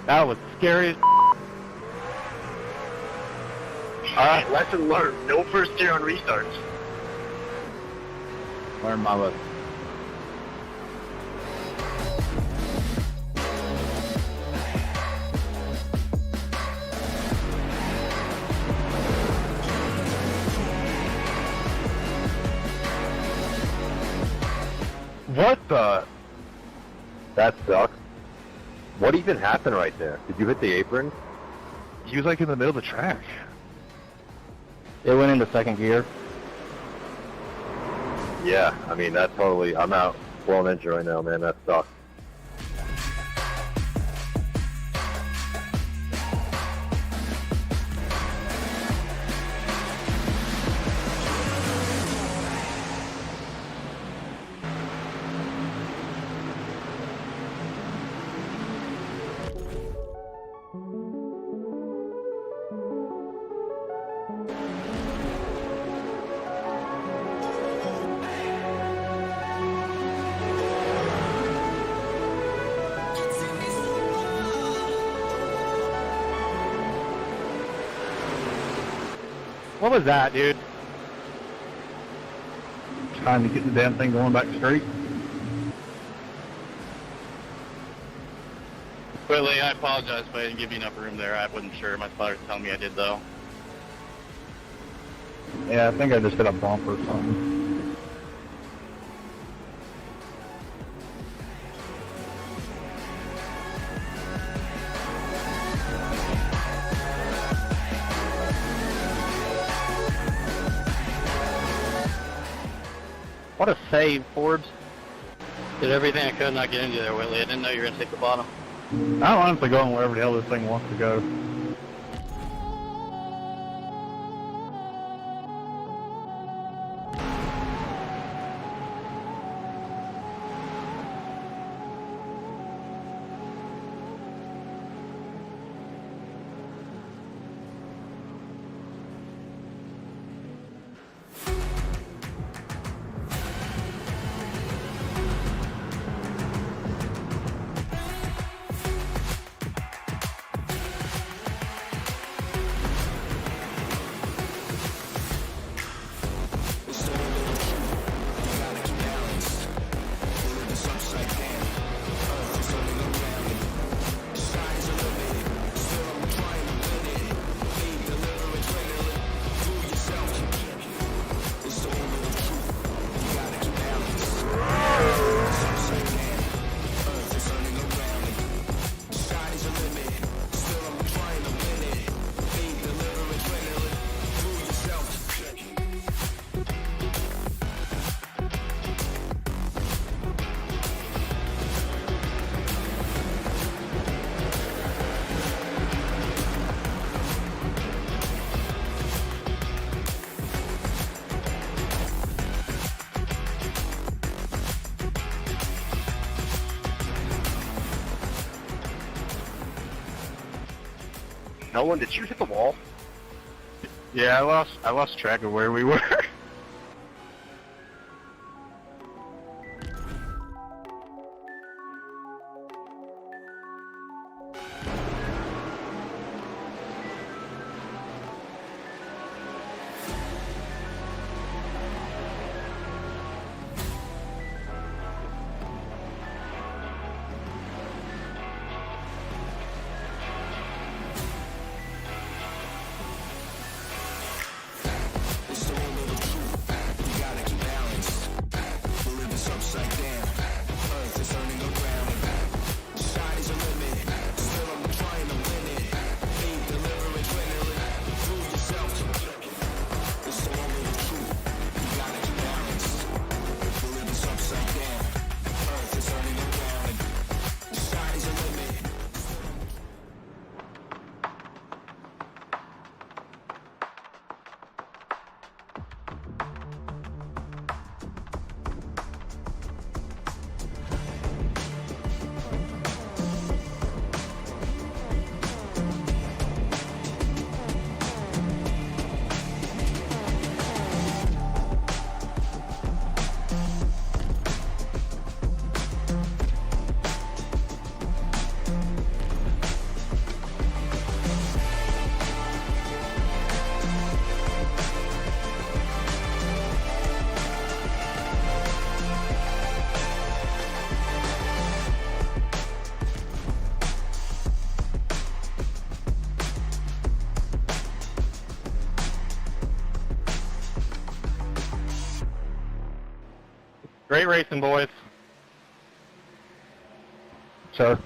That was scary. Alright, lesson learned. No first gear on restarts. Learn my lesson. What the? That sucks. What even happened right there? Did you hit the apron? He was like in the middle of the track. It went into second gear. Yeah, I mean, that totally, I'm out. Blown engine right now, man. That sucks. What was that, dude? Trying to get the damn thing going back straight. Whitley, I apologize if I didn't give you enough room there. I wasn't sure. My spotter was telling me I did, though. Yeah, I think I just hit a bump or something. What a save, Forbes. Did everything I could not get into there, Whitley. I didn't know you were going to take the bottom. I'm honestly going wherever the hell this thing wants to go. Nolan, did you hit the wall? Yeah, I lost track of where we were. Great racing, boys. Sure.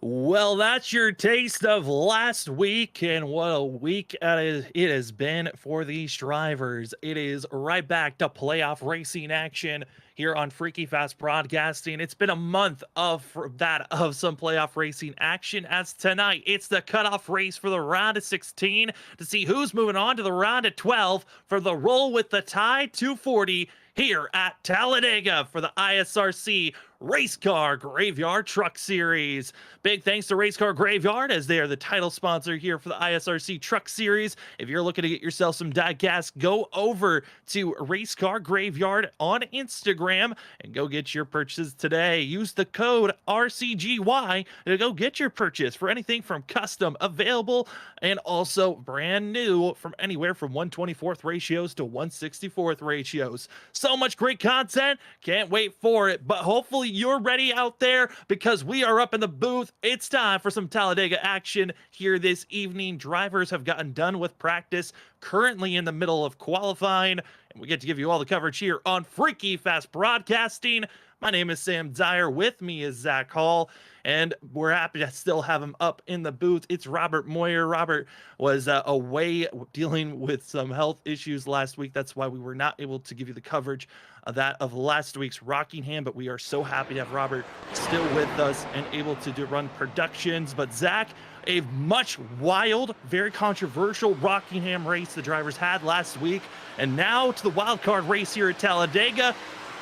Well, that's your taste of last week, and what a week it has been for these drivers. It is right back to playoff racing action here on Freaky Fast Broadcasting. It's been a month of some playoff racing action, as tonight it's the cutoff race for the round of 16 to see who's moving on to the round of 12 for the roll with the tie 240 here at Talladega for the ISRC Race Car Graveyard Truck Series. Big thanks to Race Car Graveyard, as they are the title sponsor here for the ISRC Truck Series. If you're looking to get yourself some diecast, go over to Race Car Graveyard on Instagram and go get your purchases today. Use the code RCGY to go get your purchase for anything from custom, available, and also brand new, from anywhere from 1/24th ratios to 1/64th ratios. So much great content. Can't wait for it. But hopefully you're ready out there, because we are up in the booth. It's time for some Talladega action here this evening. Drivers have gotten done with practice, currently in the middle of qualifying, and we get to give you all the coverage here on Freaky Fast Broadcasting. My name is Sam Dyer. With me is Zach Hall, and we're happy to still have him up in the booth. It's Robert Moyer. Robert was away dealing with some health issues last week. That's why we were not able to give you the coverage of that of last week's Rockingham, but we are so happy to have Robert still with us and able to run productions. But Zach, a much wild, very controversial Rockingham race the drivers had last week, and now to the wild card race here at Talladega.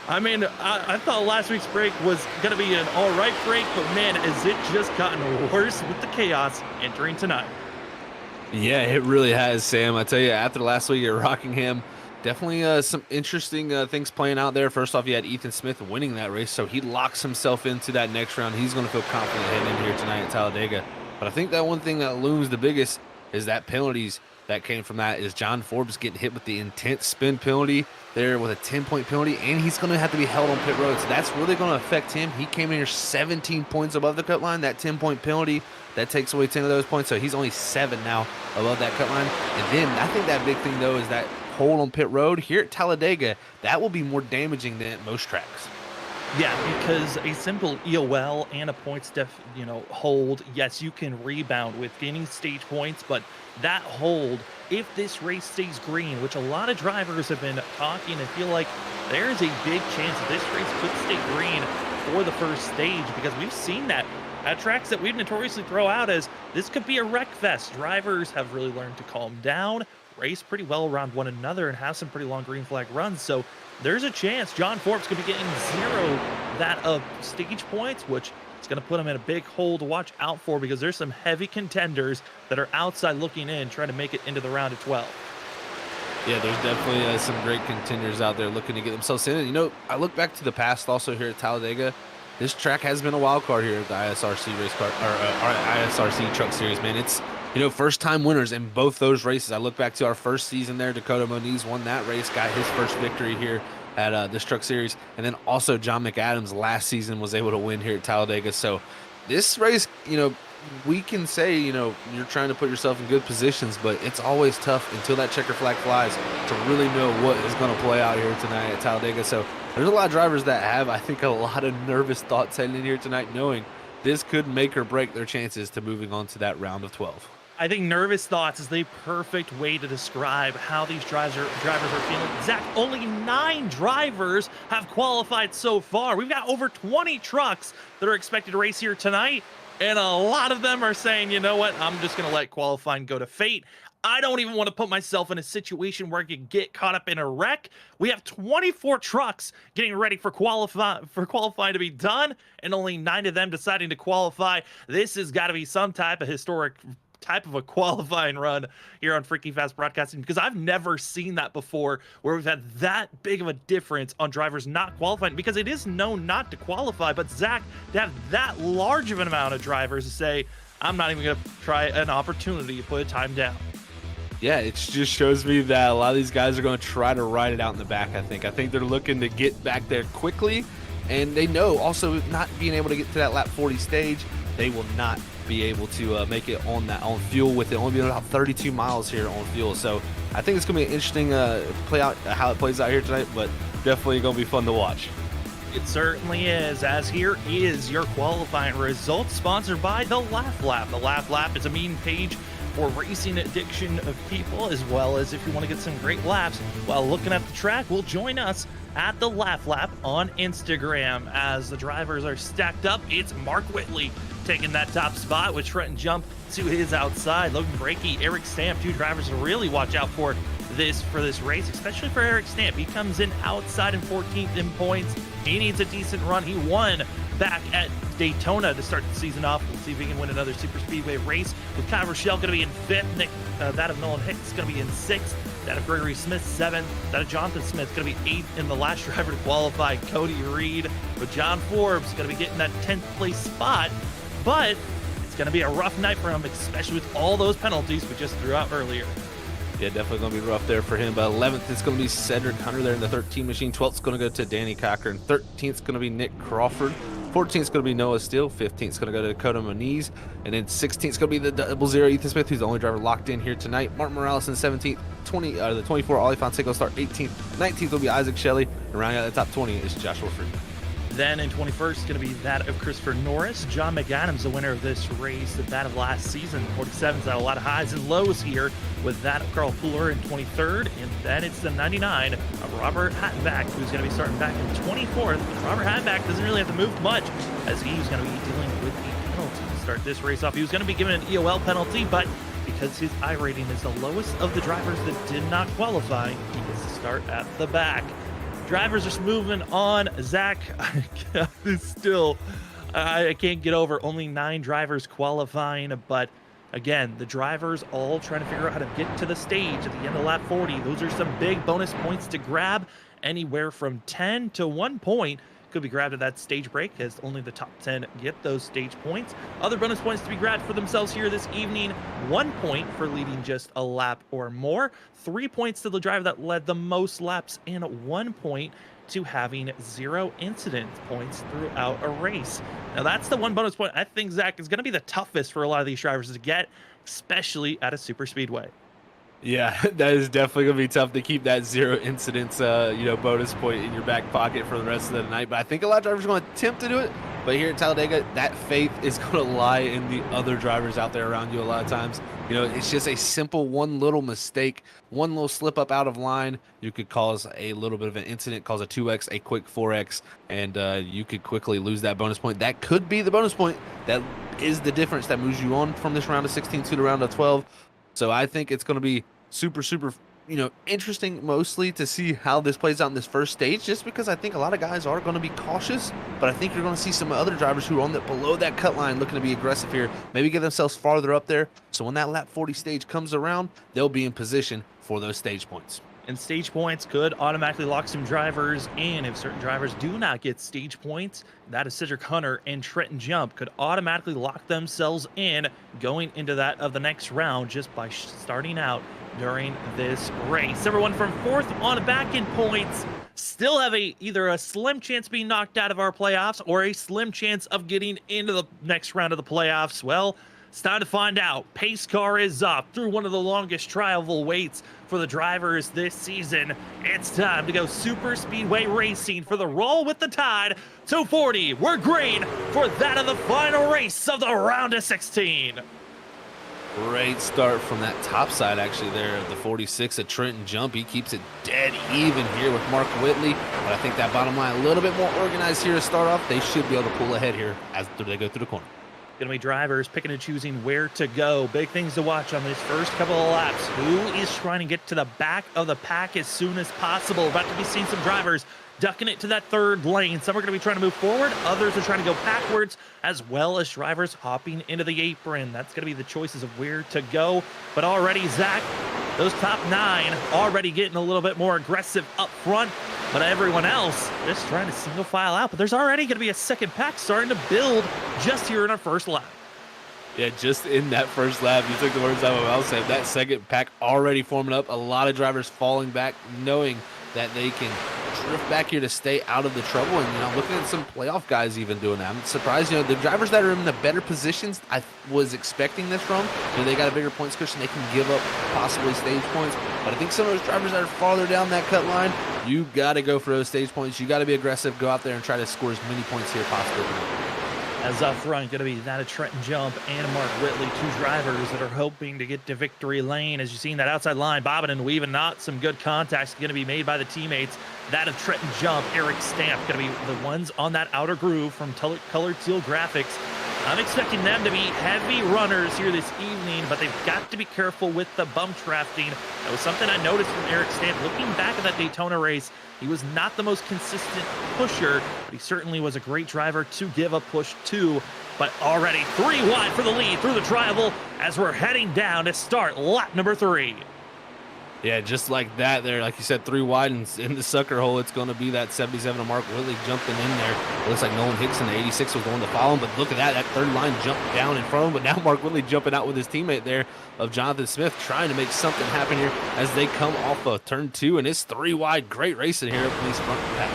I mean, I thought last week's break was going to be an all right break, but man, has it just gotten worse with the chaos entering tonight. Yeah, it really has, Sam. I tell you, after last week at Rockingham, definitely some interesting things playing out there. First off, you had Ethan Smith winning that race, so he locks himself into that next round. He's going to feel confident heading in here tonight at Talladega. But I think that one thing that looms the biggest is that penalties that came from that is John Forbes getting hit with the intense spin penalty there with a 10-point penalty, and he's going to have to be held on pit road. So that's really going to affect him. He came in here 17 points above the cut line. That 10-point penalty, that takes away 10 of those points. So he's only 7 now above that cut line. And then I think that big thing, though, is that hold on pit road here at Talladega. That will be more damaging than at most tracks. Yeah, because a simple EOL and a points hold, yes, you can rebound with gaining stage points, but that hold, if this race stays green, which a lot of drivers have been talking and feel like there is a big chance that this race could stay green for the first stage, because we've seen that at tracks that we've notoriously throw out as this could be a wreck fest. Drivers have really learned to calm down, race pretty well around one another, and have some pretty long green flag runs. So there's a chance John Forbes could be getting 0 that of stage points, which is going to put him in a big hole to watch out for, because there's some heavy contenders that are outside looking in, trying to make it into the round of 12. Yeah, there's definitely some great contenders out there looking to get themselves in. And, you know, I look back to the past also here at Talladega. This track has been a wild card here at the ISRC race car, or ISRC Truck Series, man. It's, you know, first-time winners in both those races. I look back to our first season there. Dakota Moniz won that race, got his first victory here at this Truck Series. And then also John McAdams last season was able to win here at Talladega. So this race, you know, we can say, you know, you're trying to put yourself in good positions, but it's always tough until that checker flag flies to really know what is going to play out here tonight at Talladega. So there's a lot of drivers that have, I think, a lot of nervous thoughts heading in here tonight, knowing this could make or break their chances to moving on to that round of 12. I think nervous thoughts is the perfect way to describe how these drivers are feeling. Zach, only 9 drivers have qualified so far. We've got over 20 trucks that are expected to race here tonight, and a lot of them are saying, you know what, I'm just going to let qualifying go to fate. I don't even want to put myself in a situation where I could get caught up in a wreck. We have 24 trucks getting ready for qualifying to be done, and only 9 of them deciding to qualify. This has got to be some type of historic type of a qualifying run here on Freaky Fast Broadcasting, because I've never seen that before, where we've had that big of a difference on drivers not qualifying, because it is known not to qualify. But Zach, to have that large of an amount of drivers to say, I'm not even going to try an opportunity to put a time down. Yeah, it just shows me that a lot of these guys are going to try to ride it out in the back. I think they're looking to get back there quickly, and they know also not being able to get to that lap 40 stage, they will not be able to make it on fuel with it only being about 32 miles here on fuel. So I think it's going to be an interesting play out how it plays out here tonight, but definitely going to be fun to watch. It certainly is, as here is your qualifying results, sponsored by The Laugh Lap. The Laugh Lap is a meme page for racing addiction of people, as well as if you want to get some great laughs while looking at the track. Well, join us at The Laugh Lap on Instagram. As the drivers are stacked up, it's Mark Whitley taking that top spot with Trenton Jump to his outside. Logan Brakey, Eric Stamp, two drivers to really watch out for this race, especially for Eric Stamp. He comes in outside in 14th in points. He needs a decent run. He won back at Daytona to start the season off. We'll see if he can win another super speedway race. With Kyle Rochelle going to be in 5th, that of Nolan Hicks going to be in 6th, that of Gregory Smith 7th, that of Jonathan Smith going to be 8th, and the last driver to qualify, Cody Reed, with John Forbes going to be getting that 10th place spot. But it's going to be a rough night for him, especially with all those penalties we just threw out earlier. Yeah, definitely going to be rough there for him. But 11th is going to be Cedric Hunter there in the 13 machine. 12th is going to go to Danny Cochran. 13th is going to be Nick Crawford. 14th is going to be Noah Steele. 15th is going to go to Dakota Moniz. And then 16th is going to be the 00 Ethan Smith, who's the only driver locked in here tonight. Martin Morales in 17th. The 24 Ollie Fonseca will start 18th. 19th will be Isaac Shelley. And rounding out the top 20 is Joshua Freeman. Then in 21st is going to be that of Christopher Norris. John McAdams, the winner of this race, that of last season. 47's had a lot of highs and lows here with that of Carl Fuller in 23rd. And then it's the 99 of Robert Hattenback, who's going to be starting back in 24th. Robert Hattenback doesn't really have to move much, as he's going to be dealing with the penalty to start this race off. He was going to be given an EOL penalty, but because his I rating is the lowest of the drivers that did not qualify, he gets to start at the back. Drivers are moving on. Zach, I can't get over only 9 drivers qualifying, but again, the drivers all trying to figure out how to get to the stage at the end of lap 40. Those are some big bonus points to grab. Anywhere from 10 to 1 point could be grabbed at that stage break, as only the top 10 get those stage points. Other bonus points to be grabbed for themselves here this evening: 1 point for leading just a lap or more, 3 points to the driver that led the most laps, and 1 point to having 0 incident points throughout a race. Now that's the one bonus point I think, Zach, is going to be the toughest for a lot of these drivers to get, especially at a super speedway. Yeah, that is definitely going to be tough to keep that 0 incidents, bonus point in your back pocket for the rest of the night. But I think a lot of drivers are going to attempt to do it. But here at Talladega, that faith is going to lie in the other drivers out there around you a lot of times. You know, it's just a simple one little mistake, one little slip up out of line. You could cause a little bit of an incident, cause a 2x, a quick 4x, and you could quickly lose that bonus point. That could be the bonus point that is the difference that moves you on from this round of 16 to the round of 12. So I think it's going to be super, interesting mostly to see how this plays out in this first stage, just because I think a lot of guys are going to be cautious, but I think you're going to see some other drivers who are on the below that cut line looking to be aggressive here, maybe get themselves farther up there. So when that lap 40 stage comes around, they'll be in position for those stage points. And stage points could automatically lock some drivers in. If certain drivers do not get stage points, that is Cedric Hunter and Trenton Jump could automatically lock themselves in going into that of the next round just by starting out during this race. Everyone from 4th on back in points still have either a slim chance of being knocked out of our playoffs or a slim chance of getting into the next round of the playoffs. Well, it's time to find out. Pace car is up through one of the longest trial waits for the drivers this season. It's time to go super speedway racing for the Roll with the Tide 240. We're green for that of the final race of the round of 16. Great start from that top side actually there of the 46 of Trenton Jump. He keeps it dead even here with Mark Whitley, but I think that bottom line a little bit more organized here to start off. They should be able to pull ahead here as they go through the corner. Going to be drivers picking and choosing where to go. Big things to watch on this first couple of laps. Who is trying to get to the back of the pack as soon as possible? About to be seeing some drivers ducking it to that 3rd lane. Some are going to be trying to move forward. Others are trying to go backwards, as well as drivers hopping into the apron. That's going to be the choices of where to go. But already, Zach, those top 9 already getting a little bit more aggressive up front. But everyone else just trying to single file out. But there's already going to be a second pack starting to build just here in our first lap. Yeah, just in that first lap, you took the words out of my mouth. That second pack already forming up. A lot of drivers falling back, knowing that they can drift back here to stay out of the trouble. And, you know, looking at some playoff guys even doing that. I'm surprised, you know, the drivers that are in the better positions, I was expecting this from. You know, they got a bigger points cushion. They can give up possibly stage points. But I think some of those drivers that are farther down that cut line, you got to go for those stage points. You got to be aggressive, go out there and try to score as many points here possibly. As up front, going to be that of Trenton Jump and Mark Whitley, two drivers that are hoping to get to victory lane. As you've seen that outside line, bobbing and weaving, not some good contacts going to be made by the teammates. That of Trenton Jump, Eric Stamp, going to be the ones on that outer groove from Colored Teal Graphics. I'm expecting them to be heavy runners here this evening, but they've got to be careful with the bump drafting. That was something I noticed from Eric Stamp. Looking back at that Daytona race, he was not the most consistent pusher, but he certainly was a great driver to give a push to. But already 3 wide for the lead through the tri-oval as we're heading down to start lap number 3. Yeah, just like that there, like you said, 3 wide and in the sucker hole, it's going to be that 77 of Mark Whitley jumping in there. It looks like Nolan Hickson, the 86, was going to follow him, but look at that third line jumped down in front of him, but now Mark Whitley jumping out with his teammate there of Jonathan Smith, trying to make something happen here as they come off of turn 2, and it's 3 wide. Great racing here up in these front pack.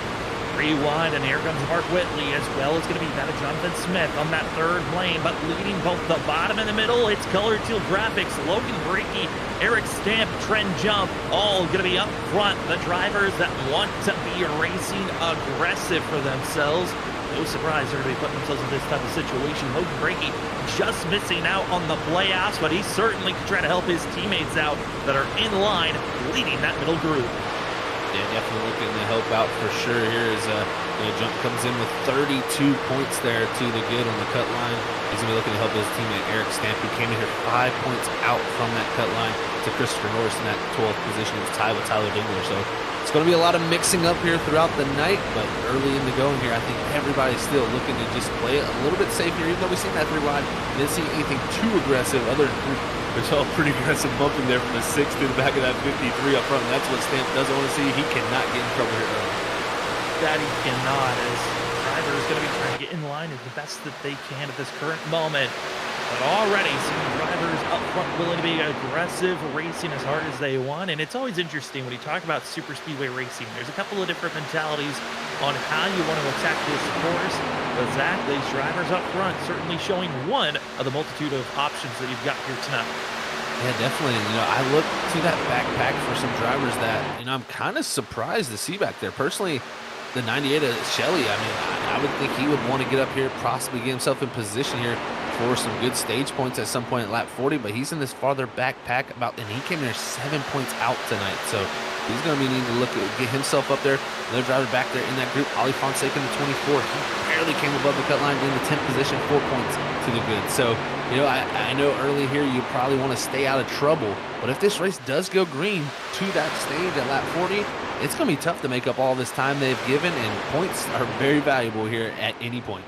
3 wide, and here comes Mark Whitley, as well as going to be that of Jonathan Smith on that third lane, but leading both the bottom and the middle, it's Colored Teal Graphics, Logan Breaky, Eric Stamp, Trent Jump, all going to be up front. The drivers that want to be racing aggressive for themselves. No surprise they're going to be putting themselves in this type of situation. Logan Breaky just missing out on the playoffs, but he certainly could try to help his teammates out that are in line, leading that middle group. Yeah, definitely looking to help out for sure here as Jump comes in with 32 points there to the good on the cut line. He's going to be looking to help his teammate Eric Stamp, who came in here 5 points out from that cut line to Christopher Norris in that 12th position. It was tied with Tyler Dingler. So it's going to be a lot of mixing up here throughout the night, but early in the going here, I think everybody's still looking to just play it a little bit safe here, even though we've seen that 3 wide. Didn't see anything too aggressive other than it's all pretty aggressive bumping there from the 6 to the back of that 53 up front. And that's what Stamp doesn't want to see. He cannot get in trouble here early. That he cannot, as driver is going to be trying to get in line as the best that they can at this current moment. But already seeing drivers up front willing to be aggressive, racing as hard as they want. And it's always interesting when you talk about super speedway racing. There's a couple of different mentalities on how you want to attack this course. But Zach, these drivers up front certainly showing one of the multitude of options that you've got here tonight. Yeah, definitely. And, I look to that backpack for some drivers that, I'm kind of surprised to see back there. Personally, the 98 of Shelley, I would think he would want to get up here, possibly get himself in position here for some good stage points at some point at lap 40, but he's in this farther backpack and he came here 7 points out tonight. So he's going to be needing to get himself up there. Another driver back there in that group, Ali Fonseca in the 24. He barely came above the cut line in the 10th position, 4 points to the good. So, I know early here you probably want to stay out of trouble, but if this race does go green to that stage at lap 40, it's going to be tough to make up all this time they've given, and points are very valuable here at any point.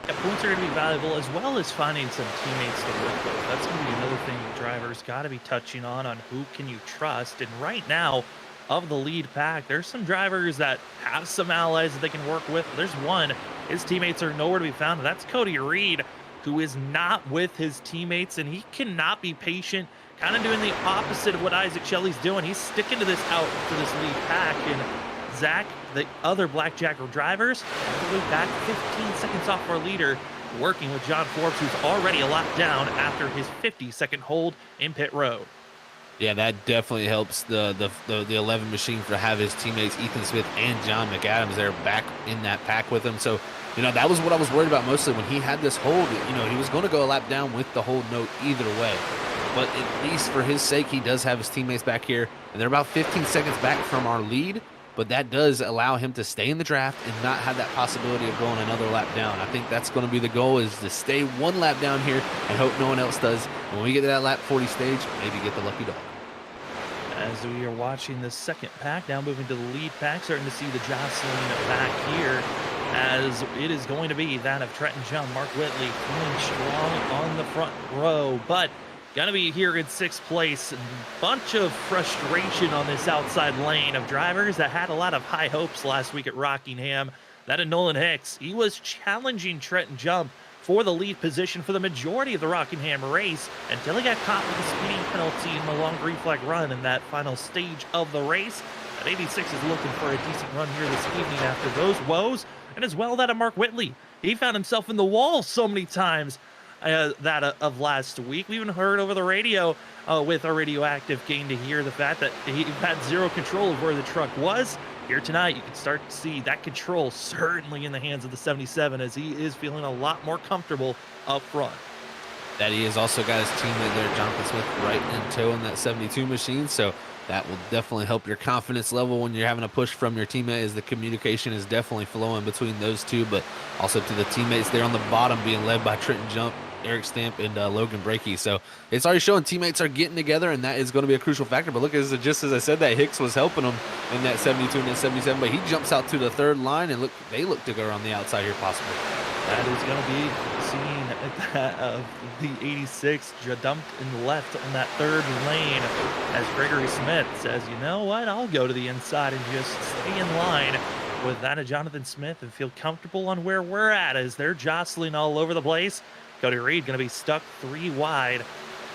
Yeah, points are going to be valuable, as well as finding some teammates to work with. That's going to be another thing the drivers got to be touching on who can you trust. And right now, of the lead pack, there's some drivers that have some allies that they can work with. There's one, his teammates are nowhere to be found, and that's Cody Reed, who is not with his teammates, and he cannot be patient, kind of doing the opposite of what Isaac Shelley's doing. He's sticking to this lead pack, and Zach, the other Blackjack drivers, all the way back 15 seconds off our leader, working with John Forbes, who's already a lap down after his 50-second hold in pit road. Yeah, that definitely helps the 11 machine to have his teammates Ethan Smith and John McAdams there back in that pack with him. So, that was what I was worried about mostly when he had this hold. He was going to go a lap down with the hold note either way. But at least for his sake, he does have his teammates back here, and they're about 15 seconds back from our lead. But that does allow him to stay in the draft and not have that possibility of going another lap down. I think that's going to be the goal, is to stay one lap down here and hope no one else does. And when we get to that lap 40 stage, maybe get the lucky dog. As we are watching the second pack, now moving to the lead pack, starting to see the jostling back here, as it is going to be that of Trenton Jump, Mark Whitley coming strong on the front row, but gonna be here in 6th place. Bunch of frustration on this outside lane of drivers that had a lot of high hopes last week at Rockingham. That of Nolan Hicks, he was challenging Trenton Jump for the lead position for the majority of the Rockingham race until he got caught with a speeding penalty in the long green flag run in that final stage of the race. But 86 is looking for a decent run here this evening after those woes. And as well that of Mark Whitley. He found himself in the wall so many times of last week. We even heard over the radio with our radioactive gain to hear the fact that he had zero control of where the truck was. Here tonight, you can start to see that control certainly in the hands of the 77 as he is feeling a lot more comfortable up front. That he has also got his teammate there, Jonathan Smith, right in tow in that 72 machine. So that will definitely help your confidence level when you're having a push from your teammate, as the communication is definitely flowing between those two, but also to the teammates there on the bottom being led by Trenton Jump, Eric Stamp, and Logan Brakey. So it's already showing teammates are getting together, and that is going to be a crucial factor. But look, just as I said, that Hicks was helping him in that 72 and that 77, but he jumps out to the third line, and look, they look to go around the outside here possibly. That is going to be seen that of the 86 dumped in left in that third lane as Gregory Smith says, you know what, I'll go to the inside and just stay in line with that of Jonathan Smith and feel comfortable on where we're at as they're jostling all over the place. Cody Reed going to be stuck 3 wide.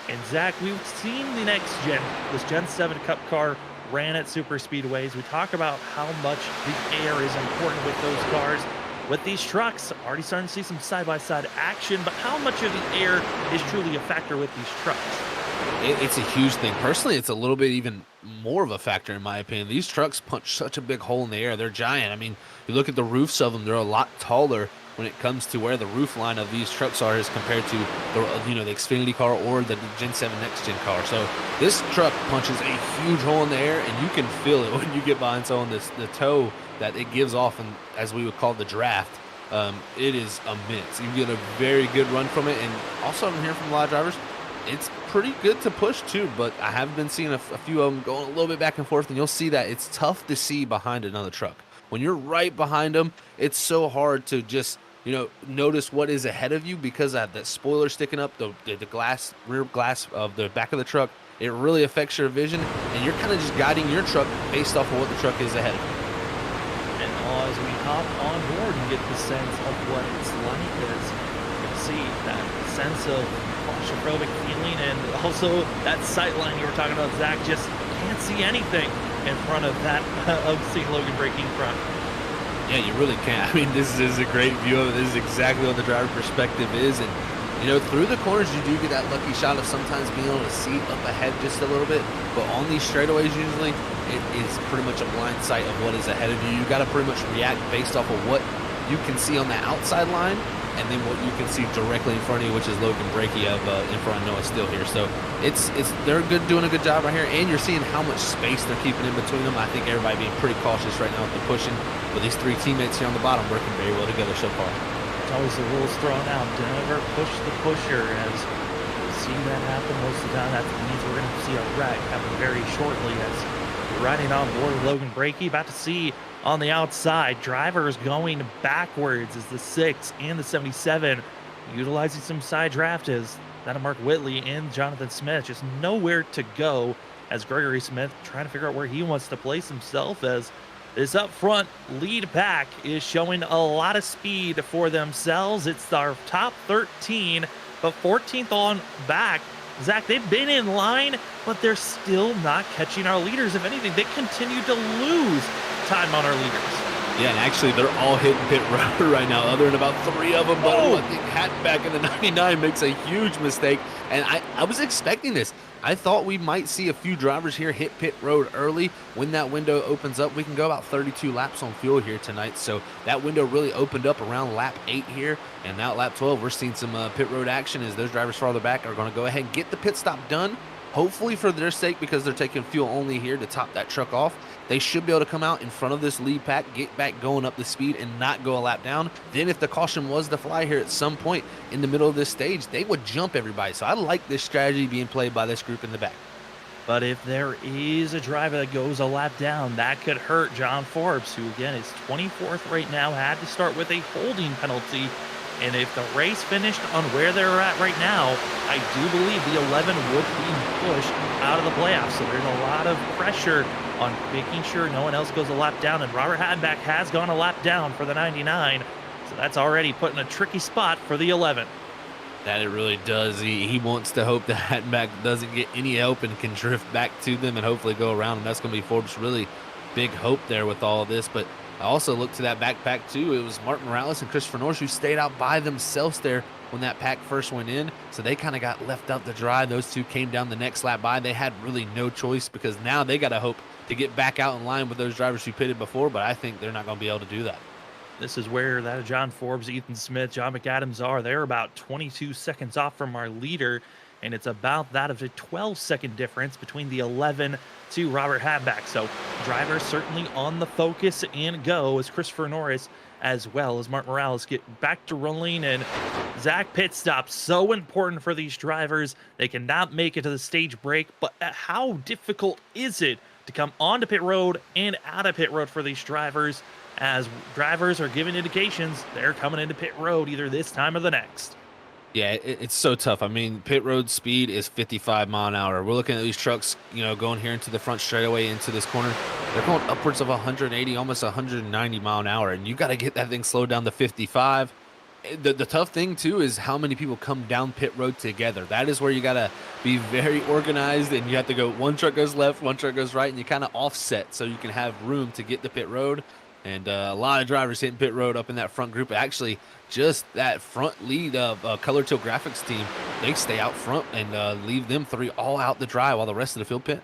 And Zach, we've seen the next gen, this Gen 7 Cup car ran at super speedways. We talk about how much the air is important with those cars. With these trucks, already starting to see some side-by-side action, but how much of the air is truly a factor with these trucks? It's a huge thing. Personally, it's a little bit even more of a factor in my opinion. These trucks punch such a big hole in the air. They're giant. I mean, you look at the roofs of them, they're a lot taller when it comes to where the roof line of these trucks are as compared to the Xfinity car or the Gen 7 Next Gen car. So this truck punches a huge hole in the air, and you can feel it when you get behind someone. The toe that it gives off, and as we would call the draft, it is immense. You get a very good run from it, and also I'm hearing from a lot of drivers, it's pretty good to push too, but I have been seeing a few of them going a little bit back and forth, and you'll see that it's tough to see behind another truck. When you're right behind them, it's so hard to just notice what is ahead of you because of that spoiler sticking up, the rear glass of the back of the truck. It really affects your vision, and you're kind of just guiding your truck based off of what the truck is ahead of you. And as we hop on board and get the sense of what it's like, as you can see that sense of claustrophobic feeling, and also that sight line you were talking about, Zach, just can't see anything in front of that of seeing Logan braking front. Yeah, you really can't. I mean, this is a great view of it. This is exactly what the driver perspective is. And, through the corners, you do get that lucky shot of sometimes being able to see up ahead just a little bit. But on these straightaways, usually, it is pretty much a blind sight of what is ahead of you. You got to pretty much react based off of what you can see on the outside line and then what you can see directly in front of you, which is Logan Brakey in front of Noah Still here. So they're doing a good job right here, and you're seeing how much space they're keeping in between them. I think everybody being pretty cautious right now with the pushing, but these 3 teammates here on the bottom working very well together so far. It's always the rules thrown out. Never push the pusher, as we've seen that happen most of the time. That means we're going to see a wreck happen very shortly as we're riding on board with Logan Brakey. About to see on the outside, drivers going backwards as the 6 and the 77 utilizing some side draft as that of Mark Whitley and Jonathan Smith. Just nowhere to go as Gregory Smith trying to figure out where he wants to place himself, as this up front lead pack is showing a lot of speed for themselves. It's our top 13, but 14th on back. Zach, they've been in line, but they're still not catching our leaders. If anything, they continue to lose time on our leaders. Yeah, and actually they're all hitting pit road right now, other than about 3 of them. But I think Hatback in the 99 makes a huge mistake, and I was expecting this. I thought we might see a few drivers here hit pit road early. When that window opens up, we can go about 32 laps on fuel here tonight. So that window really opened up around lap 8 here. And now at lap 12, we're seeing some pit road action as those drivers farther back are going to go ahead and get the pit stop done. Hopefully for their sake, because they're taking fuel only here to top that truck off. They should be able to come out in front of this lead pack, get back going up the speed, and not go a lap down. Then if the caution was to fly here at some point in the middle of this stage, they would jump everybody. So I like this strategy being played by this group in the back. But if there is a driver that goes a lap down, that could hurt John Forbes, who again is 24th right now, had to start with a holding penalty. And if the race finished on where they're at right now, I do believe the 11 would be pushed out of the playoffs. So there's a lot of pressure on making sure no one else goes a lap down. And Robert Hadenbach has gone a lap down for the 99. So that's already put in a tricky spot for the 11. That it really does. He wants to hope that Hadenbach doesn't get any help and can drift back to them and hopefully go around. And that's going to be Forbes really big hope there with all of this. But I also looked to that backpack too. It was Martin Morales and Christopher Norris who stayed out by themselves there when that pack first went in. So they kind of got left out to dry. Those two came down the next lap by. They had really no choice because now they got to hope to get back out in line with those drivers who pitted before. But I think they're not going to be able to do that. This is where that John Forbes, Ethan Smith, John McAdams are. They're about 22 seconds off from our leader, and it's about that of a 12-second difference between the 11 to Robert Hadback. So drivers certainly on the focus and go as Christopher Norris as well as Martin Morales get back to rolling. And Zach, pit stop so important for these drivers. They cannot make it to the stage break, but how difficult is it to come onto pit road and out of pit road for these drivers, as drivers are giving indications they're coming into pit road either this time or the next? Yeah, it's so tough. I mean, pit road speed is 55 mile an hour. We're looking at these trucks, you know, going here into the front straightaway into this corner. They're going upwards of 180, almost 190 mile an hour, and you got to get that thing slowed down to 55. The tough thing too is how many people come down pit road together. That is where you got to be very organized, and you have to go, one truck goes left, one truck goes right, and you kind of offset so you can have room to get the pit road. And a lot of drivers hitting pit road up in that front group. Actually, just that front lead of Color Teal Graphics team, they stay out front and leave them three all out to dry while the rest of the field pit.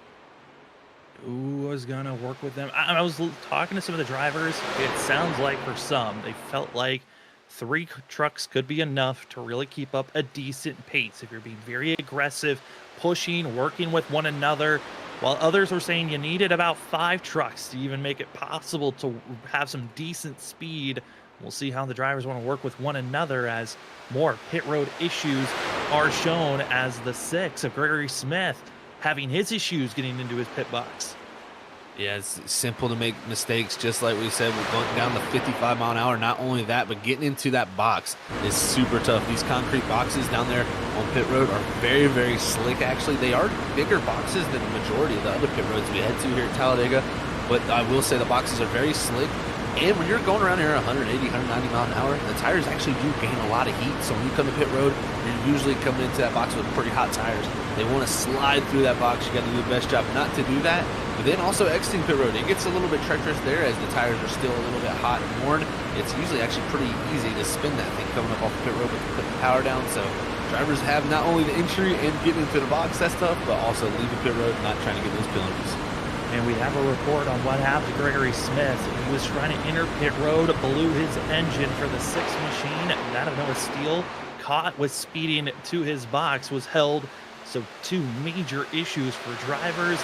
Who was going to work with them? I was talking to some of the drivers. It sounds like for some, they felt like 3 trucks could be enough to really keep up a decent pace. If you're being very aggressive, pushing, working with one another, while others were saying you needed about 5 trucks to even make it possible to have some decent speed. We'll see how the drivers want to work with one another as more pit road issues are shown, as the 6 of Gregory Smith having his issues getting into his pit box. Yeah, it's simple to make mistakes, just like we said. We're going down to 55 mile an hour. Not only that, but getting into that box is super tough. These concrete boxes down there on pit road are very, very slick. Actually, they are bigger boxes than the majority of the other pit roads we head to here at Talladega. But I will say the boxes are very slick. And when you're going around here 180, 190 mile an hour, the tires actually do gain a lot of heat. So when you come to pit road, you're usually coming into that box with pretty hot tires. They want to slide through that box. You got to do the best job not to do that. But then also exiting pit road, it gets a little bit treacherous there as the tires are still a little bit hot and worn. It's usually actually pretty easy to spin that thing coming up off the pit road, but to put the power down. So drivers have not only the entry and getting into the box, that's tough, but also leaving pit road, not trying to get those penalties. And we have a report on what happened to Gregory Smith. He was trying to enter pit road, blew his engine for the 6 machine. That of Noah Steele, caught with speeding to his box, was held. So 2 major issues for drivers.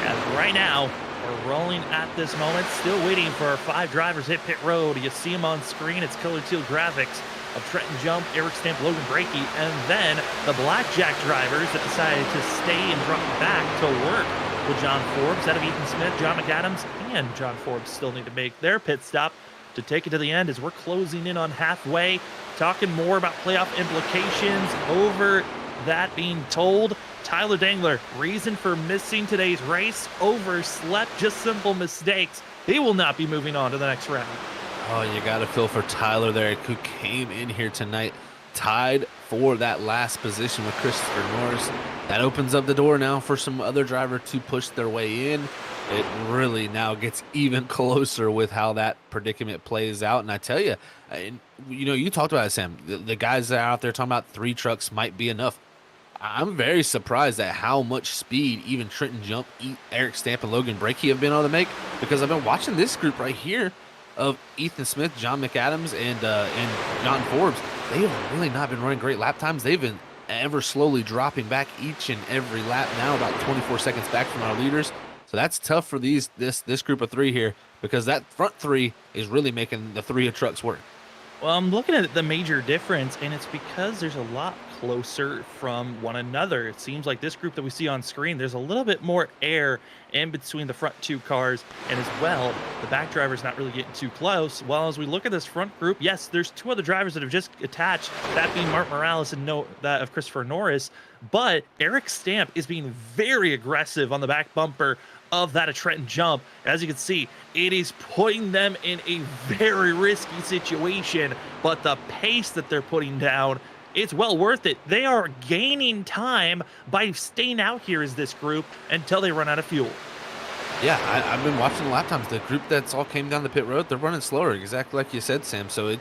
And right now, we're rolling at this moment, still waiting for our 5 drivers hit pit road. You see them on screen. It's Color Teal Graphics of Trenton Jump, Eric Stamp, Logan Brakey, and then the Blackjack drivers that decided to stay and drop back to work with John Forbes. Out of Ethan Smith, John McAdams, and John Forbes still need to make their pit stop to take it to the end as we're closing in on halfway, talking more about playoff implications. Over that being told, Tyler Dangler, reason for missing today's race, overslept, just simple mistakes. He will not be moving on to the next round. Oh, you got to feel for Tyler there, who came in here tonight tied for that last position with Christopher Norris. That opens up the door now for some other driver to push their way in. It really now gets even closer with how that predicament plays out. And I tell you, you know, you talked about it, Sam. The guys that are out there talking about 3 trucks might be enough. I'm very surprised at how much speed even Trenton Jump, Eric Stamp, and Logan Brakey have been able to make, because I've been watching this group right here of Ethan Smith, John McAdams, and John Forbes. They have really not been running great lap times. They've been ever slowly dropping back each and every lap now, about 24 seconds back from our leaders. So that's tough for this group of 3 here, because that front 3 is really making the 3 of trucks work. Well, I'm looking at the major difference, and it's because there's a lot closer from one another. It seems like this group that we see on screen, there's a little bit more air in between the front 2 cars, and as well, the back driver's not really getting too close. While as we look at this front group, yes, there's 2 other drivers that have just attached, that being Martin Morales and that of Christopher Norris, but Eric Stamp is being very aggressive on the back bumper of that of Trenton Jump. As you can see, it is putting them in a very risky situation, but the pace that they're putting down, it's well worth it. They are gaining time by staying out here as this group until they run out of fuel. Yeah, I've been watching the lap times. The group that's all came down the pit road, they're running slower, exactly like you said, Sam. So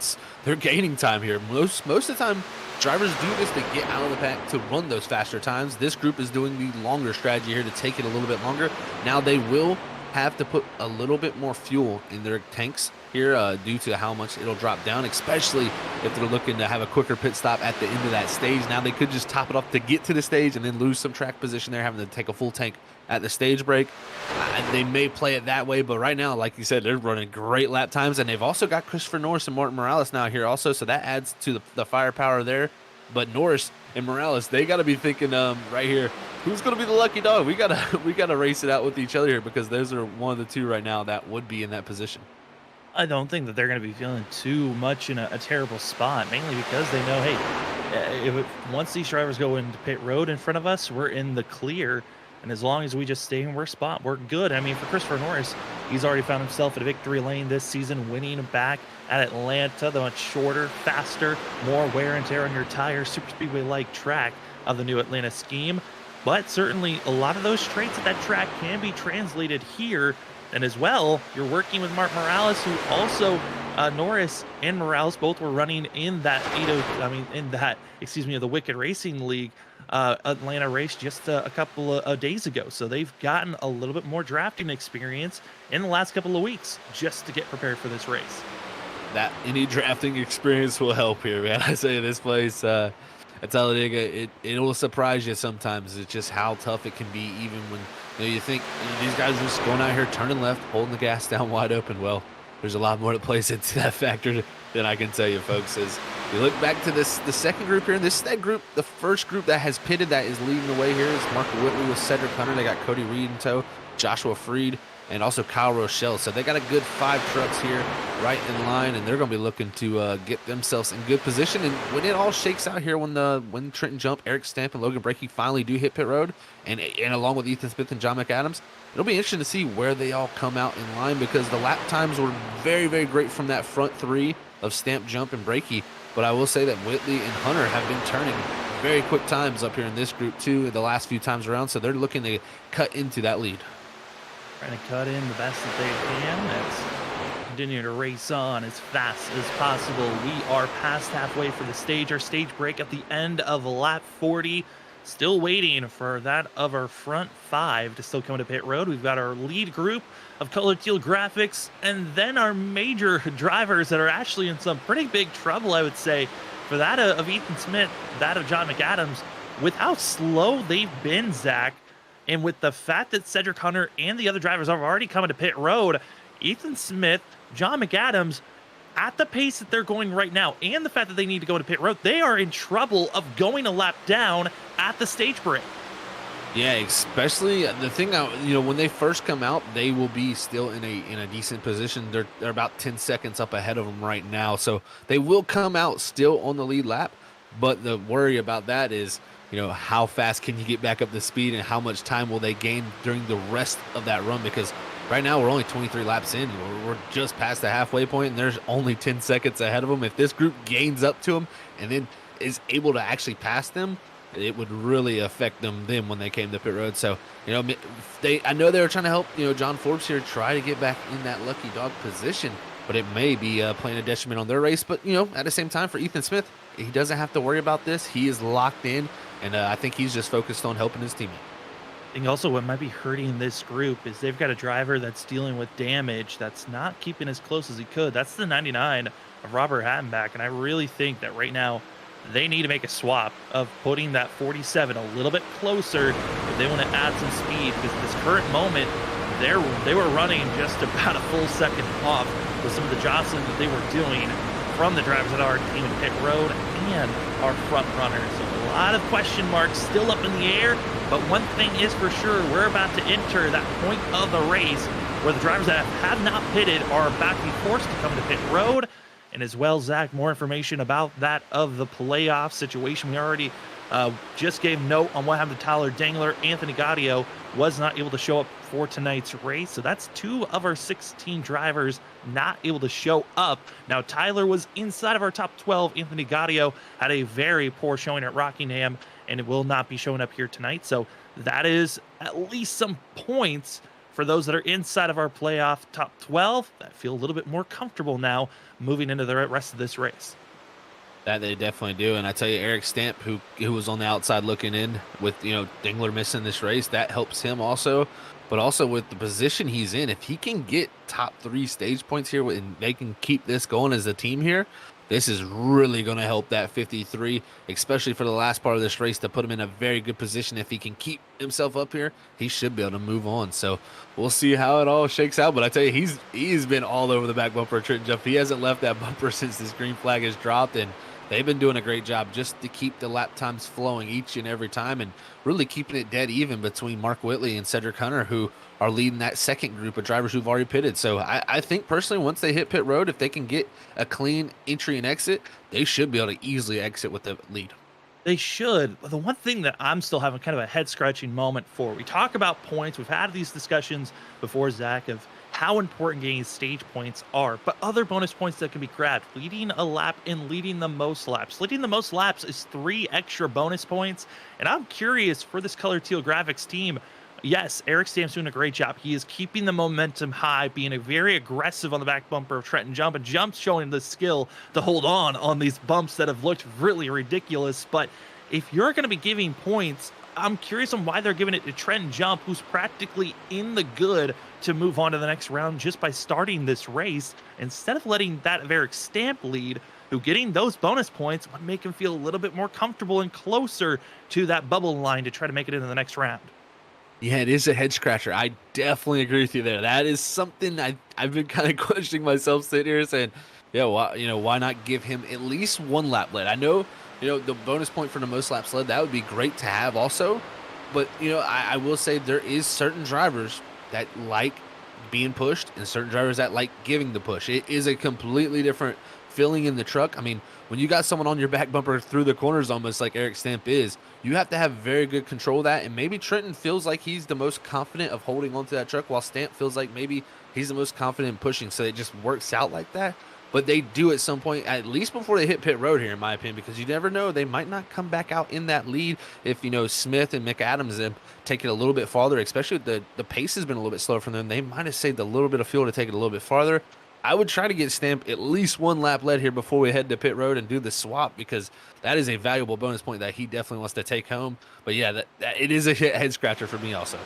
they're gaining time here. Most of the time, drivers do this to get out of the pack to run those faster times. This group is doing the longer strategy here to take it a little bit longer. Now they will have to put a little bit more fuel in their tanks here due to how much it'll drop down, especially if they're looking to have a quicker pit stop at the end of that stage. Now they could just top it off to get to the stage and then lose some track position there, having to take a full tank at the stage break. They may play it that way, but right now, like you said, they're running great lap times, and they've also got Christopher Norris and Martin Morales now here also, so that adds to the firepower there. But Norris and Morales, they got to be thinking right here, who's going to be the lucky dog? We gotta race it out with each other here, because those are one of the two right now that would be in that position. I don't think that they're going to be feeling too much in a terrible spot, mainly because they know, hey, once these drivers go into pit road in front of us, we're in the clear. And as long as we just stay in our spot, we're good. I mean, for Christopher Norris, he's already found himself at a victory lane this season, winning back at Atlanta, the much shorter, faster, more wear and tear on your tires, super speedway-like track of the new Atlanta scheme. But certainly a lot of those traits at that track can be translated here. And as well, you're working with Mark Morales, who also Norris and Morales both were running in that the Wicked Racing League Atlanta race just a couple of days ago. So they've gotten a little bit more drafting experience in the last couple of weeks just to get prepared for this race. That any drafting experience will help here, man. I say this place at Talladega, it will surprise you sometimes. It's just how tough it can be, even when you think these guys are just going out here turning left, holding the gas down wide open. Well, there's a lot more that plays into that factor than I can tell you, folks. As we look back to the second group here, this is that group, the first group that has pitted that is leading the way here is Mark Whitley with Cedric Hunter. They got Cody Reed in tow, Joshua Freed, and also Kyle Rochelle. So they got a good 5 trucks here right in line, and they're going to be looking to get themselves in good position. And when it all shakes out here, when Trenton Jump, Eric Stamp, and Logan Breakey finally do hit pit road, and along with Ethan Smith and John McAdams, it'll be interesting to see where they all come out in line, because the lap times were very, very great from that front 3 of Stamp, Jump, and Breakey. But I will say that Whitley and Hunter have been turning very quick times up here in this group too the last few times around, so they're looking to cut into that lead. Trying to cut in the best that they can. Let's continue to race on as fast as possible. We are past halfway for the stage. Our stage break at the end of lap 40. Still waiting for that of our front 5 to still come to pit road. We've got our lead group of colored teal graphics, and then our major drivers that are actually in some pretty big trouble, I would say. For that of Ethan Smith, that of John McAdams, with how slow they've been, Zach, and with the fact that Cedric Hunter and the other drivers are already coming to pit road, Ethan Smith, John McAdams, at the pace that they're going right now, and the fact that they need to go to pit road, they are in trouble of going a lap down at the stage break. Yeah, especially the thing now, when they first come out, they will be still in a decent position. They're about 10 seconds up ahead of them right now, so they will come out still on the lead lap. But the worry about that is, how fast can you get back up to speed, and how much time will they gain during the rest of that run? Because right now we're only 23 laps in. We're just past the halfway point, and there's only 10 seconds ahead of them. If this group gains up to them and then is able to actually pass them, it would really affect them when they came to pit road. So, I know they were trying to help, John Forbes here try to get back in that lucky dog position, but it may be playing a detriment on their race. But, at the same time, for Ethan Smith, he doesn't have to worry about this. He is locked in, and I think he's just focused on helping his teammate. I think also what might be hurting this group is they've got a driver that's dealing with damage that's not keeping as close as he could. That's the 99 of Robert Hattenback, and I really think that right now they need to make a swap of putting that 47 a little bit closer if they want to add some speed, because at this current moment, they were running just about a full second off with some of the jostling that they were doing from the drivers at our team in pit road and our front runners. So a lot of question marks still up in the air, but one thing is for sure, we're about to enter that point of the race where the drivers that have not pitted are about to be forced to come to pit road. And as well, Zach, more information about that of the playoff situation. We already just gave note on what happened to Tyler Dangler. Anthony Gaudio was not able to show up for tonight's race. So that's 2 of our 16 drivers not able to show up. Now, Tyler was inside of our top 12. Anthony Gaudio had a very poor showing at Rockingham, and it will not be showing up here tonight. So that is at least some points for those that are inside of our playoff top 12 that feel a little bit more comfortable now moving into the rest of this race. That they definitely do. And I tell you, Eric Stamp, who was on the outside looking in with, Dingler missing this race, that helps him also. But also with the position he's in, if he can get top 3 stage points here and they can keep this going as a team here, this is really going to help that 53, especially for the last part of this race, to put him in a very good position. If he can keep himself up here, he should be able to move on. So we'll see how it all shakes out. But I tell you, he's been all over the back bumper of Trenton Jump. He hasn't left that bumper since this green flag has dropped, and they've been doing a great job just to keep the lap times flowing each and every time and really keeping it dead even between Mark Whitley and Cedric Hunter, who are leading that second group of drivers who've already pitted. So I think personally, once they hit pit road, if they can get a clean entry and exit, they should be able to easily exit with the lead. They should. The one thing that I'm still having kind of a head-scratching moment for, we talk about points. We've had these discussions before, Zach, of how important getting stage points are, but other bonus points that can be grabbed, leading a lap and leading the most laps. Leading the most laps is 3 extra bonus points, and I'm curious for this Color Teal Graphics team. Yes, Eric Stamp's doing a great job. He is keeping the momentum high, being very aggressive on the back bumper of Trenton Jump, and Jump's showing the skill to hold on these bumps that have looked really ridiculous. But if you're going to be giving points, I'm curious on why they're giving it to Trenton Jump, who's practically in the good to move on to the next round just by starting this race, instead of letting that of Eric Stamp lead, who getting those bonus points would make him feel a little bit more comfortable and closer to that bubble line to try to make it into the next round. Yeah, it is a head scratcher. I definitely agree with you there. That is something I've been kind of questioning myself sitting here saying, yeah, why not give him at least 1 lap lead? I know, the bonus point for the most laps led, that would be great to have also. But, I will say there is certain drivers that like being pushed and certain drivers that like giving the push. It is a completely different feeling in the truck. I mean, when you got someone on your back bumper through the corners almost like Eric Stamp is, you have to have very good control of that. And maybe Trenton feels like he's the most confident of holding onto that truck, while Stamp feels like maybe he's the most confident in pushing. So it just works out like that. But they do at some point, at least before they hit pit road here, in my opinion, because you never know. They might not come back out in that lead if, Smith and McAdams take it a little bit farther, especially if the pace has been a little bit slower for them. They might have saved a little bit of fuel to take it a little bit farther. I would try to get Stamp at least 1 lap lead here before we head to pit road and do the swap, because that is a valuable bonus point that he definitely wants to take home. But yeah, that it is a head scratcher for me also.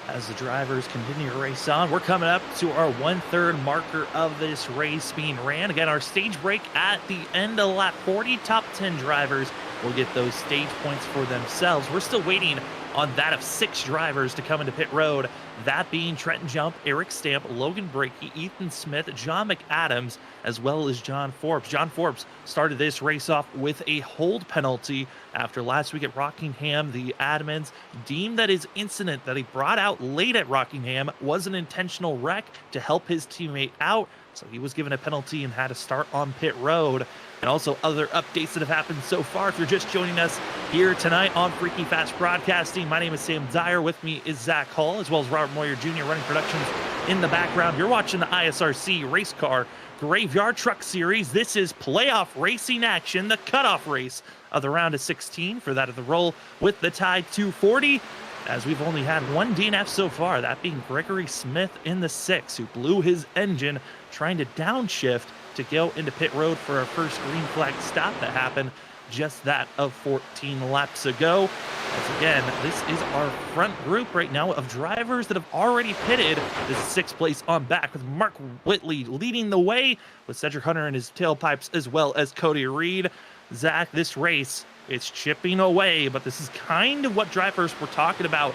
As the drivers continue to race on, we're coming up to our 1/3 marker of this race being ran. Again, our stage break at the end of lap 40. Top 10 drivers will get those stage points for themselves. We're still waiting on that of 6 drivers to come into pit road, that being Trenton Jump, Eric Stamp, Logan Brakey, Ethan Smith, John McAdams, as well as John Forbes. John Forbes started this race off with a hold penalty after last week at Rockingham. The admins deemed that his incident that he brought out late at Rockingham was an intentional wreck to help his teammate out, so he was given a penalty and had to start on pit road. And also other updates that have happened so far. If you're just joining us here tonight on Freaky Fast Broadcasting, my name is Sam Dyer. With me is Zach Hall, as well as Robert Moyer Jr. running productions in the background. You're watching the ISRC Race Car Graveyard Truck Series. This is playoff racing action, the cutoff race of the round of 16 for that of the roll with the Tide 240. As we've only had 1 DNF so far, that being Gregory Smith in the 6, who blew his engine trying to downshift to go into pit road for our first green flag stop that happened just that of 14 laps ago. As again, this is our front group right now of drivers that have already pitted. This is 6th place on back, with Mark Whitley leading the way, with Cedric Hunter in his tailpipes, as well as Cody Reed. Zach, this race, it's chipping away, but this is kind of what drivers were talking about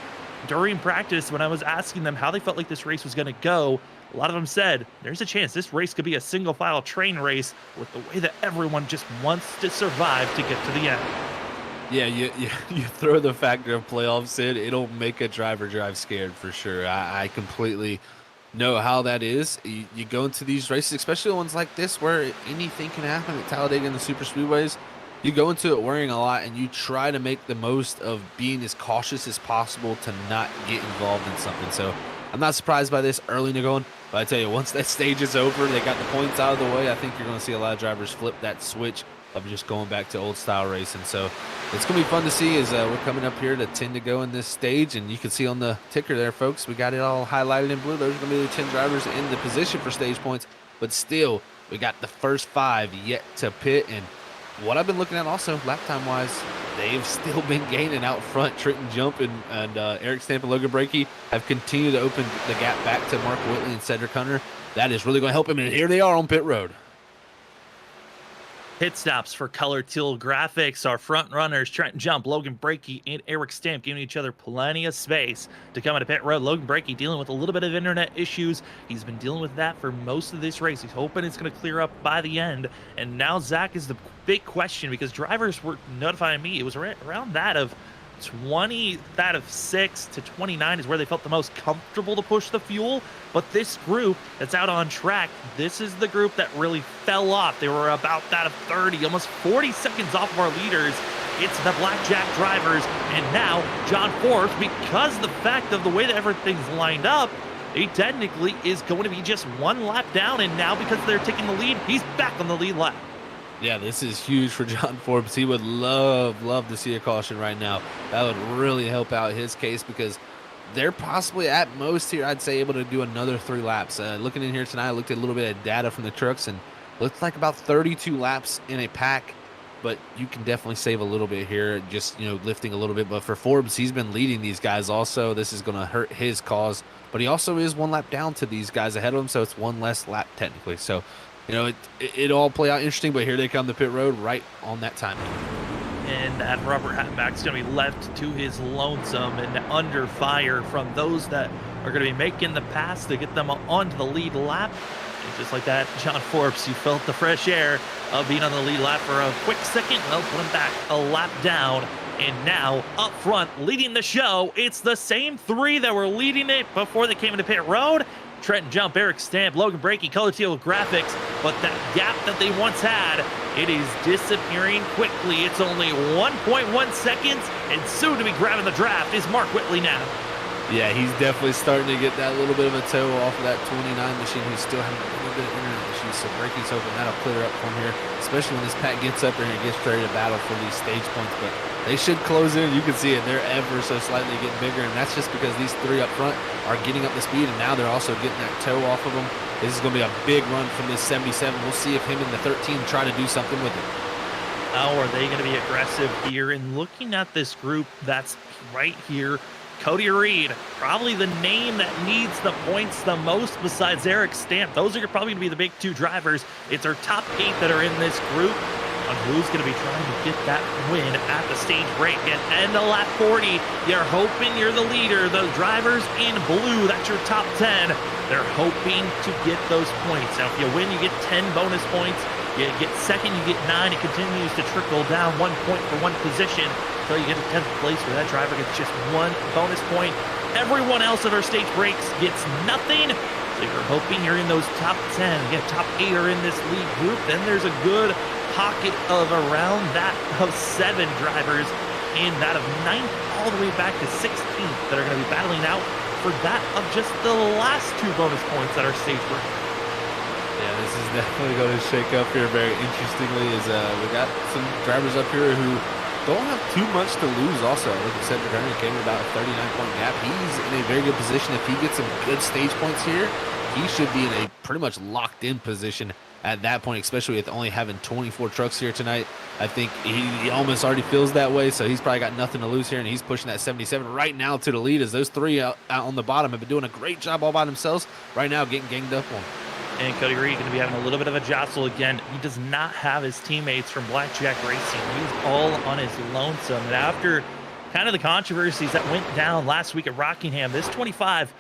during practice when I was asking them how they felt like this race was going to go. A lot of them said there's a chance this race could be a single file train race, with the way that everyone just wants to survive to get to the end. Yeah, you throw the factor of playoffs in, it'll make a driver drive scared for sure. I completely know how that is. You go into these races, especially ones like this where anything can happen at Talladega and the super speedways. You go into it worrying a lot, and you try to make the most of being as cautious as possible to not get involved in something. So I'm not surprised by this early in going, but I tell you, once that stage is over, they got the points out of the way, I think you're going to see a lot of drivers flip that switch of just going back to old style racing. So it's going to be fun to see as we're coming up here to 10 to go in this stage. And you can see on the ticker there, folks, we got it all highlighted in blue. Those are going to be the 10 drivers in the position for stage points. But still, we got the first 5 yet to pit. And what I've been looking at also, lap time wise, they've still been gaining out front. Trenton Jump and Eric Stamp and Logan Brakey have continued to open the gap back to Mark Whitley and Cedric Hunter. That is really going to help him. And here they are on pit road. Pit stops for Color Teal Graphics. Our front runners, Trenton Jump, Logan Brakey, and Eric Stamp, giving each other plenty of space to come into pit road. Logan Brakey dealing with a little bit of internet issues. He's been dealing with that for most of this race. He's hoping it's going to clear up by the end. And now Zach is the big question, because drivers were notifying me it was around that of 20, that of 6 to 29 is where they felt the most comfortable to push the fuel. But this group that's out on track, this is the group that really fell off. They were about that of 30, almost 40 seconds off of our leaders. It's the Blackjack drivers, and now John Forbes, because the fact of the way that everything's lined up, he technically is going to be just 1 lap down, and now because they're taking the lead, he's back on the lead lap. Yeah, this is huge for John Forbes. He would love to see a caution right now. That would really help out his case, because they're possibly at most here, I'd say, able to do another 3 laps. Looking in here tonight, I looked at a little bit of data from the trucks, and looks like about 32 laps in a pack, but you can definitely save a little bit here, just, lifting a little bit. But for Forbes, he's been leading these guys also. This is going to hurt his cause, but he also is 1 lap down to these guys ahead of him, so it's 1 less lap technically. So, it all play out interesting, but here they come to pit road right on that timing. And that rubber hat back's going to be left to his lonesome and under fire from those that are going to be making the pass to get them onto the lead lap. And just like that, John Forbes, you felt the fresh air of being on the lead lap for a quick second. Well, put him back a lap down. And now up front, leading the show, it's the same 3 that were leading it before they came into pit road. Trenton Jump, Eric Stamp, Logan Brakey, Color Teal Graphics, but that gap that they once had, it is disappearing quickly. It's only 1.1 seconds, and soon to be grabbing the draft is Mark Whitley now. Yeah, he's definitely starting to get that little bit of a toe off of that 29 machine. He's still having a little bit of internet issues, so Brakey's hoping that'll clear up from here, especially when this pack gets up there and gets ready to battle for these stage points. But they should close in. You can see it. They're ever so slightly getting bigger, and that's just because these 3 up front are getting up the speed, and now they're also getting that toe off of them. This is going to be a big run from this 77. We'll see if him and the 13 try to do something with it. How are they going to be aggressive here? And looking at this group that's right here, Cody Reed, probably the name that needs the points the most besides Eric Stamp. Those are probably going to be the big 2 drivers. It's our top 8 that are in this group on who's going to be trying to get that win at the stage break. And end of lap 40, you're hoping you're the leader. The drivers in blue, that's your top 10. They're hoping to get those points. Now, if you win, you get 10 bonus points. You get second, you get 9. It continues to trickle down 1 point for 1 position until you get to 10th place, where that driver gets just 1 bonus point. Everyone else at our stage breaks gets nothing. So you're hoping you're in those top 10. Again, top 8 are in this lead group. Then there's a good pocket of around that of 7 drivers in that of 9th all the way back to 16th that are going to be battling out for that of just the last 2 bonus points at our stage break. Yeah, this is definitely going to shake up here very interestingly, as we got some drivers up here who don't have too much to lose also. Like I said, Cedric came in about a 39-point gap. He's in a very good position. If he gets some good stage points here, he should be in a pretty much locked-in position at that point, especially with only having 24 trucks here tonight. I think he almost already feels that way, so he's probably got nothing to lose here, and he's pushing that 77 right now to the lead, as those 3 out on the bottom have been doing a great job all by themselves right now, getting ganged up on. And Cody Reed going to be having a little bit of a jostle again. He does not have his teammates from Blackjack Racing. He's all on his lonesome. And after kind of the controversies that went down last week at Rockingham, this 25,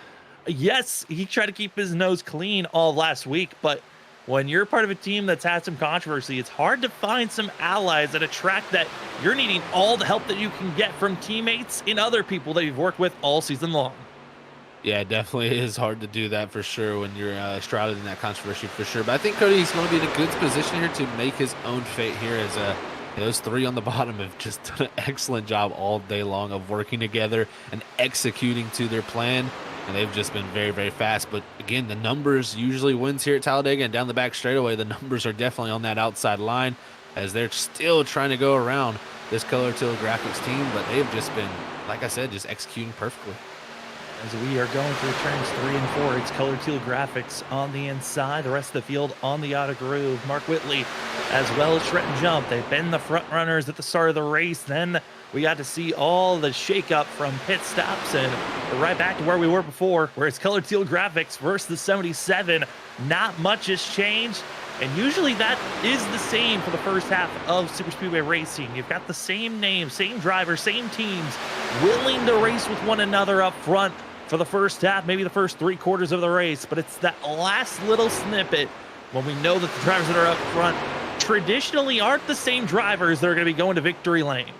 yes, he tried to keep his nose clean all last week, but when you're part of a team that's had some controversy, it's hard to find some allies at a track that you're needing all the help that you can get from teammates and other people that you've worked with all season long. Yeah, it definitely is hard to do that for sure when you're shrouded in that controversy for sure. But I think Cody's going to be in a good position here to make his own fate here, as those 3 on the bottom have just done an excellent job all day long of working together and executing to their plan. and they've just been very, very fast. But again, the numbers usually wins here at Talladega, and down the back straightaway, the numbers are definitely on that outside line as they're still trying to go around this Color Teal Graphics team, but they've just been, like I said, just executing perfectly. As we are going through turns 3 and 4, it's Color Teal Graphics on the inside, the rest of the field on the outer groove. Mark Whitley, as well as Shred and Jump, they've been the front runners at the start of the race. Then we got to see all the shakeup from pit stops, and we're right back to where we were before, where it's Color Teal Graphics versus the 77. Not much has changed, and usually that is the same for the first half of Super Speedway racing. You've got the same names, same drivers, same teams, willing to race with one another up front for the first half, maybe the first 3/4 of the race, but it's that last little snippet when we know that the drivers that are up front traditionally aren't the same drivers that are going to be going to victory lane.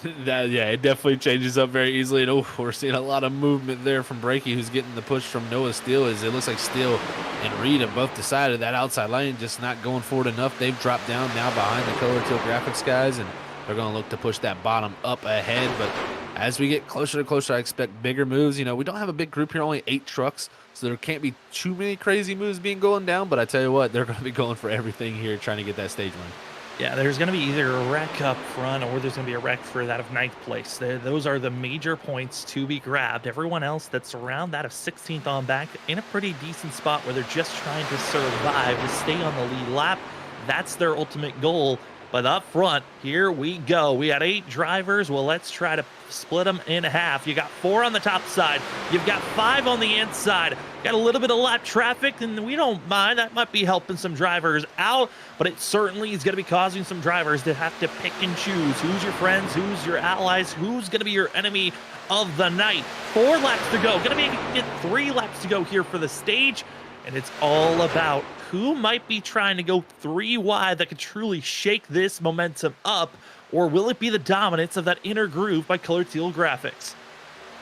Yeah, it definitely changes up very easily. And we're seeing a lot of movement there from Brakey, who's getting the push from Noah Steele. As it looks like Steele and Reed have both decided that outside lane just not going forward enough. They've dropped down now behind the Color Teal Graphics guys, and they're going to look to push that bottom up ahead. But as we get closer to closer, I expect bigger moves. You know, we don't have a big group here, only 8 trucks, so there can't be too many crazy moves going down. But I tell you what, they're going to be going for everything here, trying to get that stage win. Yeah, there's going to be either a wreck up front or there's going to be a wreck for that of 9th place. Those are the major points to be grabbed. Everyone else that's around that of 16th on back in a pretty decent spot where they're just trying to survive, to stay on the lead lap. That's their ultimate goal. But up front, here we go. We got 8 drivers. Well, let's try to split them in half. You got 4 on the top side. You've got 5 on the inside. Got a little bit of lap traffic, and we don't mind. That might be helping some drivers out, but it certainly is going to be causing some drivers to have to pick and choose. Who's your friends? Who's your allies? Who's going to be your enemy of the night? 4 laps to go. Going to be get 3 laps to go here for the stage, and it's all about who might be trying to go 3 wide that could truly shake this momentum up, or will it be the dominance of that inner groove by Color Teal Graphics?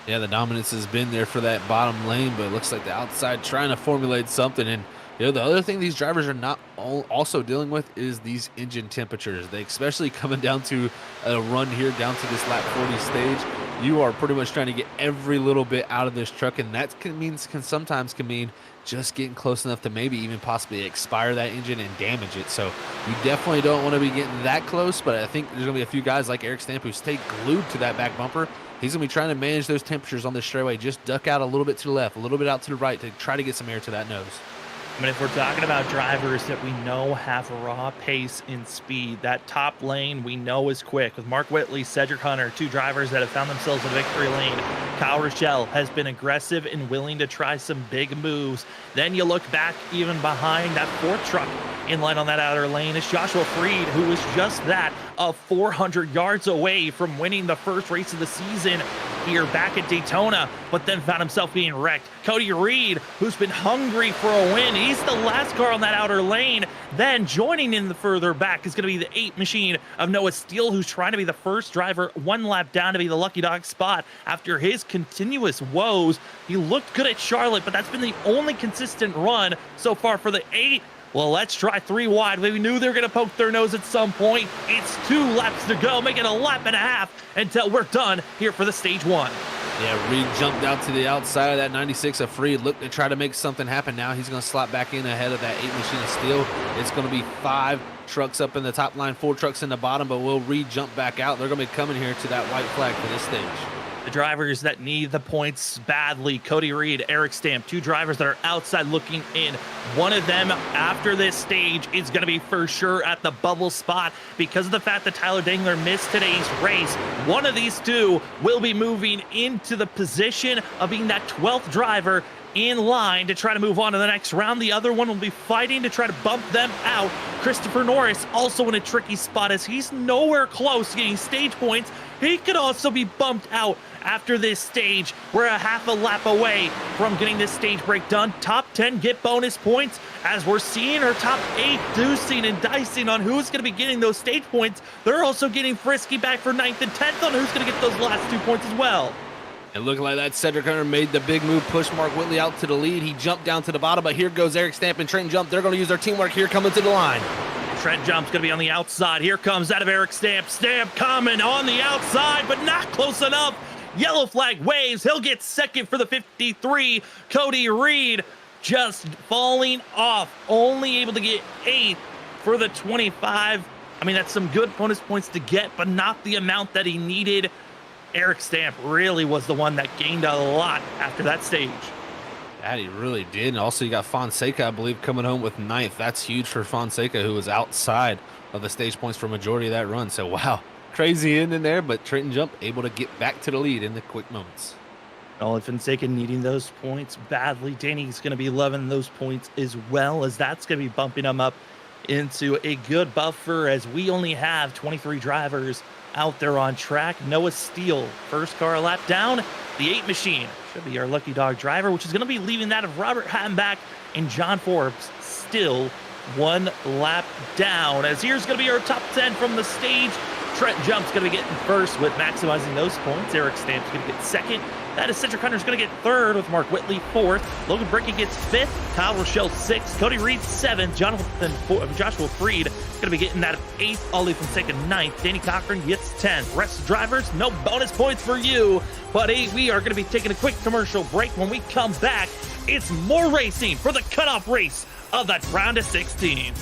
Yeah, the dominance has been there for that bottom lane, but it looks like the outside trying to formulate something. And you know, the other thing these drivers are not also dealing with is these engine temperatures. They especially coming down to a run here down to this lap 40 stage. You are pretty much trying to get every little bit out of this truck, and that sometimes can mean just getting close enough to maybe even possibly expire that engine and damage it. So you definitely don't want to be getting that close, but I think there's going to be a few guys like Eric Stamp who stay glued to that back bumper. He's going to be trying to manage those temperatures on this straightaway. Just duck out a little bit to the left, a little bit out to the right to try to get some air to that nose. I mean, if we're talking about drivers that we know have raw pace and speed, that top lane we know is quick. With Mark Whitley, Cedric Hunter, 2 drivers that have found themselves in victory lane. Kyle Rochelle has been aggressive and willing to try some big moves. Then you look back even behind that 4th truck in line on that outer lane is Joshua Freed, who was just that of 400 yards away from winning the first race of the season here back at Daytona, but then found himself being wrecked. Cody Reed, who's been hungry for a win. He's the last car on that outer lane. Then joining in the further back is going to be the 8 machine of Noah Steele, who's trying to be the first driver 1 lap down to be the lucky dog spot after his continuous woes. He looked good at Charlotte, but that's been the only consistent run so far for the 8. Well, let's try 3 wide. We knew they were going to poke their nose at some point. It's 2 laps to go, making a lap and a half until we're done here for the stage 1. Yeah, Reed jumped out to the outside of that 96 of Freed, looked to try to make something happen. Now he's going to slot back in ahead of that 8 machine of Steel. It's going to be 5 trucks up in the top line, 4 trucks in the bottom, but will Reed jump back out? They're going to be coming here to that white flag for this stage. The drivers that need the points badly, Cody Reed, Eric Stamp, 2 drivers that are outside looking in. One of them after this stage is going to be for sure at the bubble spot because of the fact that Tyler Dangler missed today's race. One of these 2 will be moving into the position of being that 12th driver in line to try to move on to the next round. The other one will be fighting to try to bump them out. Christopher Norris also in a tricky spot as he's nowhere close to getting stage points. He could also be bumped out after this stage. We're a half a lap away from getting this stage break done. Top 10 get bonus points as we're seeing our top 8 deucing and dicing on who's going to be getting those stage points. They're also getting frisky back for 9th and 10th on who's going to get those last 2 points as well. And looking like that, Cedric Hunter made the big move, pushed Mark Whitley out to the lead. He jumped down to the bottom, but here goes Eric Stamp and Trent Jump. They're going to use their teamwork here coming to the line. Trent Jump's going to be on the outside. Here comes out of Eric Stamp. Stamp coming on the outside, but not close enough. Yellow flag waves. He'll get second for the 53. Cody Reed just falling off, only able to get 8th for the 25. I mean, that's some good bonus points to get, but not the amount that he needed. Eric Stamp really was the one that gained a lot after that stage. That he really did. And also you got Fonseca, I believe, coming home with 9th. That's huge for Fonseca, who was outside of the stage points for majority of that run. So, wow, crazy ending there, but Trenton Jump able to get back to the lead in the quick moments. Well, Fonseca needing those points badly. Danny's going to be loving those points as well, as that's going to be bumping him up into a good buffer, as we only have 23 drivers out there on track. Noah Steele, first car lap down. The 8 machine should be our lucky dog driver, which is going to be leaving that of Robert Hattenbach and John Forbes still 1 lap down. As here's going to be our top 10 from the stage. Trent Jump's going to be getting first with maximizing those points. Eric Stamp's going to get second. That is Cedric Hunter's going to get third with Mark Whitley 4th. Logan Brickey gets 5th. Kyle Rochelle 6th. Cody Reed 7th. Joshua Freed going to be getting that 8th. Ollie Fonseca 9th. Danny Cochran gets 10th. Rest of drivers, no bonus points for you. But we are going to be taking a quick commercial break. When we come back, it's more racing for the cutoff race of that round of 16.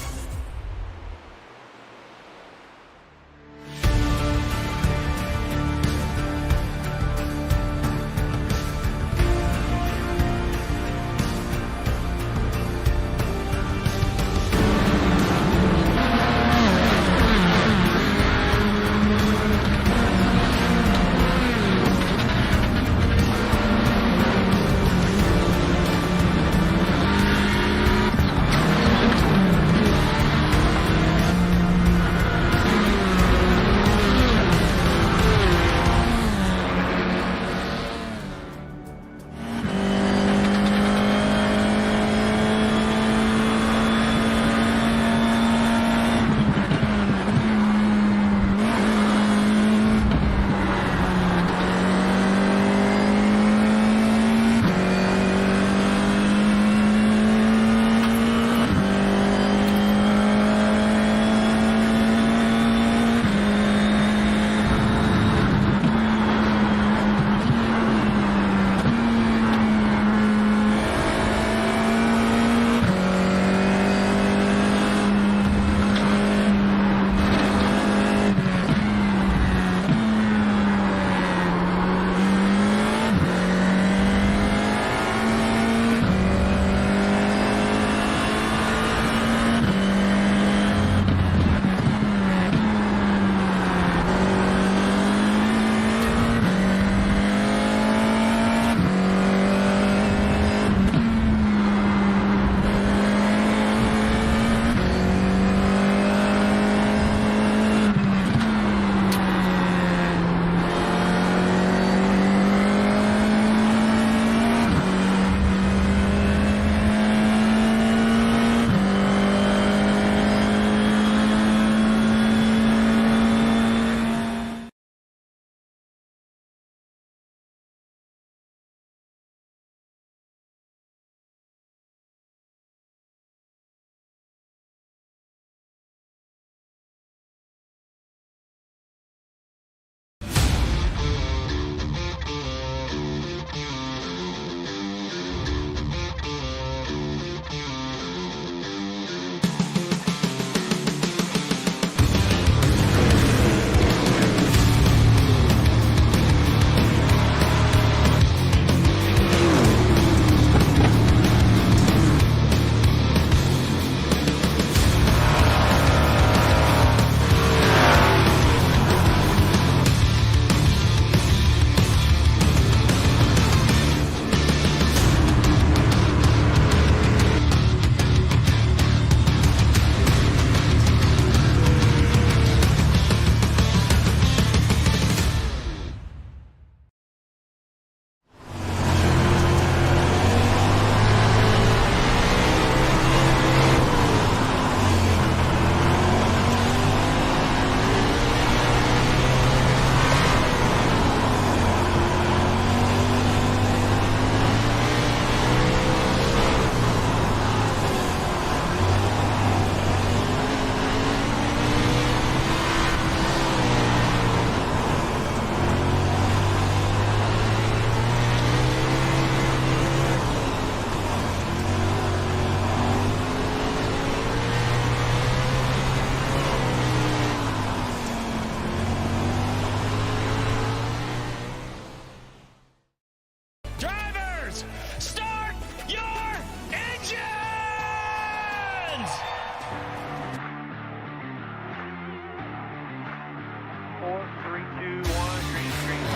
4, 3, 2, 1, green screen.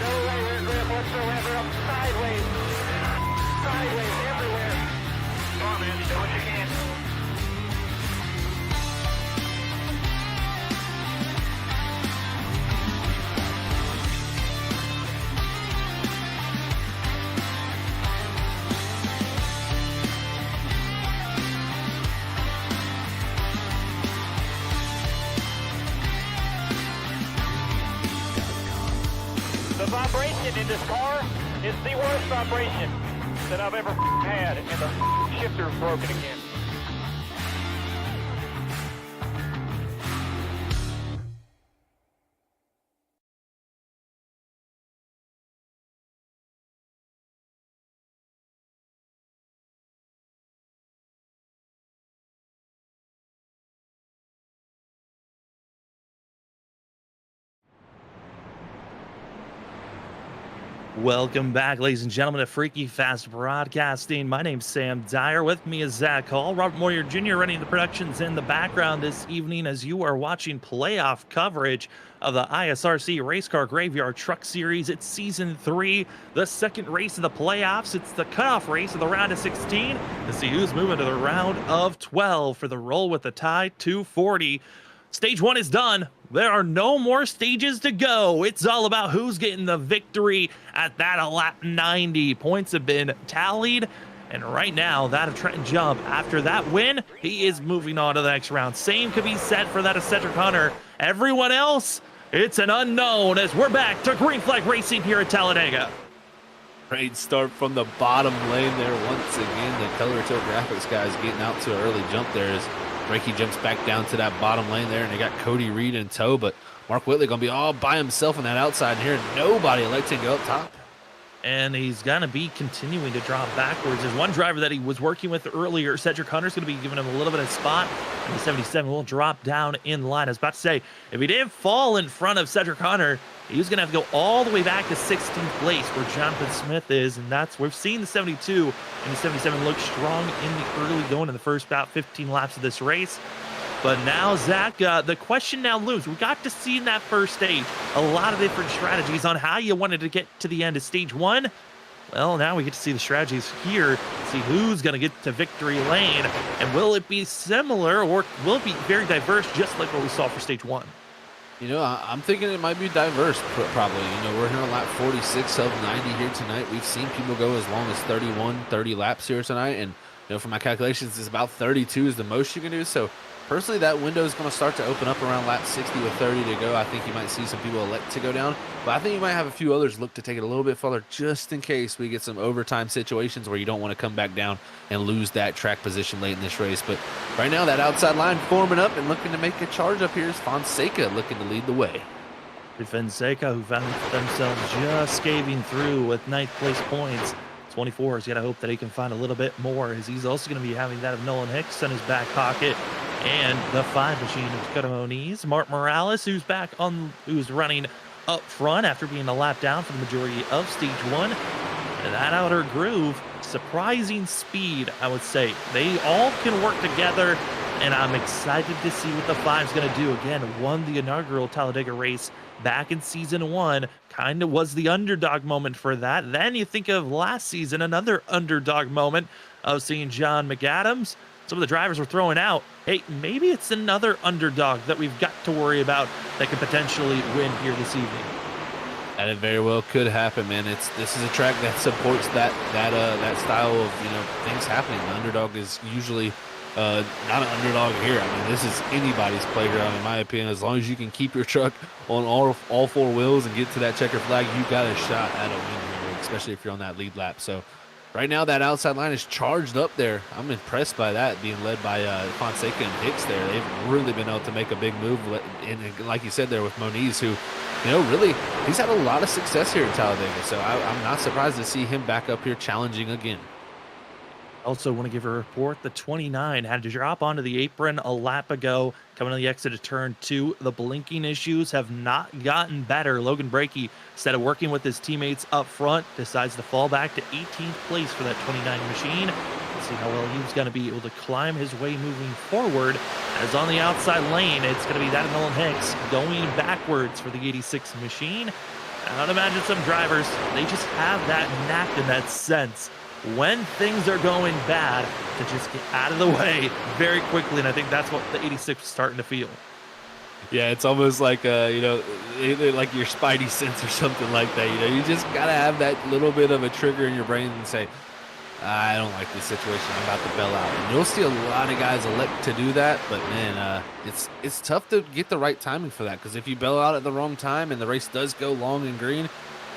No rear grip whatsoever, up sideways. Sideways everywhere. Come on, man, do what you can. The vibration in this car is the worst vibration that I've ever had, and the shifter's broken again. Welcome back, ladies and gentlemen, to Freaky Fast Broadcasting. My name's Sam Dyer. With me is Zach Hall. Robert Moyer Jr. running the productions in the background this evening as you are watching playoff coverage of the ISRC Race Car Graveyard Truck Series. It's Season 3, the second race of the playoffs. It's the cutoff race of the round of 16 to see who's moving to the round of 12 for the roll with the tie 240. Stage 1 is done. There are no more stages to go. It's all about who's getting the victory at that lap 90. Points have been tallied, and right now, that of Trenton Jump, after that win, he is moving on to the next round. Same could be said for that of Cedric Hunter. Everyone else, it's an unknown as we're back to Green Flag Racing here at Talladega. Great start from the bottom lane there once again. The Color Tilt Graphics guys getting out to an early jump there as Reiki jumps back down to that bottom lane there, and they got Cody Reed in tow, but Mark Whitley going to be all by himself on that outside here. Nobody electing to go up top. And he's going to be continuing to drop backwards. There's one driver that he was working with earlier, Cedric Hunter's going to be giving him a little bit of spot, and the 77 will drop down in line. I was about to say, if he didn't fall in front of Cedric Hunter, he was going to have to go all the way back to 16th place where Jonathan Smith is, and that's we've seen the 72 and the 77 look strong in the early going in the first about 15 laps of this race. But now, Zach, the question now looms. We got to see in that first stage a lot of different strategies on how you wanted to get to the end of stage 1. Well, now we get to see the strategies here, see who's going to get to victory lane, and will it be similar or will it be very diverse just like what we saw for stage 1? You know, I'm thinking it might be diverse, probably. You know, we're here on lap 46 of 90 here tonight. We've seen people go as long as 30 laps here tonight. And, you know, from my calculations, it's about 32 is the most you can do. So, personally, that window is going to start to open up around lap 60 with 30 to go. I think you might see some people elect to go down. But I think you might have a few others look to take it a little bit further just in case we get some overtime situations where you don't want to come back down and lose that track position late in this race. But right now, that outside line forming up and looking to make a charge up here is Fonseca looking to lead the way. Fonseca, who found themselves just scaving through with 9th place points. 24 has got to hope that he can find a little bit more, as he's also going to be having that of Nolan Hicks in his back pocket. And the 5 machine of Dakota Moniz. Mark Morales, who's running up front after being a lap down for the majority of stage 1. And that outer groove, surprising speed, I would say. They all can work together, and I'm excited to see what the 5's going to do. Again, won the inaugural Talladega race back in season 1. Kind of was the underdog moment for that. Then you think of last season, another underdog moment of seeing John McAdams. Some of the drivers were throwing out, hey, maybe it's another underdog that we've got to worry about that could potentially win here this evening. And it very well could happen, man. This is a track that supports that style of, you know, things happening. The underdog is usually not an underdog here. I mean, this is anybody's playground, in my opinion. As long as you can keep your truck on all 4 wheels and get to that checker flag, you got a shot at a win here, especially if you're on that lead lap. So right now, that outside line is charged up there. I'm impressed by that, being led by Fonseca and Hicks there. They've really been able to make a big move. And like you said there with Moniz, who, you know, really, he's had a lot of success here in Talladega. So I'm not surprised to see him back up here challenging again. Also want to give a report. The 29 had to drop onto the apron a lap ago. Coming to the exit of turn 2. The blinking issues have not gotten better. Logan Brakey, instead of working with his teammates up front, decides to fall back to 18th place for that 29 machine. Let's see how well he's going to be able to climb his way moving forward. As on the outside lane, it's going to be that of Nolan Hicks going backwards for the 86 machine. I'd imagine some drivers, they just have that knack and that sense when things are going bad to just get out of the way very quickly, and I think that's what the 86 was starting to feel. Yeah, it's almost like like your spidey sense or something like that. You just gotta have that little bit of a trigger in your brain and say, I don't like this situation, I'm about to bail out. And you'll see a lot of guys elect to do that, but man, it's tough to get the right timing for that, because if you bail out at the wrong time and the race does go long and green,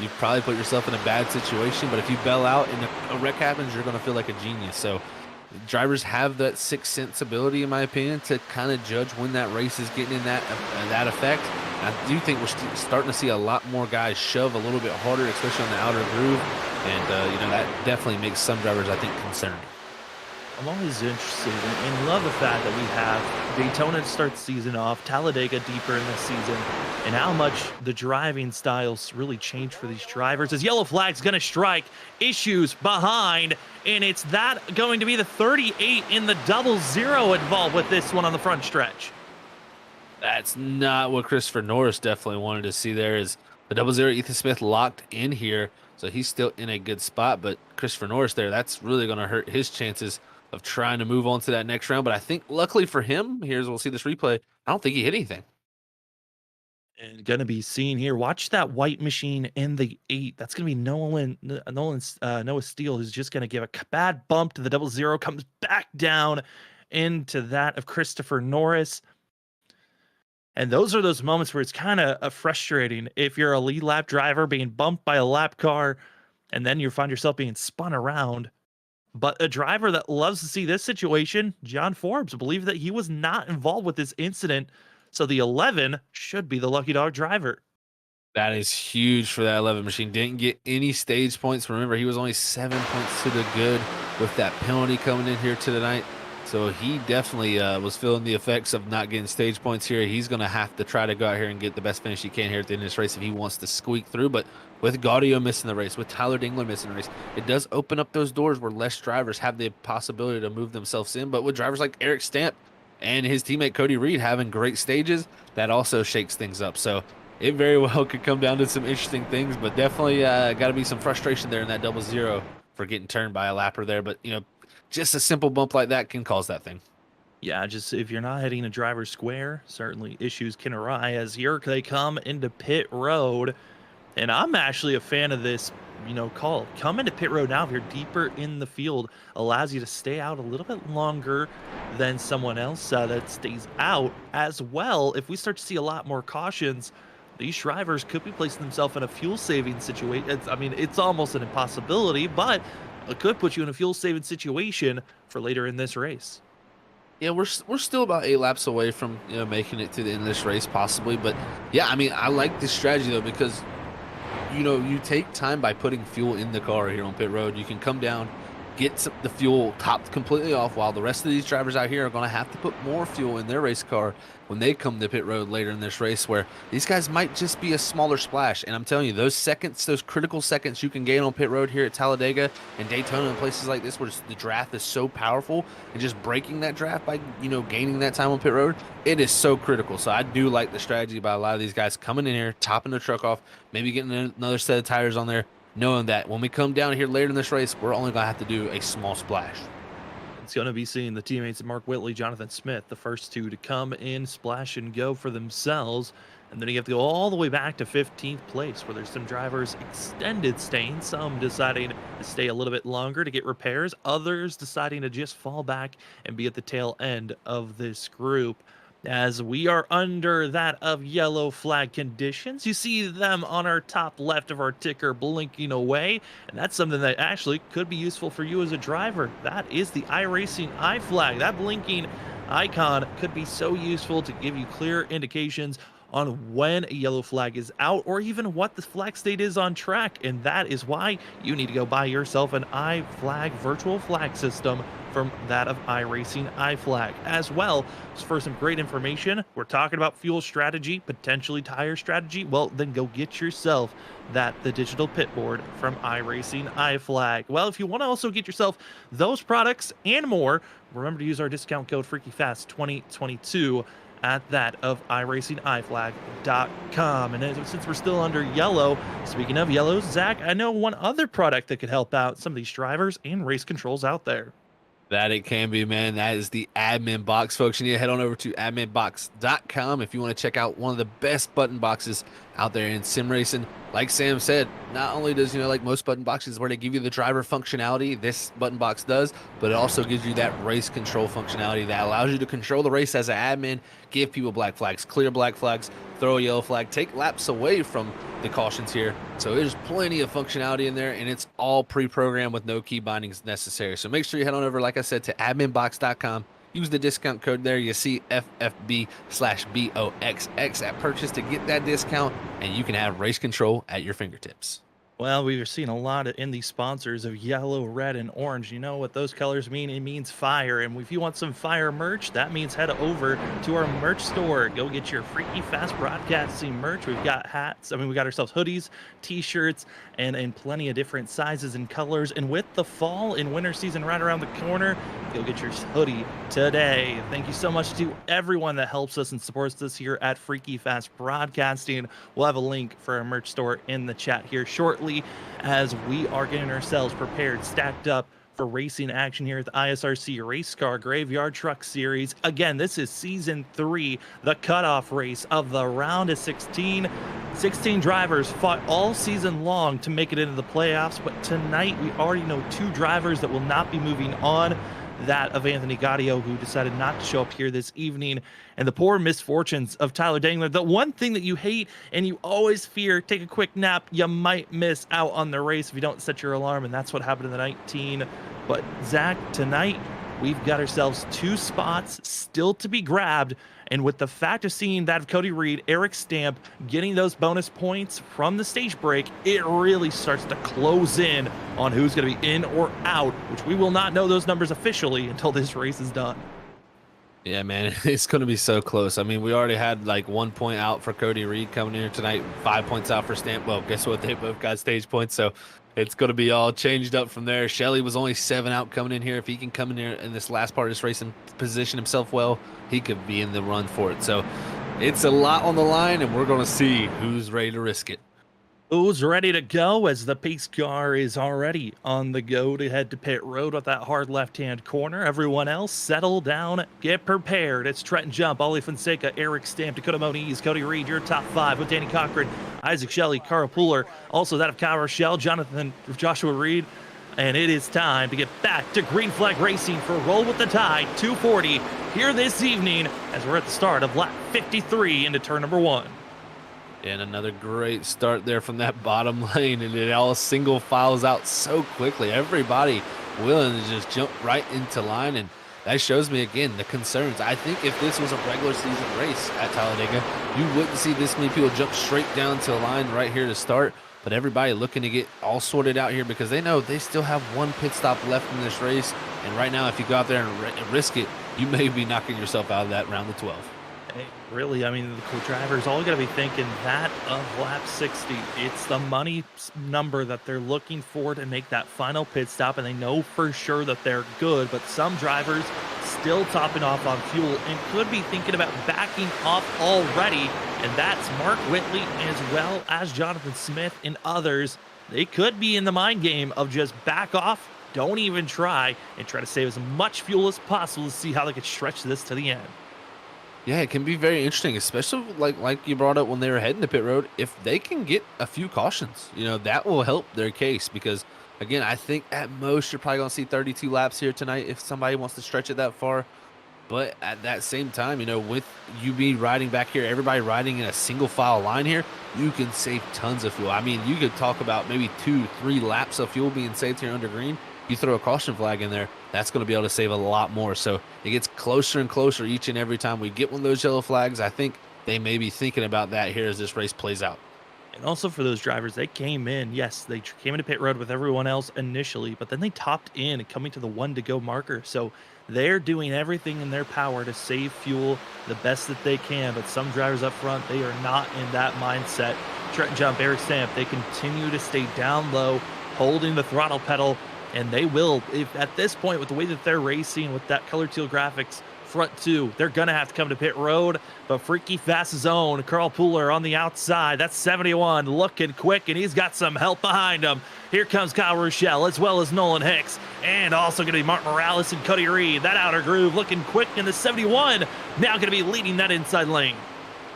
you've probably put yourself in a bad situation. But if you bail out and a wreck happens, you're going to feel like a genius. So drivers have that sixth sense ability, in my opinion, to kind of judge when that race is getting in that effect. And I do think we're starting to see a lot more guys shove a little bit harder, especially on the outer groove. And, that definitely makes some drivers, I think, concerned. I'm always interested and love the fact that we have Daytona to start the season off, Talladega deeper in the season, and how much the driving styles really change for these drivers. As yellow flag's going to strike, issues behind, and it's that going to be the 38 in the 00 involved with this one on the front stretch. That's not what Christopher Norris definitely wanted to see there. Is the 00 Ethan Smith locked in here, so he's still in a good spot, but Christopher Norris there, that's really going to hurt his chances of trying to move on to that next round. But I think luckily for him, we'll see this replay, I don't think he hit anything. And going to be seen here, watch that white machine in the 8. That's going to be Noah Steele, who's just going to give a bad bump to the 00, comes back down into that of Christopher Norris. And those are those moments where it's kind of frustrating if you're a lead lap driver being bumped by a lap car, and then you find yourself being spun around. But a driver that loves to see this situation, John Forbes, believed that he was not involved with this incident. So the 11 should be the lucky dog driver. That is huge for that 11 machine. Didn't get any stage points. Remember, he was only 7 points to the good with that penalty coming in here tonight. So he definitely was feeling the effects of not getting stage points here. He's going to have to try to go out here and get the best finish he can here at the end of this race if he wants to squeak through. But with Gaudio missing the race, with Tyler Dingler missing the race, it does open up those doors where less drivers have the possibility to move themselves in. But with drivers like Eric Stamp and his teammate Cody Reed having great stages, that also shakes things up. So it very well could come down to some interesting things, but definitely got to be some frustration there in that 00 for getting turned by a lapper there. But, just a simple bump like that can cause that thing. Yeah, just if you're not hitting a driver's square, certainly issues can arise. As here they come into pit road. And I'm actually a fan of this, call. Come into pit road now if you're deeper in the field. Allows you to stay out a little bit longer than someone else that stays out as well. If we start to see a lot more cautions, these drivers could be placing themselves in a fuel-saving situation. It's almost an impossibility, but it could put you in a fuel-saving situation for later in this race. Yeah, we're still about 8 laps away from making it to the end of this race possibly. But yeah, I like this strategy though, because you take time by putting fuel in the car here on pit road. You can come down, get the fuel topped completely off, while the rest of these drivers out here are going to have to put more fuel in their race car when they come to pit road later in this race, where these guys might just be a smaller splash. And I'm telling you, those seconds, those critical seconds you can gain on pit road here at Talladega and Daytona and places like this where the draft is so powerful, and just breaking that draft by gaining that time on pit road, it is so critical. So I do like the strategy by a lot of these guys coming in here, topping the truck off, maybe getting another set of tires on there, knowing that when we come down here later in this race, we're only going to have to do a small splash. It's going to be seeing the teammates of Mark Whitley, Jonathan Smith, the first two to come in, splash and go for themselves. And then you have to go all the way back to 15th place, where there's some drivers extended staying, some deciding to stay a little bit longer to get repairs, others deciding to just fall back and be at the tail end of this group. As we are under that of yellow flag conditions, you see them on our top left of our ticker blinking away, and that's something that actually could be useful for you as a driver. That is the iRacing I flag. That blinking icon could be so useful to give you clear indications on when a yellow flag is out or even what the flag state is on track. And that is why you need to go buy yourself an iFlag virtual flag system from that of iRacing iFlag. As well, for some great information, we're talking about fuel strategy, potentially tire strategy. Well, then go get yourself the digital pit board from iRacing iFlag. Well, if you want to also get yourself those products and more, remember to use our discount code FreakyFast2022 at that of iRacingIFlag.com. And since we're still under yellow, speaking of yellows, Zach, I know one other product that could help out some of these drivers and race controls out there. That it can be, man. That is the admin box, folks. You need to head on over to adminbox.com if you want to check out one of the best button boxes out there in sim racing. Like Sam said, not only does, like most button boxes where they give you the driver functionality, this button box does, but it also gives you that race control functionality that allows you to control the race as an admin, give people black flags, clear black flags, throw a yellow flag, take laps away from the cautions here. So there's plenty of functionality in there, and it's all pre-programmed with no key bindings necessary. So make sure you head on over, like I said, to adminbox.com. Use the discount code there. You see FFB/BOXX at purchase to get that discount, and you can have race control at your fingertips. Well, we've seen a lot in these sponsors of yellow, red, and orange. You know what those colors mean? It means fire. And if you want some fire merch, that means head over to our merch store. Go get your Freaky Fast Broadcasting merch. We've got hats. I mean, we got ourselves hoodies, t-shirts, and plenty of different sizes and colors. And with the fall and winter season right around the corner, go get your hoodie today. Thank you so much to everyone that helps us and supports us here at Freaky Fast Broadcasting. We'll have a link for our merch store in the chat here shortly, as we are getting ourselves prepared, stacked up for racing action here at the ISRC Race Car Graveyard Truck Series. Again, this is Season 3, the cutoff race of the round of 16. 16 drivers fought all season long to make it into the playoffs, but tonight we already know 2 drivers that will not be moving on. That of Anthony Gaudio, who decided not to show up here this evening, and the poor misfortunes of Tyler Dangler. The one thing that you hate and you always fear, take a quick nap, you might miss out on the race if you don't set your alarm, and that's what happened in the 19. But Zach, tonight we've got ourselves 2 spots still to be grabbed, and with the fact of seeing that of Cody Reed, Eric Stamp getting those bonus points from the stage break, it really starts to close in on who's going to be in or out, which we will not know those numbers officially until this race is done. Yeah, man, it's going to be so close. I mean, we already had like 1 point out for Cody Reed coming in here tonight, 5 points out for Stamp. Well, guess what? They both got stage points, so it's going to be all changed up from there. Shelley was only 7 out coming in here. If he can come in here in this last part of this race and position himself well, he could be in the run for it. So it's a lot on the line, and we're going to see who's ready to risk it. Who's ready to go, as the pace car is already on the go to head to pit road with that hard left-hand corner. Everyone else, settle down, get prepared. It's Trenton Jump, Ollie Fonseca, Eric Stamp, Dakota Moniz, Cody Reed, your top 5 with Danny Cochran, Isaac Shelley, Carl Pooler, also that of Kyle Rochelle, Joshua Reed. And it is time to get back to Green Flag Racing for Roll with the Tide 240 here this evening, as we're at the start of lap 53 into turn number 1. And another great start there from that bottom lane, and it all single files out so quickly. Everybody willing to just jump right into line, and that shows me again the concerns. I think if this was a regular season race at Talladega, you wouldn't see this many people jump straight down to the line right here to start. But everybody looking to get all sorted out here because they know they still have 1 pit stop left in this race. And right now, if you go out there and risk it, you may be knocking yourself out of that round of 12. Hey, really, I mean, the co-drivers all got to be thinking that of lap 60. It's the money number that they're looking for to make that final pit stop, and they know for sure that they're good. But some drivers still topping off on fuel and could be thinking about backing off already. And that's Mark Whitley as well as Jonathan Smith and others. They could be in the mind game of just back off, don't even try, and try to save as much fuel as possible to see how they could stretch this to the end. Yeah, it can be very interesting, especially like you brought up when they were heading to pit road. If they can get a few cautions, that will help their case because, again, I think at most you're probably going to see 32 laps here tonight if somebody wants to stretch it that far. But at that same time, with you be riding back here, everybody riding in a single file line here, you can save tons of fuel. I mean, you could talk about maybe 2-3 laps of fuel being saved here under green. You throw a caution flag in there, that's going to be able to save a lot more. So it gets closer and closer each and every time we get one of those yellow flags. I think they may be thinking about that here as this race plays out. And also for those drivers, they came in. Yes, they came into pit road with everyone else initially, but then they topped in and coming to the 1 to go marker. So they're doing everything in their power to save fuel the best that they can. But some drivers up front, they are not in that mindset. Trent Jump, Eric Stamp, they continue to stay down low, holding the throttle pedal, and they will, if at this point, with the way that they're racing with that color teal graphics, front 2, they're going to have to come to pit road. But Freaky Fast Zone, Carl Pooler on the outside. That's 71 looking quick, and he's got some help behind him. Here comes Kyle Rochelle as well as Nolan Hicks, and also going to be Mark Morales and Cody Reed. That outer groove looking quick in the 71. Now going to be leading that inside lane.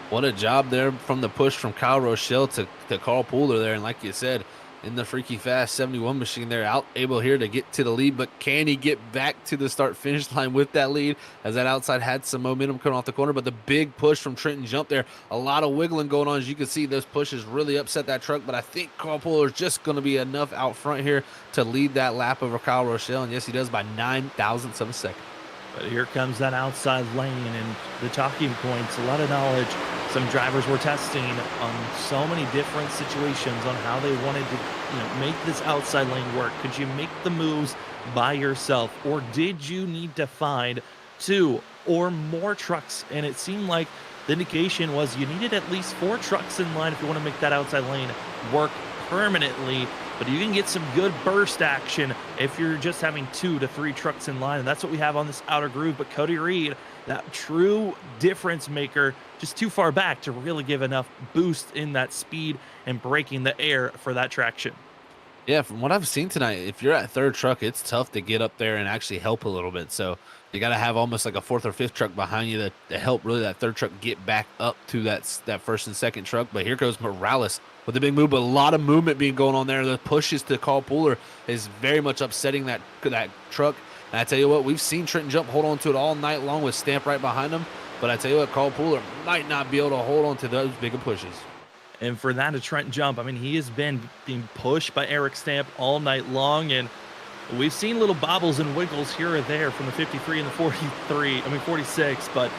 What a job there from the push from Kyle Rochelle to Carl Pooler there. And like you said, in the Freaky Fast 71 machine, they're able here to get to the lead, but can he get back to the start finish line with that lead, as that outside had some momentum coming off the corner? But the big push from Trenton Jump there, a lot of wiggling going on. As you can see, those pushes really upset that truck, but I think Carl Pooler is just going to be enough out front here to lead that lap over Kyle Rochelle, and yes, he does by 9,000ths of a second. But here comes that outside lane, and the talking points, a lot of knowledge. Some drivers were testing on so many different situations on how they wanted to, make this outside lane work. Could you make the moves by yourself, or did you need to find 2 or more trucks? And it seemed like the indication was you needed at least 4 trucks in line if you want to make that outside lane work permanently. But you can get some good burst action if you're just having 2 to 3 trucks in line, and that's what we have on this outer groove. But Cody Reed, that true difference maker, just too far back to really give enough boost in that speed and breaking the air for that traction. Yeah, from what I've seen tonight, if you're at 3rd truck, it's tough to get up there and actually help a little bit. So you got to have almost like a 4th or 5th truck behind you to help really that 3rd truck get back up to that 1st and 2nd truck. But here goes Morales with a big move, but a lot of movement being going on there. The pushes to Carl Pooler is very much upsetting that truck. And I tell you what, we've seen Trenton Jump hold on to it all night long with Stamp right behind him. But I tell you what, Carl Pooler might not be able to hold on to those bigger pushes. And for that, a Trent Jump, I mean, he has been being pushed by Eric Stamp all night long, and we've seen little bobbles and wiggles here or there from the 53 and the 46, but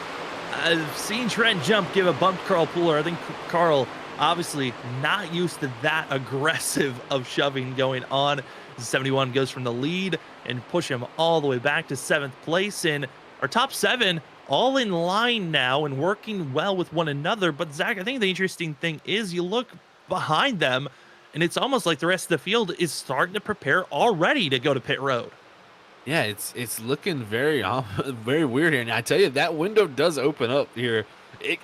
I've seen Trent Jump give a bump to Carl Pooler. I think Carl, obviously not used to that aggressive of shoving going on. 71 goes from the lead and push him all the way back to 7th place, and our top 7 all in line now and working well with one another. But Zach, I think the interesting thing is you look behind them and it's almost like the rest of the field is starting to prepare already to go to pit road. Yeah, it's looking very very weird here. And I tell you, that window does open up here.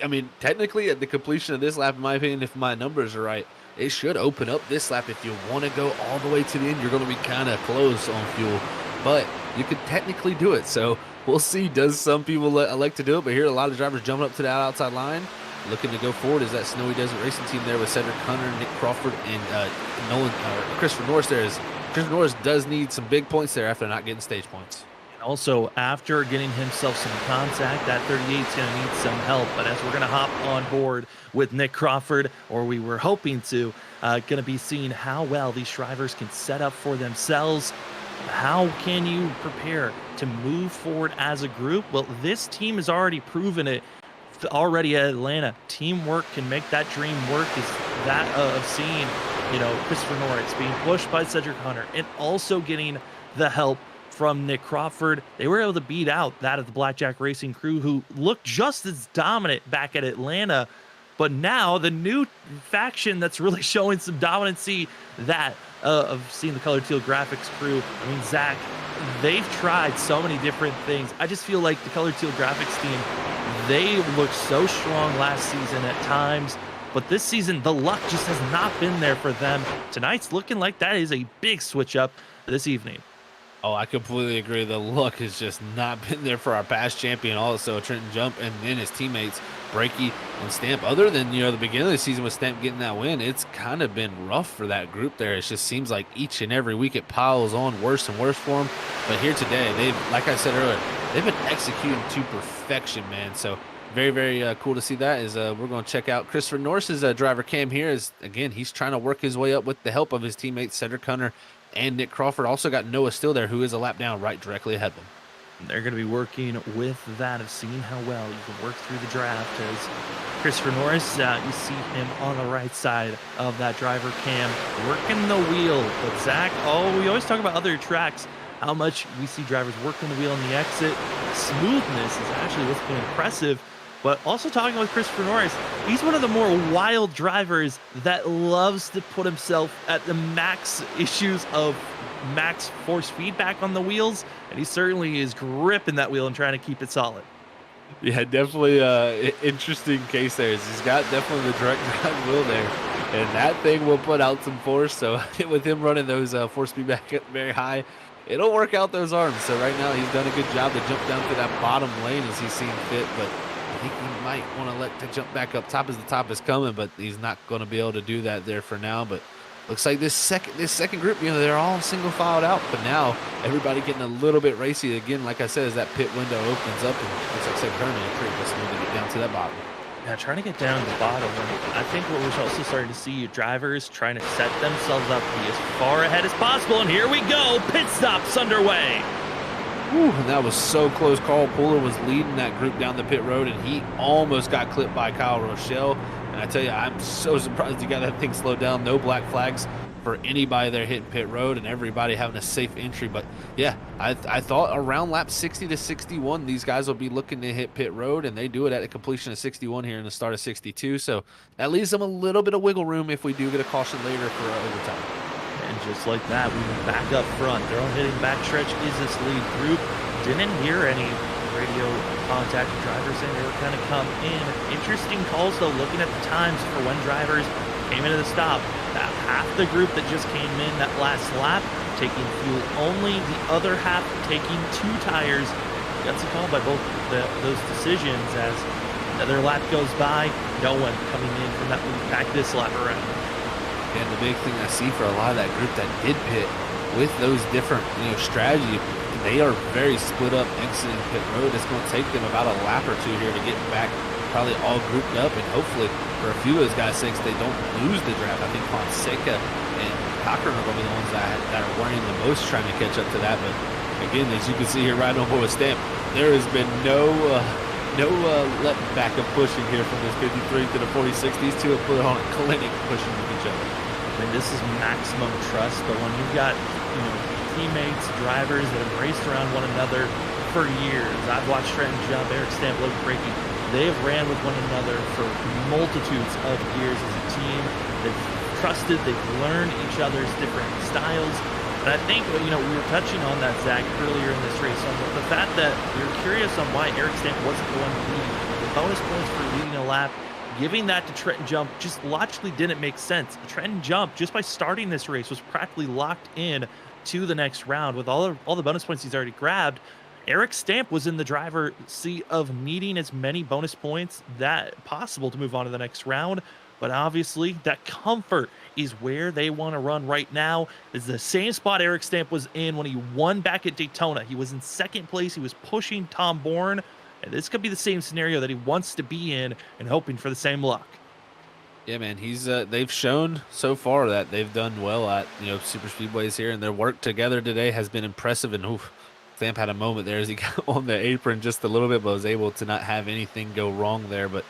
I mean, technically at the completion of this lap, in my opinion, if my numbers are right, it should open up this lap. If you want to go all the way to the end, you're going to be kind of close on fuel, but you could technically do it. So we'll see. Does some people elect to do it? But here, a lot of drivers jumping up to that outside line, looking to go forward. Is that Snowy Desert Racing team there with Cedric Hunter, Nick Crawford, and Christopher Norris there. Christopher Norris does need some big points there after not getting stage points. And also, after getting himself some contact, that 38 is going to need some help. But as we're going to hop on board with Nick Crawford, or we were hoping to, going to be seeing how well these drivers can set up for themselves. How can you prepare to move forward as a group? Well, this team has already proven it already at Atlanta. Teamwork can make that dream work. Is that of seeing, Christopher Norris being pushed by Cedric Hunter and also getting the help from Nick Crawford. They were able to beat out that of the Blackjack Racing crew, who looked just as dominant back at Atlanta. But now the new faction that's really showing some dominancy, that of seeing the Color Teal Graphics crew. I mean, Zach, they've tried so many different things. I just feel like the Color Teal Graphics team, they looked so strong last season at times, but this season the luck just has not been there for them. Tonight's looking like that is a big switch up this evening. Oh, I completely agree. The luck has just not been there for our past champion, also Trenton Jump, and then his teammates, Breaky and Stamp. Other than, the beginning of the season with Stamp getting that win, it's kind of been rough for that group there. It just seems like each and every week it piles on worse and worse for them. But here today, they've, like I said earlier, they've been executing to perfection, man. So very, very cool to see that. We're going to check out Christopher Norris's driver cam here. Again, he's trying to work his way up with the help of his teammates, Cedric Hunter and Nick Crawford. Also got Noah Still there, who is a lap down right directly ahead of him. They're going to be working with that of seeing how well you can work through the draft. As Christopher Norris, you see him on the right side of that driver cam working the wheel. But Zach, we always talk about other tracks, how much we see drivers working the wheel in the exit. Smoothness is actually what's been impressive. But also talking with Christopher Norris, he's one of the more wild drivers that loves to put himself at the max issues of max force feedback on the wheels, and he certainly is gripping that wheel and trying to keep it solid. Yeah, definitely interesting case there. He's got definitely the direct drive wheel there, and that thing will put out some force. So with him running those force feedback very high, it'll work out those arms. So right now he's done a good job to jump down to that bottom lane as he's seen fit, but I think he might want to let the jump back up top as the top is coming, but he's not going to be able to do that there for now. But looks like this second group, they're all single filed out, but now everybody getting a little bit racy again. Like I said, as that pit window opens up, and looks like Kerman pretty much moving to get down to that bottom. Yeah, trying to get down to the bottom. And I think what we're also starting to see drivers trying to set themselves up to be as far ahead as possible. And here we go, pit stops underway. Whew, and that was so close. Carl Puller was leading that group down the pit road, and he almost got clipped by Kyle Rochelle. And I tell you, I'm so surprised he got that thing slowed down. No black flags for anybody there hitting pit road, and everybody having a safe entry. But yeah, I thought around lap 60 to 61, these guys will be looking to hit pit road, and they do it at a completion of 61 here in the start of 62. So that leaves them a little bit of wiggle room if we do get a caution later for overtime. And just like that, we went back up front. Their own hitting backstretch is this lead group. Didn't hear any radio contact with drivers in. They were kind of come in. Interesting calls, though, looking at the times for when drivers came into the stop. That half the group that just came in that last lap, taking fuel only. The other half taking 2 tires. That's a call by both those decisions as another lap goes by. No one coming in from that lead pack this lap around. And the big thing I see for a lot of that group that did pit with those different, strategy, they are very split up exiting pit road. It's going to take them about a lap or two here to get back, probably all grouped up, and hopefully for a few of those guys' sakes, they don't lose the draft. I think Fonseca and Cochran are going to be the ones that are worrying the most trying to catch up to that. But again, as you can see here right on board with Stamp, there has been no let back of pushing here from this 53 to the 46. These two have put on a clinic pushing with each other. I mean, this is maximum trust, but when you've got, teammates, drivers that have raced around one another for years. I've watched Trenton Jump, Eric Stamp, Logan Breaking. They have ran with one another for multitudes of years as a team. They've trusted, they've learned each other's different styles. And I think, we were touching on that, Zach, earlier in this race, on the fact that we were curious on why Eric Stamp wasn't the one leading. The bonus points for leading a lap, giving that to Trenton Jump just logically didn't make sense. Trenton Jump, just by starting this race, was practically locked in to the next round with all the bonus points he's already grabbed. Eric Stamp was in the driver's seat of needing as many bonus points that possible to move on to the next round. But obviously, that comfort is where they want to run right now. It's the same spot Eric Stamp was in when he won back at Daytona. He was in second place. He was pushing Tom Bourne. And this could be the same scenario that he wants to be in and hoping for the same luck. Yeah, man, they've shown so far that they've done well at, super speedways here, and their work together today has been impressive. And Stamp had a moment there as he got on the apron just a little bit, but was able to not have anything go wrong there. But,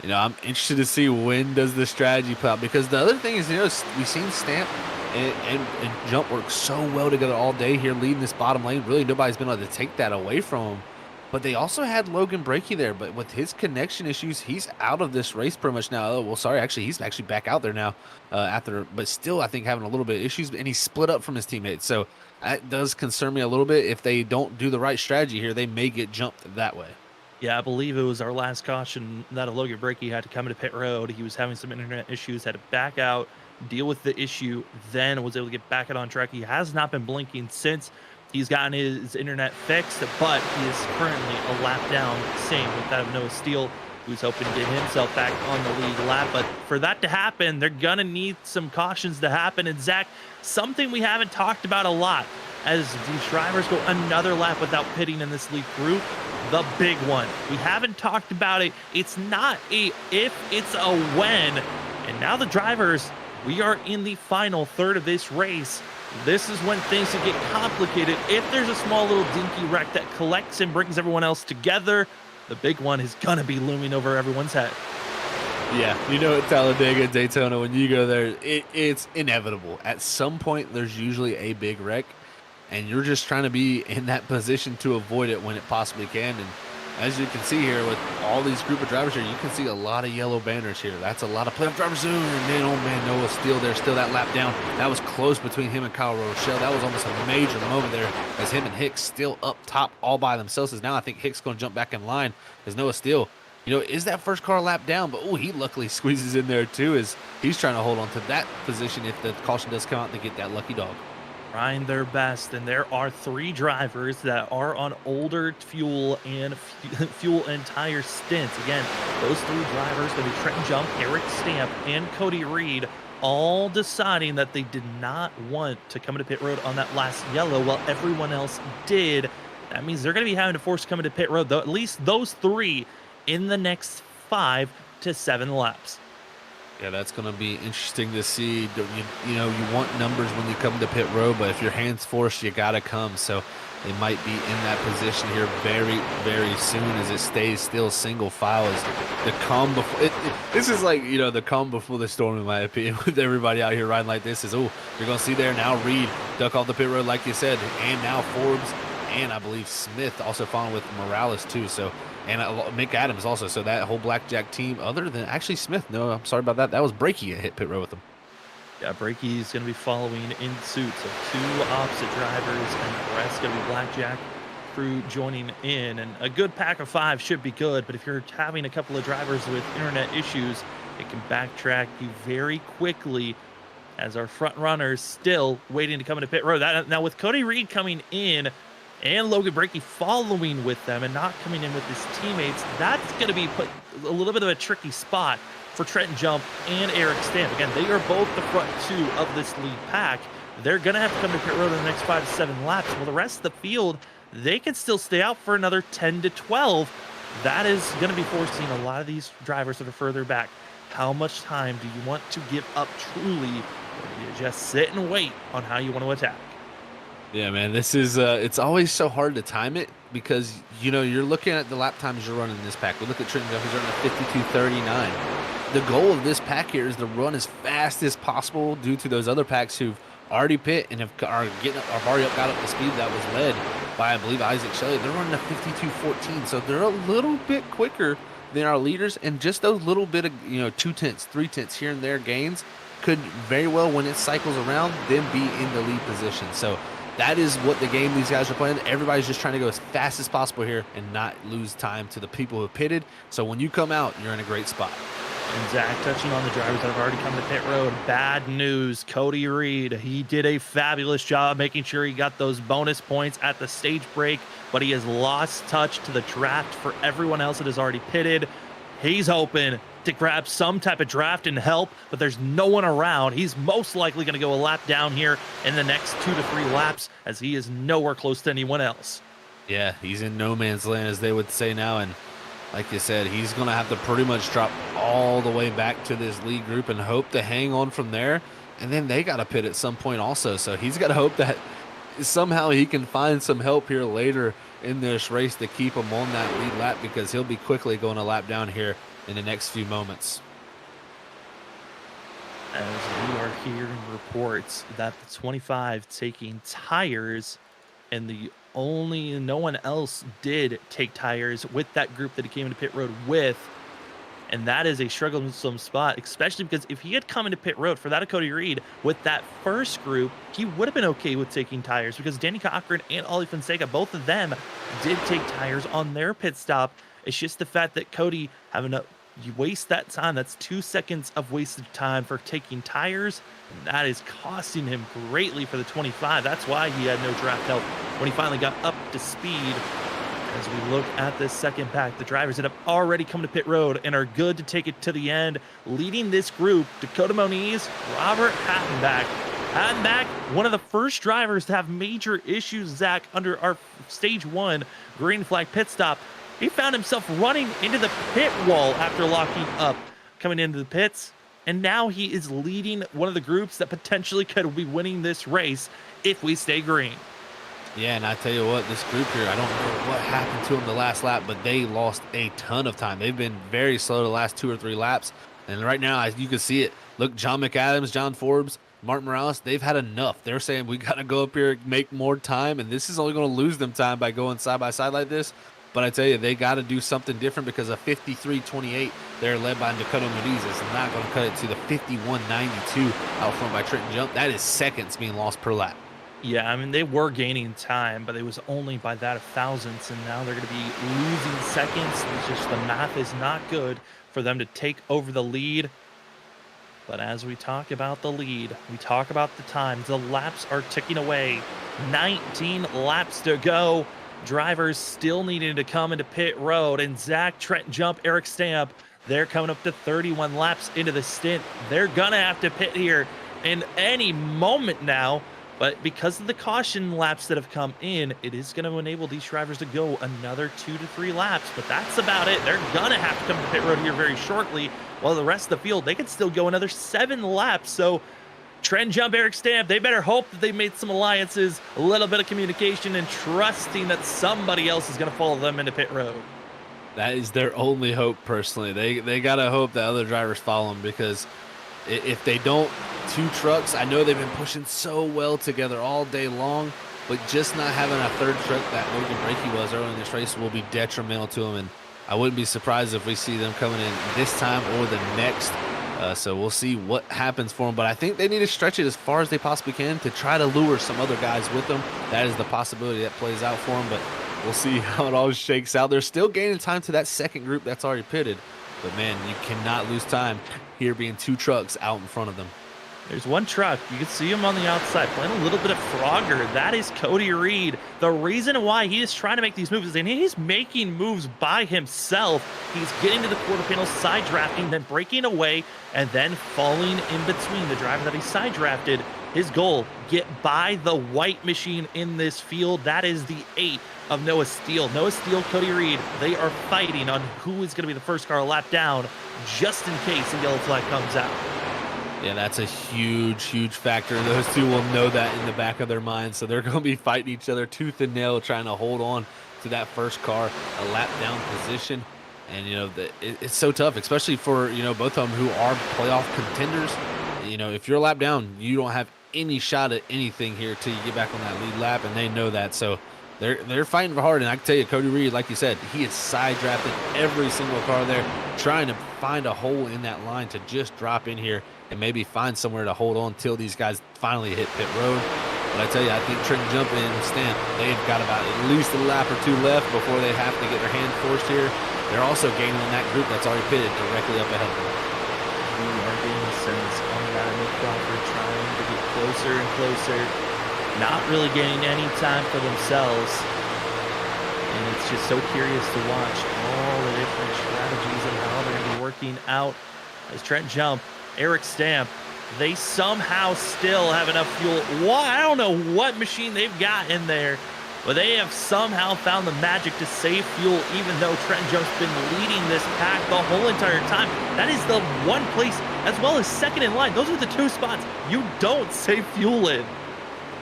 I'm interested to see when does the strategy play out, because the other thing is, we've seen Stamp and Jump work so well together all day here, leading this bottom lane. Really, nobody's been able to take that away from him. But they also had Logan Breakey there, but with his connection issues, he's out of this race pretty much now. Oh, well, sorry, he's actually back out there now but still, I think, having a little bit of issues, and he's split up from his teammates. So that does concern me a little bit. If they don't do the right strategy here, they may get jumped that way. Yeah, I believe it was our last caution that Logan Breakey had to come into pit road. He was having some internet issues, had to back out, deal with the issue, then was able to get back on track. He has not been blinking since he's gotten his internet fixed, but he is currently a lap down, same with that of Noah Steele, who's hoping to get himself back on the lead lap. But for that to happen, they're going to need some cautions to happen. And Zach, something we haven't talked about a lot, as these drivers go another lap without pitting in this lead group, the big one. We haven't talked about it. It's not a if, it's a when. And now the drivers we are in the final third of this race. This is when things can get complicated. If there's a small little dinky wreck that collects and brings everyone else together, the big one is going to be looming over everyone's head. Yeah, you know, at Talladega, Daytona, when you go there, it's inevitable. At some point, there's usually a big wreck, and you're just trying to be in that position to avoid it when it possibly can. And as you can see here with all these group of drivers here, you can see a lot of yellow banners here. That's a lot of playoff drivers soon. And then, oh man, Noah Steele there, still that lap down. That was close between him and Kyle Rochelle. That was almost a major moment there as him and Hicks still up top all by themselves. As now I think Hicks going to jump back in line as Noah Steele, you know, is that first car lap down. But, oh, he luckily squeezes in there too as he's trying to hold on to that position if the caution does come out to get that lucky dog. Trying their best, and there are 3 drivers that are on older fuel and tire stints. Again, those 3 drivers, going to be Trenton Jump, Eric Stamp, and Cody Reed, all deciding that they did not want to come into pit road on that last yellow while everyone else did. That means they're going to be having to force come into pit road, though, at least those 3 in the next 5 to 7 laps. Yeah, that's going to be interesting to see. You know, you want numbers when you come to pit road, but if your hands forced, you got to come. So they might be in that position here very, very soon as it stays still single file. As the calm before this is like, you know, the calm before the storm, in my opinion, with everybody out here riding like this. Is, oh, you're going to see there now Reed duck off the pit road, like you said, and now Forbes and I believe Smith also following with Morales too. So, and Mick Adams also. So that whole Blackjack team, other than actually Smith, no, I'm sorry about that. That was Brakey that hit pit road with him. Yeah, Brakey's going to be following in suit. So 2 opposite drivers, and the rest going to be Blackjack crew joining in. And a good pack of 5 should be good, but if you're having a couple of drivers with internet issues, it can backtrack you very quickly, as our front runners still waiting to come into pit road. Now with Cody Reed coming in and Logan Brakey following with them and not coming in with his teammates, that's going to be put a little bit of a tricky spot for Trenton Jump and Eric Stamp. Again, they are both the front 2 of this lead pack. They're going to have to come to pit road in the next 5 to 7 laps. Well, the rest of the field, they can still stay out for another 10 to 12. That is going to be forcing a lot of these drivers that are further back. How much time do you want to give up truly, or do you just sit and wait on how you want to attack? Yeah, man, this is it's always so hard to time it because, you know, you're looking at the lap times you're running in this pack. We look at Trenton Jump, he's running a 52.39. The goal of this pack here is to run as fast as possible due to those other packs who've already pit and have already got up to speed that was led by, I believe, Isaac Shelley. They're running a 52.14, so they're a little bit quicker than our leaders, and just those little bit of, you know, 2 tenths, 3 tenths here and there gains could very well, when it cycles around, then be in the lead position. So that is what the game these guys are playing. Everybody's just trying to go as fast as possible here and not lose time to the people who pitted. So when you come out, you're in a great spot. And Zach, touching on the drivers that have already come to pit road, bad news. Cody Reed, he did a fabulous job making sure he got those bonus points at the stage break, but he has lost touch to the draft for everyone else that has already pitted. He's hoping to grab some type of draft and help, but there's no one around. He's most likely going to go a lap down here in the next 2 to 3 laps, as he is nowhere close to anyone else. Yeah, he's in no man's land, as they would say now, and like you said, he's going to have to pretty much drop all the way back to this lead group and hope to hang on from there, and then they got to pit at some point also, so he's got to hope that somehow he can find some help here later in this race to keep him on that lead lap, because he'll be quickly going a lap down here in the next few moments. As we are hearing reports that the 25 taking tires, and no one else did take tires with that group that he came into pit road with. And that is a struggling spot, especially because if he had come into pit road for that of Cody Reed with that first group, he would have been okay with taking tires, because Danny Cochran and Ollie Fonseca, both of them did take tires on their pit stop. It's just the fact that Cody you waste that time. That's 2 seconds of wasted time for taking tires. And that is costing him greatly for the 25. That's why he had no draft help when he finally got up to speed. As we look at this second pack, the drivers that have already come to pit road and are good to take it to the end. Leading this group, Dakota Moniz, Robert Hattenbach. Hattenbach, one of the first drivers to have major issues, Zach, under our stage 1 green flag pit stop. He found himself running into the pit wall after locking up. Coming into the pits, and now he is leading one of the groups that potentially could be winning this race if we stay green. Yeah, and I tell you what, this group here, I don't know what happened to them the last lap, but they lost a ton of time. They've been very slow the last 2 or 3 laps, and right now, as you can see it, look, John McAdams, John Forbes, Martin Morales, they've had enough. They're saying we got to go up here, make more time, and this is only going to lose them time by going side by side like this. But I tell you, they got to do something different because a 53.28 there led by Dakota Mediz is not going to cut it to the 51.92 out front by Trenton Jump. That is seconds being lost per lap. Yeah, I mean, they were gaining time, but it was only by that of thousandths, and now they're going to be losing seconds. It's just the math is not good for them to take over the lead. But as we talk about the lead, we talk about the times, the laps are ticking away. 19 laps to go. Drivers still needing to come into pit road, and Zach, Trent Jump, Eric Stamp, they're coming up to 31 laps into the stint. They're gonna have to pit here in any moment now, but because of the caution laps that have come in, it is going to enable these drivers to go another 2 to 3 laps, but that's about it. They're gonna have to come to pit road here very shortly, while the rest of the field, they could still go another 7 laps. So Trent Jump, Eric Stamp, they better hope that they made some alliances, a little bit of communication, and trusting that somebody else is going to follow them into pit road. That is their only hope, personally. They got to hope that other drivers follow them, because if they don't, 2 trucks, I know they've been pushing so well together all day long, but just not having a 3rd truck that Logan Brakey was early in this race will be detrimental to them, and I wouldn't be surprised if we see them coming in this time or the next. So we'll see what happens for them. But I think they need to stretch it as far as they possibly can to try to lure some other guys with them. That is the possibility that plays out for them. But we'll see how it all shakes out. They're still gaining time to that second group that's already pitted. But, man, you cannot lose time here being 2 trucks out in front of them. There's 1 truck. You can see him on the outside playing a little bit of Frogger. That is Cody Reed. The reason why he is trying to make these moves is that he's making moves by himself. He's getting to the quarter panel, side drafting, then breaking away, and then falling in between the driver that he side drafted. His goal, get by the white machine in this field. That is the 8 of Noah Steele. Noah Steele, Cody Reed, they are fighting on who is going to be the first car lap down, just in case a yellow flag comes out. Yeah, that's a huge, huge factor. Those 2 will know that in the back of their minds. So they're going to be fighting each other tooth and nail, trying to hold on to that first car, a lap down position. And, you know, it's so tough, especially for, you know, both of them who are playoff contenders. You know, if you're a lap down, you don't have any shot at anything here till you get back on that lead lap, and they know that. So they're fighting hard. And I can tell you, Cody Reed, like you said, he is side drafting every single car there, trying to find a hole in that line to just drop in here and maybe find somewhere to hold on till these guys finally hit pit road. But I tell you, I think Trenton Jump and Stamp, they've got about at least a lap or 2 left before they have to get their hand forced here. They're also gaining on that group that's already pitted directly up ahead of them. We are getting sense on that Nick Crawford trying to get closer and closer, not really gaining any time for themselves. And it's just so curious to watch all the different strategies and how they're going to be working out as Trent Jump, Eric Stamp, they somehow still have enough fuel. I don't know what machine they've got in there, but they have somehow found the magic to save fuel, even though Trent Jump's been leading this pack the whole entire time. That is the one place, as well as second in line. Those are the 2 spots you don't save fuel in.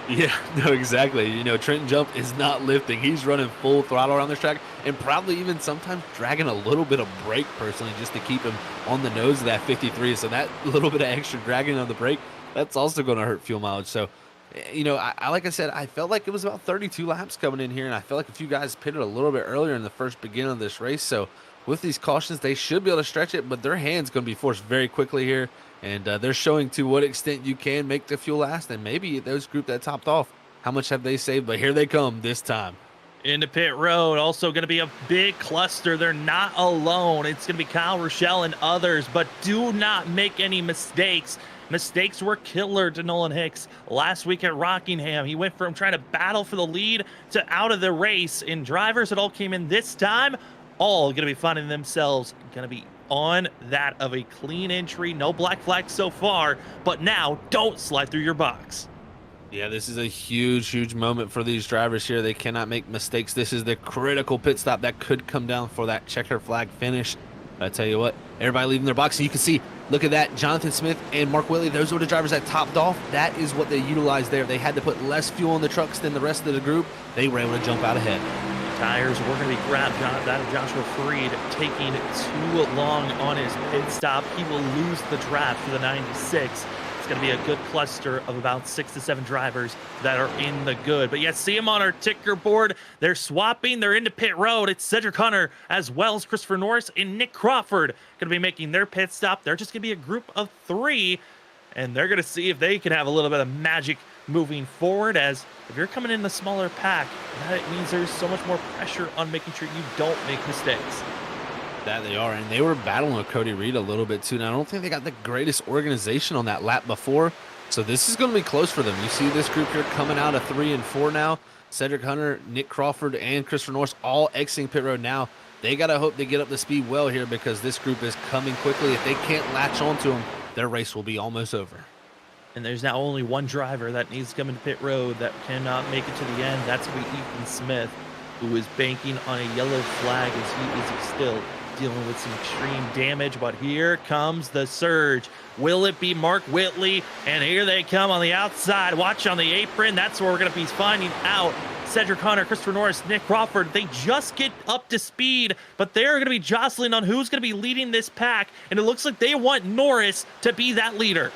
Yeah, no, exactly. You know, Trenton Jump is not lifting. He's running full throttle around this track and probably even sometimes dragging a little bit of brake personally just to keep him on the nose of that 53. So that little bit of extra dragging on the brake, that's also going to hurt fuel mileage. So, you know, I like I said, I felt like it was about 32 laps coming in here, and I felt like a few guys pitted a little bit earlier in the first beginning of this race. So with these cautions, they should be able to stretch it, but their hand's going to be forced very quickly here. And they're showing to what extent you can make the fuel last. And maybe those group that topped off, how much have they saved? But here they come this time. Into pit road, also going to be a big cluster. They're not alone. It's going to be Kyle Rochelle and others, but do not make any mistakes. Mistakes were killer to Nolan Hicks last week at Rockingham. He went from trying to battle for the lead to out of the race. And drivers that all came in this time, all going to be finding themselves going to be on that of a clean entry. No black flags so far, but now don't slide through your box. Yeah, this is a huge, huge moment for these drivers here. They cannot make mistakes. This is the critical pit stop that could come down for that checker flag finish. I tell you what, everybody leaving their box, and you can see Look at that. Jonathan Smith and Mark Whitley, those were the drivers that topped off. That is what they utilized there. They had to put less fuel in the trucks than the rest of the group. They were able to jump out ahead. Tires were going to be grabbed. That of Joshua Freed taking too long on his pit stop. He will lose the draft for the 96. It's going to be a good cluster of about 6 to 7 drivers that are in the good. But yeah, see them on our ticker board. They're swapping. They're into pit road. It's Cedric Hunter as well as Christopher Norris and Nick Crawford going to be making their pit stop. They're just going to be a group of 3, and they're going to see if they can have a little bit of magic moving forward, as if you're coming in the smaller pack, that means there's so much more pressure on making sure you don't make mistakes. That they are, and they were battling with Cody Reed a little bit too. Now, I don't think they got the greatest organization on that lap before, so this is going to be close for them. You see this group here coming out of 3 and 4 now. Cedric Hunter, Nick Crawford, and Christopher Norris all exiting pit road now. They got to hope they get up to speed well here, because this group is coming quickly. If they can't latch onto them, their race will be almost over. And there's now only one driver that needs to come into pit road that cannot make it to the end. That's going to be Ethan Smith, who is banking on a yellow flag as he is still dealing with some extreme damage. But here comes the surge. Will it be Mark Whitley? And here they come on the outside. Watch on the apron. That's where we're going to be finding out. Cedric Hunter, Christopher Norris, Nick Crawford, they just get up to speed, but they're going to be jostling on who's going to be leading this pack. And it looks like they want Norris to be that leader.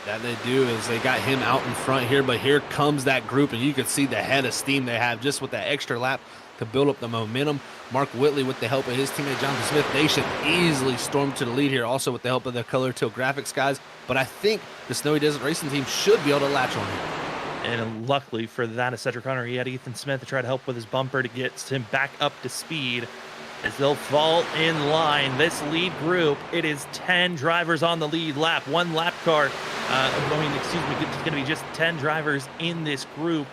That they do, is they got him out in front here, but here comes that group, and you can see the head of steam they have just with that extra lap to build up the momentum. Mark Whitley, with the help of his teammate Jonathan Smith, they should easily storm to the lead here, also with the help of the Color Till Graphics guys. But I think the Snowy Desert Racing team should be able to latch on here. And luckily for that of Cedric Hunter, he had Ethan Smith to try to help with his bumper to get him back up to speed, as they'll fall in line. This lead group, it is 10 drivers on the lead lap, 1 lap car. It's going to be just 10 drivers in this group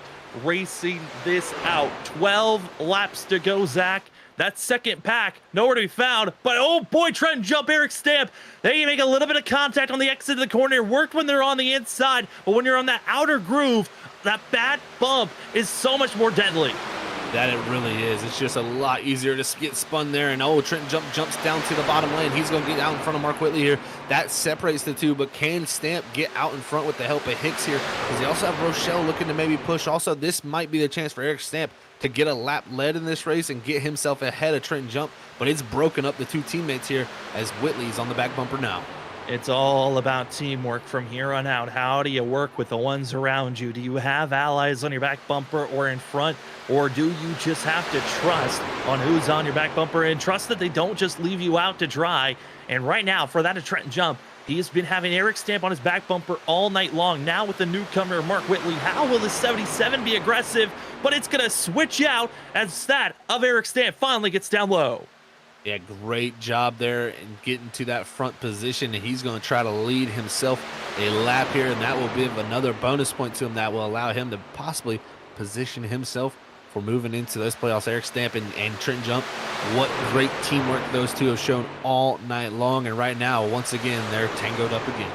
racing this out. 12 laps to go, Zach. That second pack, nowhere to be found. But oh boy, Trent jump, Eric Stamp. They make a little bit of contact on the exit of the corner. It worked when they're on the inside, but when you're on that outer groove, that bad bump is so much more deadly. That it really is. It's just a lot easier to get spun there. And Trent jumps down to the bottom lane. He's going to get out in front of Mark Whitley here. That separates the two, but can Stamp get out in front with the help of Hicks here? Because they also have Rochelle looking to maybe push. Also, this might be the chance for Eric Stamp to get a lap led in this race and get himself ahead of Trent Jump. But it's broken up the 2 teammates here, as Whitley's on the back bumper now. It's all about teamwork from here on out. How do you work with the ones around you? Do you have allies on your back bumper or in front? Or do you just have to trust on who's on your back bumper and trust that they don't just leave you out to dry? And right now, for that of Trenton Jump, he has been having Eric Stamp on his back bumper all night long. Now with the newcomer, Mark Whitley, how will the 77 be aggressive? But it's going to switch out as that of Eric Stamp finally gets down low. Yeah, great job there in getting to that front position, and he's going to try to lead himself a lap here, and that will give another bonus point to him that will allow him to possibly position himself for moving into those playoffs. Eric Stamp and Trent Jump, what great teamwork those two have shown all night long, and right now, once again, they're tangoed up again.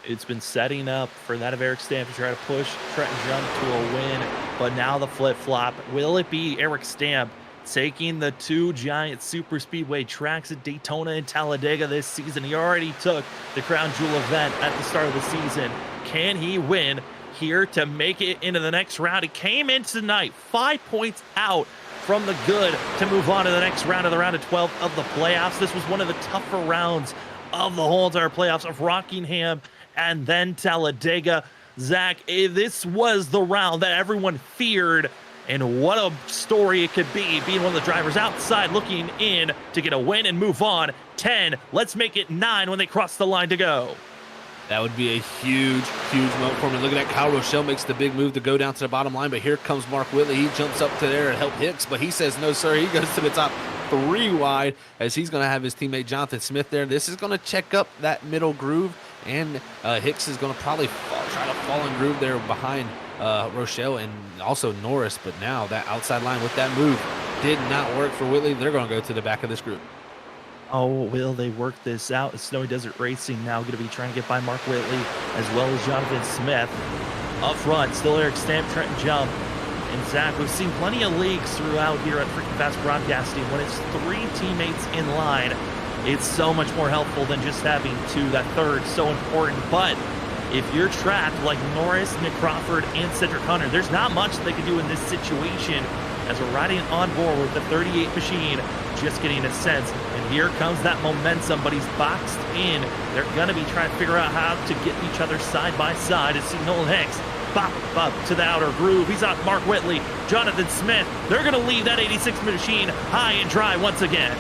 It's been setting up for that of Eric Stamp to try to push Trenton Jump to a win, but now the flip-flop. Will it be Eric Stamp taking the 2 giant super speedway tracks at Daytona and Talladega this season? He already took the Crown Jewel event at the start of the season. Can he win here to make it into the next round? He came in tonight 5 points out from the good to move on to the next round of the round of 12 of the playoffs. This was one of the tougher rounds of the whole entire playoffs of Rockingham and then Talladega. Zach, this was the round that everyone feared. And what a story it could be, being one of the drivers outside looking in to get a win and move on. 10, let's make it 9 when they cross the line to go. That would be a huge, huge moment for me. Look at that. Kyle Rochelle makes the big move to go down to the bottom line, but here comes Mark Whitley. He jumps up to there and help Hicks, but he says no, sir. He goes to the top 3 wide as he's going to have his teammate Jonathan Smith there. This is going to check up that middle groove, and Hicks is going to probably try to fall in groove there behind Rochelle and also Norris, but now that outside line with that move did not work for Whitley. They're going to go to the back of this group. Oh, will they work this out? Snowy Desert Racing now going to be trying to get by Mark Whitley as well as Jonathan Smith. Up front, still Eric Stamp, Trenton Jump, and Zach. We've seen plenty of leagues throughout here at Freaking Fast Broadcasting when it's 3 teammates in line. it's so much more helpful than just having two. That third, so important. But if you're trapped like Norris, Nick Crawford, and Cedric Hunter, there's not much they can do in this situation as we're riding on board with the 38 machine, just getting a sense. And here comes that momentum, but he's boxed in. They're going to be trying to figure out how to get each other side by side to see Nolan Hicks bop up to the outer groove. He's on Mark Whitley, Jonathan Smith. They're going to leave that 86 machine high and dry once again.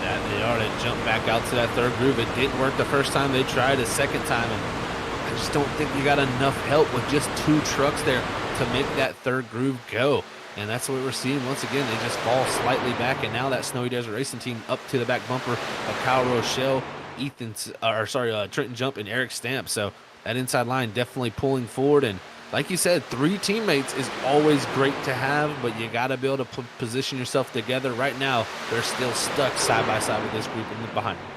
Yeah, they are to jump back out to that third groove. It didn't work the first time. They tried a second time, and I just don't think you got enough help with just two trucks there to make that third groove go. And that's what we're seeing once again. They just fall slightly back, and now that Snowy Desert Racing team up to the back bumper of Kyle Rochelle, Trenton Jump, and Eric Stamp. So that inside line definitely pulling forward. And like you said, three teammates is always great to have, but you got to be able to position yourself together. Right now, they're still stuck side by side with this group behind them.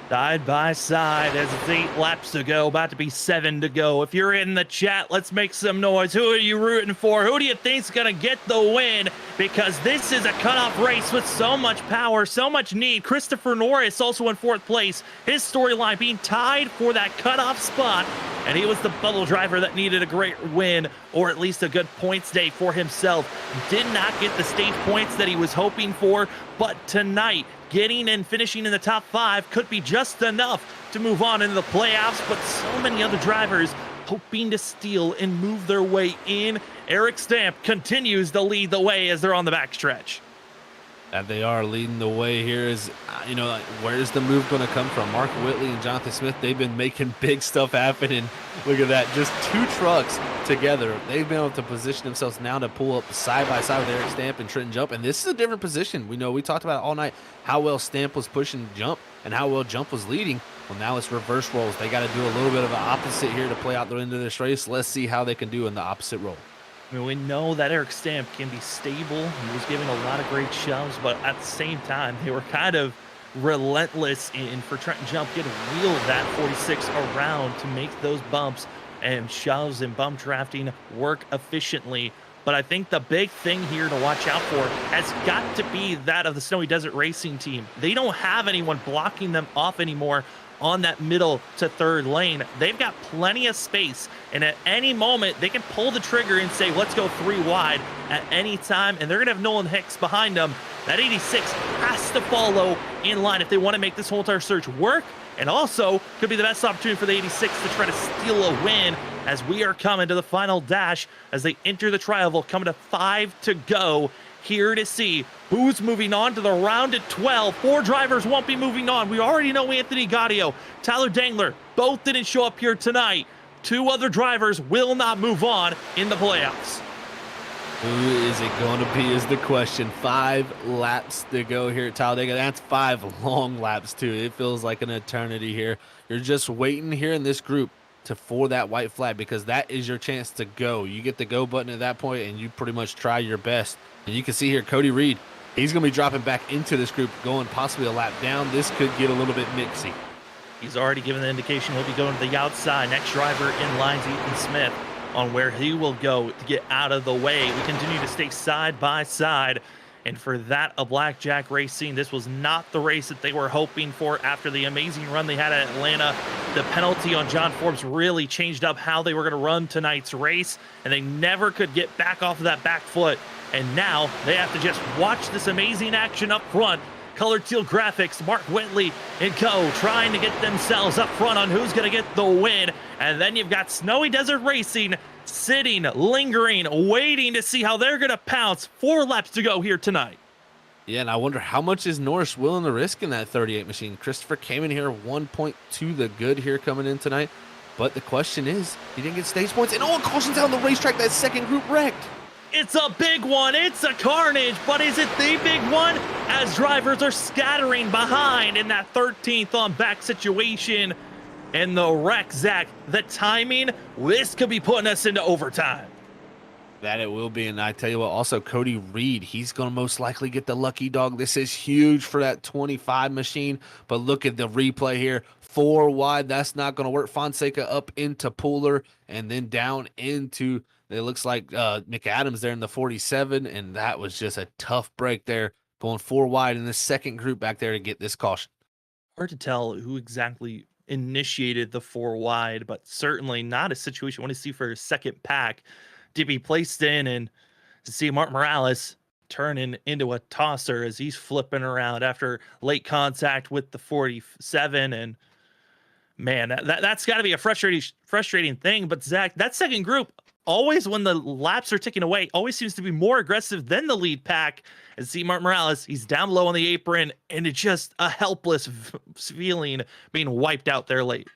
Side by side as it's 8 laps to go, about to be 7 to go. If you're in the chat, let's make some noise. Who are you rooting for? Who do you think's going to get the win? Because this is a cutoff race with so much power, so much need. Christopher Norris also in 4th place. His storyline being tied for that cutoff spot. And he was the bubble driver that needed a great win, or at least a good points day for himself. Did not get the stage points that he was hoping for, but tonight, getting and finishing in the top 5 could be just enough to move on into the playoffs, but so many other drivers hoping to steal and move their way in. Eric Stamp continues to lead the way as they're on the backstretch. That they are leading the way here is, where's the move going to come from? Mark Whitley and Jonathan Smith, they've been making big stuff happen, and look at that, just two trucks together. They've been able to position themselves now to pull up side by side with Eric Stamp and Trenton Jump, and this is a different position. We talked about all night how well Stamp was pushing Jump and how well Jump was leading. Well, now it's reverse roles. They got to do a little bit of an opposite here to play out the end of this race. Let's see how they can do in the opposite role. I mean, we know that Eric Stamp can be stable. He was giving a lot of great shoves, but at the same time, they were kind of relentless for Trenton Jump getting wheeled that 46 around to make those bumps and shoves and bump drafting work efficiently. But I think the big thing here to watch out for has got to be that of the Snowy Desert Racing team. They don't have anyone blocking them off anymore on that middle to third lane. They've got plenty of space, and at any moment they can pull the trigger and say, let's go 3 wide at any time, and they're gonna have Nolan Hicks behind them. That 86 has to follow in line if they want to make this whole entire search work, and also could be the best opportunity for the 86 to try to steal a win as we are coming to the final dash as they enter the tri-oval, coming to 5 to go. Here to see who's moving on to the round at 12. 4 drivers won't be moving on. We already know Anthony Gaudio, Tyler Dangler, both didn't show up here tonight. 2 other drivers will not move on in the playoffs. Who is it going to be is the question. 5 laps to go here at Talladega. That's 5 long laps too. It feels like an eternity here. You're just waiting here in this group for that white flag, because that is your chance to go. You get the go button at that point and you pretty much try your best. And you can see here Cody Reed, he's going to be dropping back into this group, going possibly a lap down. This could get a little bit mixy. He's already given the indication he'll be going to the outside. Next driver in line's Ethan Smith on where he will go to get out of the way. We continue to stay side by side. And for that, a Blackjack Racing, this was not the race that they were hoping for after the amazing run they had at Atlanta. The penalty on John Forbes really changed up how they were going to run tonight's race, and they never could get back off of that back foot. And now they have to just watch this amazing action up front. Colored Teal Graphics, Mark Whitley and co. trying to get themselves up front on who's going to get the win. And then you've got Snowy Desert Racing sitting, lingering, waiting to see how they're going to pounce. 4 laps to go here tonight. Yeah, and I wonder how much is Norris willing to risk in that 38 machine. Christopher came in here 1 point to the good here coming in tonight. But the question is, he didn't get stage points. And cautions out on the racetrack. That second group wrecked. It's a big one. It's a carnage, but is it the big one? As drivers are scattering behind in that 13th on back situation. And the wreck, Zach, the timing, this could be putting us into overtime. That it will be, and I tell you what, also Cody Reed, he's going to most likely get the lucky dog. This is huge for that 25 machine, but look at the replay here. 4 wide, that's not going to work. Fonseca up into Pooler, and then down into, it looks like McAdams there in the 47, and that was just a tough break there, going 4 wide in the second group back there to get this caution. Hard to tell who exactly initiated the 4 wide, but certainly not a situation you want to see for a second pack to be placed in, and to see Mark Morales turning into a tosser as he's flipping around after late contact with the 47. And man, that's got to be a frustrating thing. But Zach, that second group, always when the laps are ticking away, always seems to be more aggressive than the lead pack. And see Mark Morales, he's down low on the apron, and it's just a helpless feeling being wiped out there late.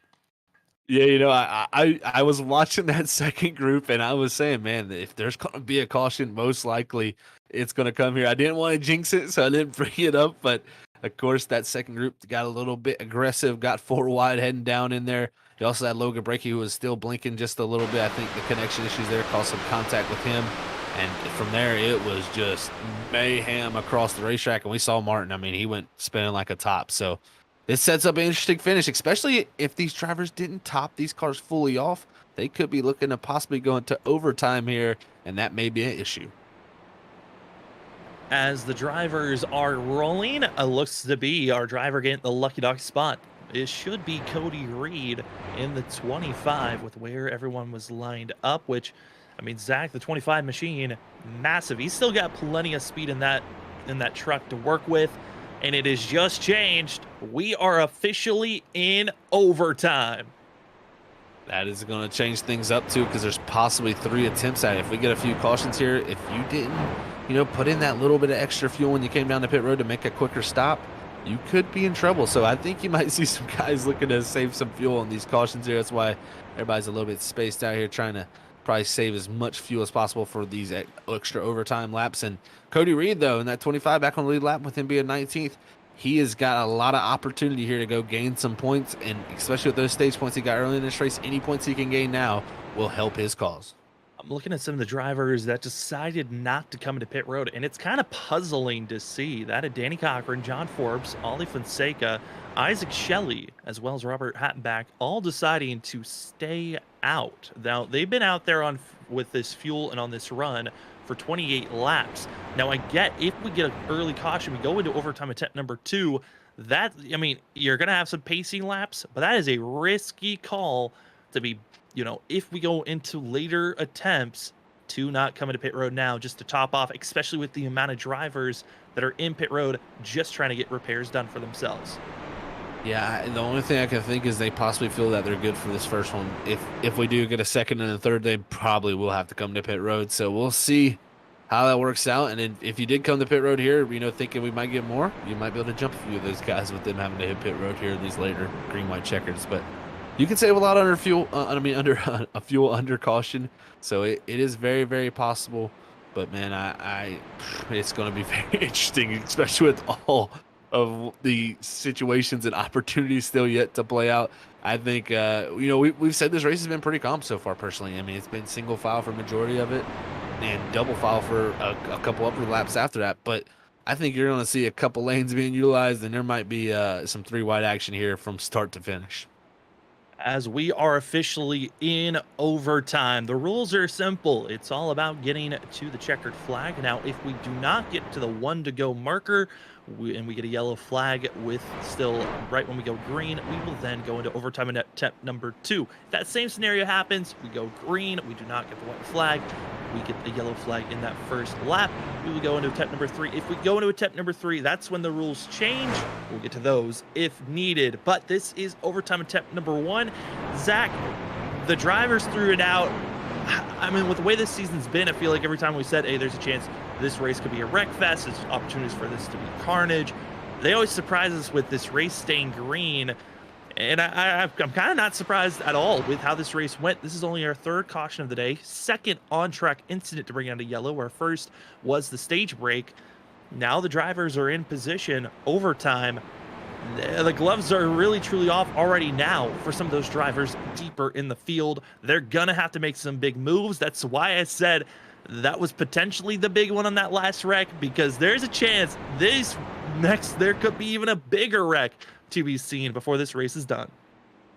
Yeah, you know, I was watching that second group, and I was saying, man, if there's going to be a caution, most likely it's going to come here. I didn't want to jinx it, so I didn't bring it up. But of course, that second group got a little bit aggressive, got 4 wide heading down in there. You also had Logan Breaky, who was still blinking just a little bit. I think the connection issues there caused some contact with him. And from there, it was just mayhem across the racetrack. And we saw Martin. I mean, he went spinning like a top. So this sets up an interesting finish, especially if these drivers didn't top these cars fully off. They could be looking to possibly go into overtime here, and that may be an issue. As the drivers are rolling, it looks to be our driver getting the lucky dog spot. It should be Cody Reed in the 25 with where everyone was lined up, which, I mean, Zach, the 25 machine, massive. He's still got plenty of speed in that truck to work with, and it has just changed. We are officially in overtime. That is going to change things up too, because there's possibly 3 attempts at it. If we get a few cautions here, if you didn't, put in that little bit of extra fuel when you came down the pit road to make a quicker stop, you could be in trouble. So I think you might see some guys looking to save some fuel on these cautions here. That's why everybody's a little bit spaced out here, trying to probably save as much fuel as possible for these extra overtime laps. And Cody Reed, though, in that 25 back on the lead lap with him being 19th, he has got a lot of opportunity here to go gain some points, and especially with those stage points he got early in this race, any points he can gain now will help his cause. I'm looking at some of the drivers that decided not to come into pit road, and it's kind of puzzling to see that of Danny Cochran, John Forbes, Ollie Fonseca, Isaac Shelley, as well as Robert Hattenbach, all deciding to stay out. Now, they've been out there with this fuel and on this run for 28 laps. Now, I get if we get an early caution, we go into overtime attempt number 2, that, I mean, you're going to have some pacing laps, but that is a risky call to be, if we go into later attempts to not come into pit road now just to top off, especially with the amount of drivers that are in pit road just trying to get repairs done for themselves. Yeah, the only thing I can think is they possibly feel that they're good for this first one. If we do get a second and a third, they probably will have to come to pit road. So we'll see how that works out. And then if you did come to pit road here, thinking we might get more, you might be able to jump a few of those guys with them having to hit pit road here, these later green, white checkers. But you can save a lot under fuel. Under a fuel under caution. So it is very, very possible. But man, it's going to be very interesting, especially with all of the situations and opportunities still yet to play out. I think, we've said this race has been pretty calm so far, personally. I mean, it's been single file for majority of it and double file for a couple upper laps after that. But I think you're going to see a couple lanes being utilized, and there might be some 3 wide action here from start to finish. As we are officially in overtime, the rules are simple. It's all about getting to the checkered flag. Now, if we do not get to the 1 to go marker, and we get a yellow flag with still right when we go green, we will then go into overtime and attempt number 2. If that same scenario happens, we go green, we do not get the white flag, we get the yellow flag in that first lap, we will go into attempt number 3. If we go into attempt number 3, that's when the rules change. We'll get to those if needed. But this is overtime attempt number 1. Zach, the drivers threw it out. I mean, with the way this season's been, I feel like every time we said, hey, there's a chance this race could be a wreck fest, there's opportunities for this to be carnage, they always surprise us with this race staying green. And I'm kind of not surprised at all with how this race went. This is only our 3rd caution of the day, 2nd on-track incident to bring out a yellow. Our first was the stage break. Now the drivers are in position, overtime. The gloves are really truly off already now for some of those drivers deeper in the field. They're going to have to make some big moves. That's why I said that was potentially the big one on that last wreck, because there's a chance there could be even a bigger wreck to be seen before this race is done.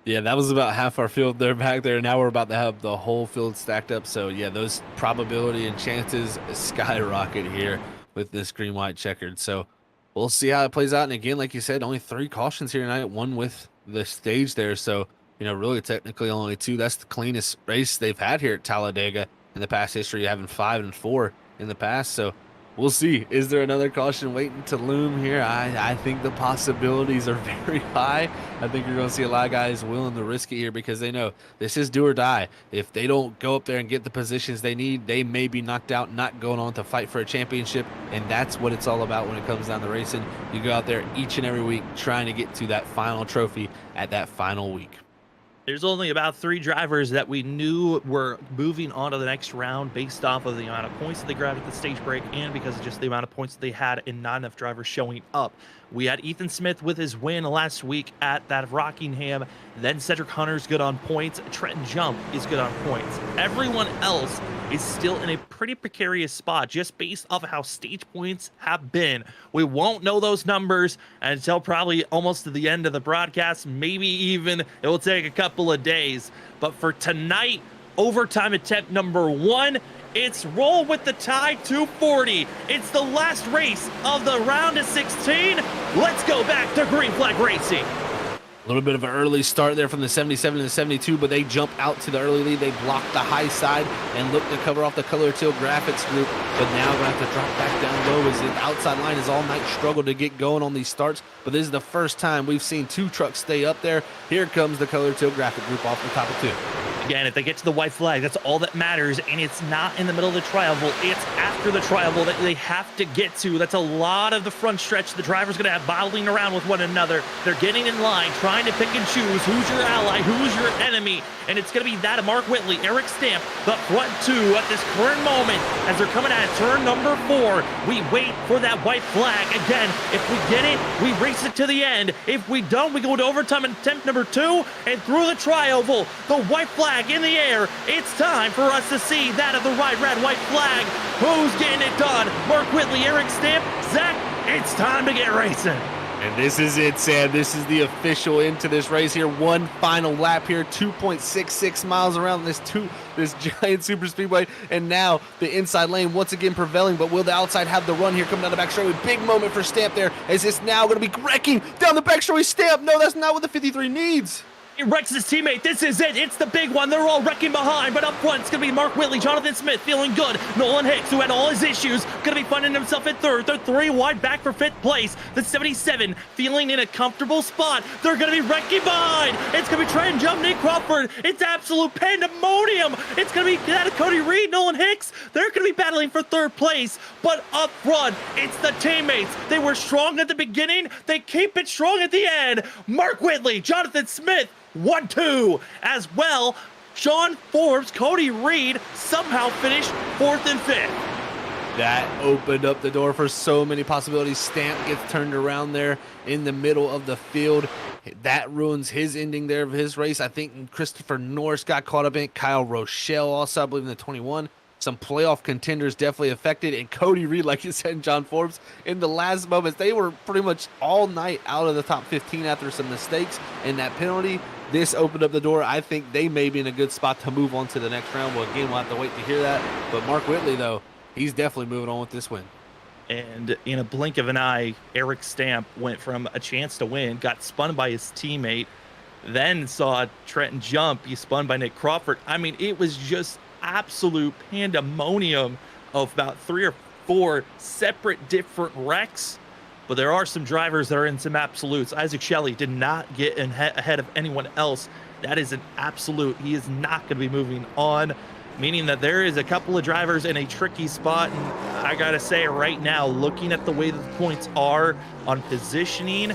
Yeah, that was about half our field there back there. Now we're about to have the whole field stacked up. So yeah, those probability and chances skyrocket here with this green, white checkered. So we'll see how it plays out. And again, like you said, only 3 cautions here tonight, 1 with the stage there. So, you know, really technically only 2. That's the cleanest race they've had here at Talladega in the past history, having 5 and 4 in the past. So we'll see. Is there another caution waiting to loom here? I think the possibilities are very high. I think you're going to see a lot of guys willing to risk it here because they know this is do or die. If they don't go up there and get the positions they need, they may be knocked out, not going on to fight for a championship. And that's what it's all about when it comes down to racing. You go out there each and every week trying to get to that final trophy at that final week. There's only about 3 drivers that we knew were moving on to the next round based off of the amount of points that they grabbed at the stage break and because of just the amount of points that they had and not enough drivers showing up. We had Ethan Smith with his win last week at that of Rockingham. Then Cedric Hunter's good on points. Trenton Jump is good on points. Everyone else is still in a pretty precarious spot just based off of how stage points have been. We won't know those numbers until probably almost to the end of the broadcast. Maybe even it will take a couple of days. But for tonight, overtime attempt number 1, it's roll with the tie 240. It's the last race of the round of 16. Let's go back to Green Flag Racing. A little bit of an early start there from the 77 to the 72, but they jump out to the early lead. They block the high side and look to cover off the Color Teal Graphics group, but now going to have to drop back down low as the outside line has all night struggled to get going on these starts, but this is the first time we've seen 2 trucks stay up there. Here comes the Color Teal Graphic group off the top of 2. Again, if they get to the white flag, that's all that matters, and it's not in the middle of the tri-oval. It's after the tri-oval that they have to get to. That's a lot of the front stretch the driver's going to have battling around with one another. They're getting in line, trying to pick and choose who's your ally, who's your enemy, and it's going to be that of Mark Whitley, Eric Stamp, the front 2 at this current moment as they're coming at turn number 4. We wait for that white flag. Again, if we get it, we race it to the end. If we don't, we go to overtime and attempt number 2, and through the tri-oval, the white flag in the air. It's time for us to see that of the red, white flag. Who's getting it done? Mark Whitley, Eric Stamp, Zach, it's time to get racing. And this is it, Sam. This is the official end to this race here. One final lap here, 2.66 miles around this giant super speedway. And now the inside lane once again prevailing, but will the outside have the run here coming down the back straightaway? Big moment for Stamp there. Is this now going to be wrecking down the back straightaway? Stamp, no, that's not what the 53 needs. He wrecks his teammate. This is it. It's the big one. They're all wrecking behind, but up front, it's going to be Mark Whitley, Jonathan Smith feeling good. Nolan Hicks, who had all his issues, going to be finding himself at 3rd. They're 3 wide back for 5th place. The 77 feeling in a comfortable spot. They're going to be wrecking behind. It's going to be Trenton Jump, Nick Crawford. It's absolute pandemonium. It's going to be that of Cody Reed, Nolan Hicks. They're going to be battling for 3rd place, but up front, it's the teammates. They were strong at the beginning. They keep it strong at the end. Mark Whitley, Jonathan Smith, 1-2 as well. Sean Forbes, Cody Reed somehow finished 4th and 5th. That opened up the door for so many possibilities. Stamp gets turned around there in the middle of the field. That ruins his ending there of his race. I think Christopher Norris got caught up in it. Kyle Rochelle also, I believe, in the 21. Some playoff contenders definitely affected. And Cody Reed, like you said, and John Forbes, in the last moments, they were pretty much all night out of the top 15 after some mistakes and that penalty. This opened up the door. I think they may be in a good spot to move on to the next round. Well, again, we'll have to wait to hear that. But Mark Whitley, though, he's definitely moving on with this win. And in a blink of an eye, Eric Stamp went from a chance to win, got spun by his teammate, then saw Trenton Jump, he spun by Nick Crawford. I mean, it was just absolute pandemonium of about 3 or 4 separate different wrecks. But there are some drivers that are in some absolutes. Isaac Shelley did not get ahead of anyone else. That is an absolute. He is not going to be moving on, meaning that there is a couple of drivers in a tricky spot. And I got to say right now, looking at the way that the points are on positioning,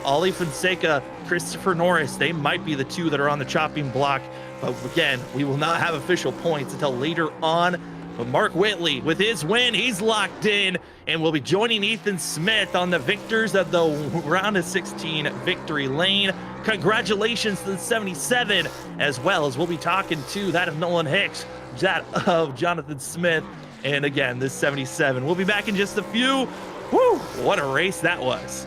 Ollie Fonseca, Christopher Norris, they might be the 2 that are on the chopping block. But again, we will not have official points until later on. But Mark Whitley, with his win, he's locked in and will be joining Ethan Smith on the victors of the round of 16 victory lane. Congratulations to the 77, as well as we'll be talking to that of Nolan Hicks, that of Jonathan Smith, and again, this 77. We'll be back in just a few. Woo, what a race that was.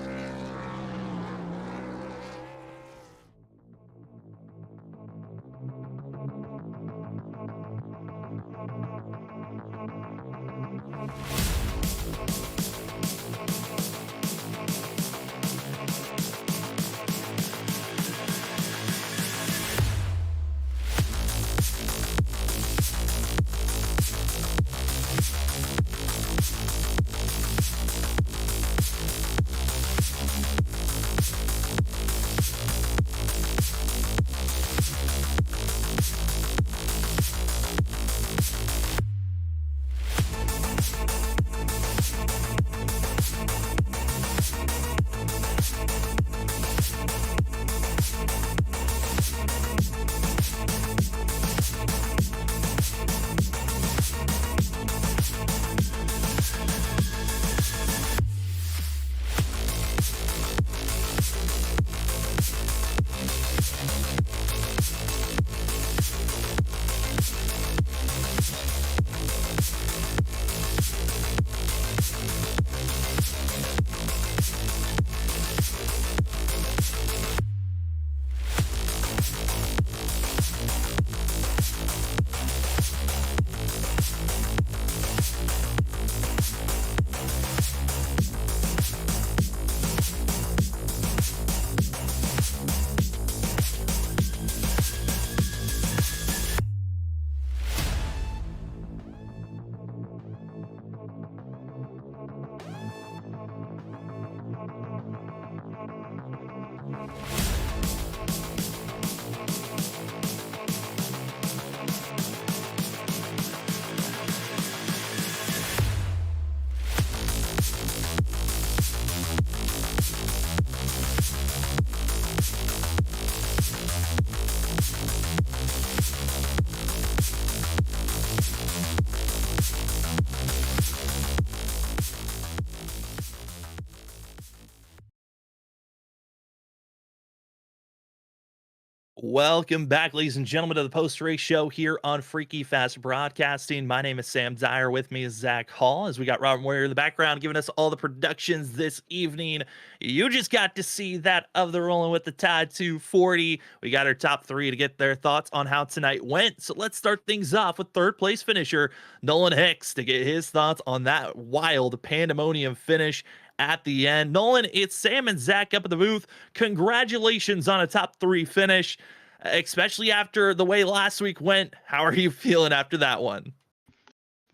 Welcome back, ladies and gentlemen, to the post-race show here on Freaky Fast Broadcasting. My name is Sam Dyer. With me is Zach Hall, as we got Robert Moyer in the background giving us all the productions this evening. You just got to see that of the Rolling with the Tide 240. We got our top three to get their thoughts on how tonight went. So let's start things off with third-place finisher Nolan Hicks to get his thoughts on that wild pandemonium finish at the end. Nolan, it's Sam and Zach up at the booth. Congratulations on a top three finish, especially after the way last week went. How are you feeling after that one?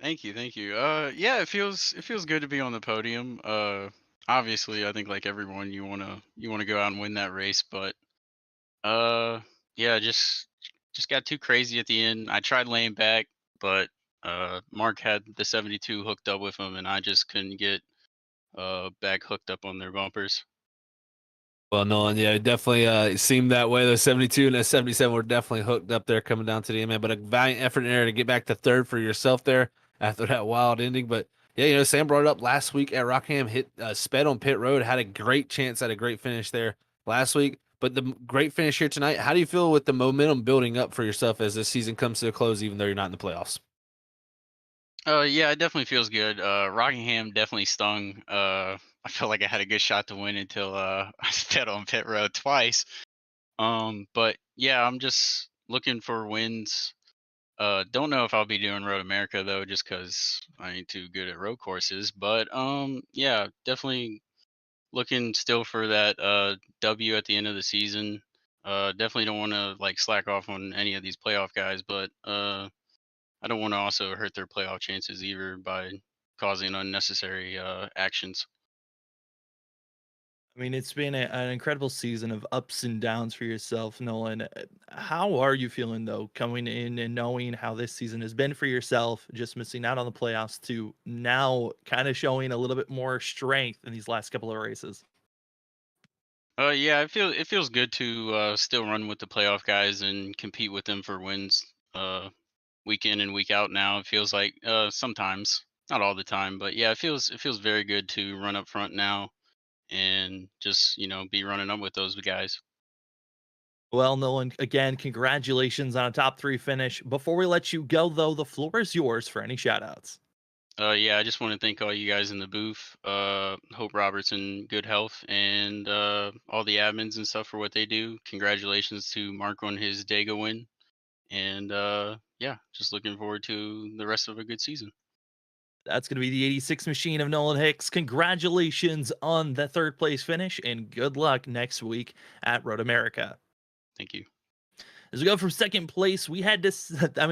Thank you. Yeah, it feels good to be on the podium. Obviously, I think like everyone, you wanna go out and win that race, but yeah, just got too crazy at the end. I tried laying back, but Mark had the 72 hooked up with him, and I just couldn't get back hooked up on their bumpers. Well, Nolan, yeah, it definitely seemed that way. The 72 and the 77 were definitely hooked up there coming down to the end, man. But a valiant effort in there to get back to third for yourself there after that wild ending. But yeah, Sam brought it up last week at Rockham, hit sped on pit road, had a great chance at a great finish there last week. But the great finish here tonight. How do you feel with the momentum building up for yourself as this season comes to a close, even though you're not in the playoffs? Yeah, it definitely feels good. Rockingham definitely stung. I felt like I had a good shot to win until I sped on pit road twice. But yeah, I'm just looking for wins. Don't know if I'll be doing Road America though, just because I ain't too good at road courses. But yeah, definitely looking still for that W at the end of the season. Definitely don't want to like slack off on any of these playoff guys, but I don't want to also hurt their playoff chances either by causing unnecessary actions. I mean, it's been an incredible season of ups and downs for yourself, Nolan. How are you feeling, though, coming in and knowing how this season has been for yourself, just missing out on the playoffs, to now kind of showing a little bit more strength in these last couple of races? Yeah, it feels good to still run with the playoff guys and compete with them for wins week in and week out now. It feels like sometimes, not all the time, but yeah, it feels very good to run up front now and just, be running up with those guys. Well, Nolan, again, congratulations on a top three finish. Before we let you go, though, the floor is yours for any shout outs. Yeah, I just want to thank all you guys in the booth. Hope Robert's in good health, and all the admins and stuff for what they do. Congratulations to Mark on his Dega win, and yeah, just looking forward to the rest of a good season. That's going to be the 86 machine of Nolan Hicks. Congratulations on the third place finish, and good luck next week at Road America. Thank you. As we go from second place, we had to,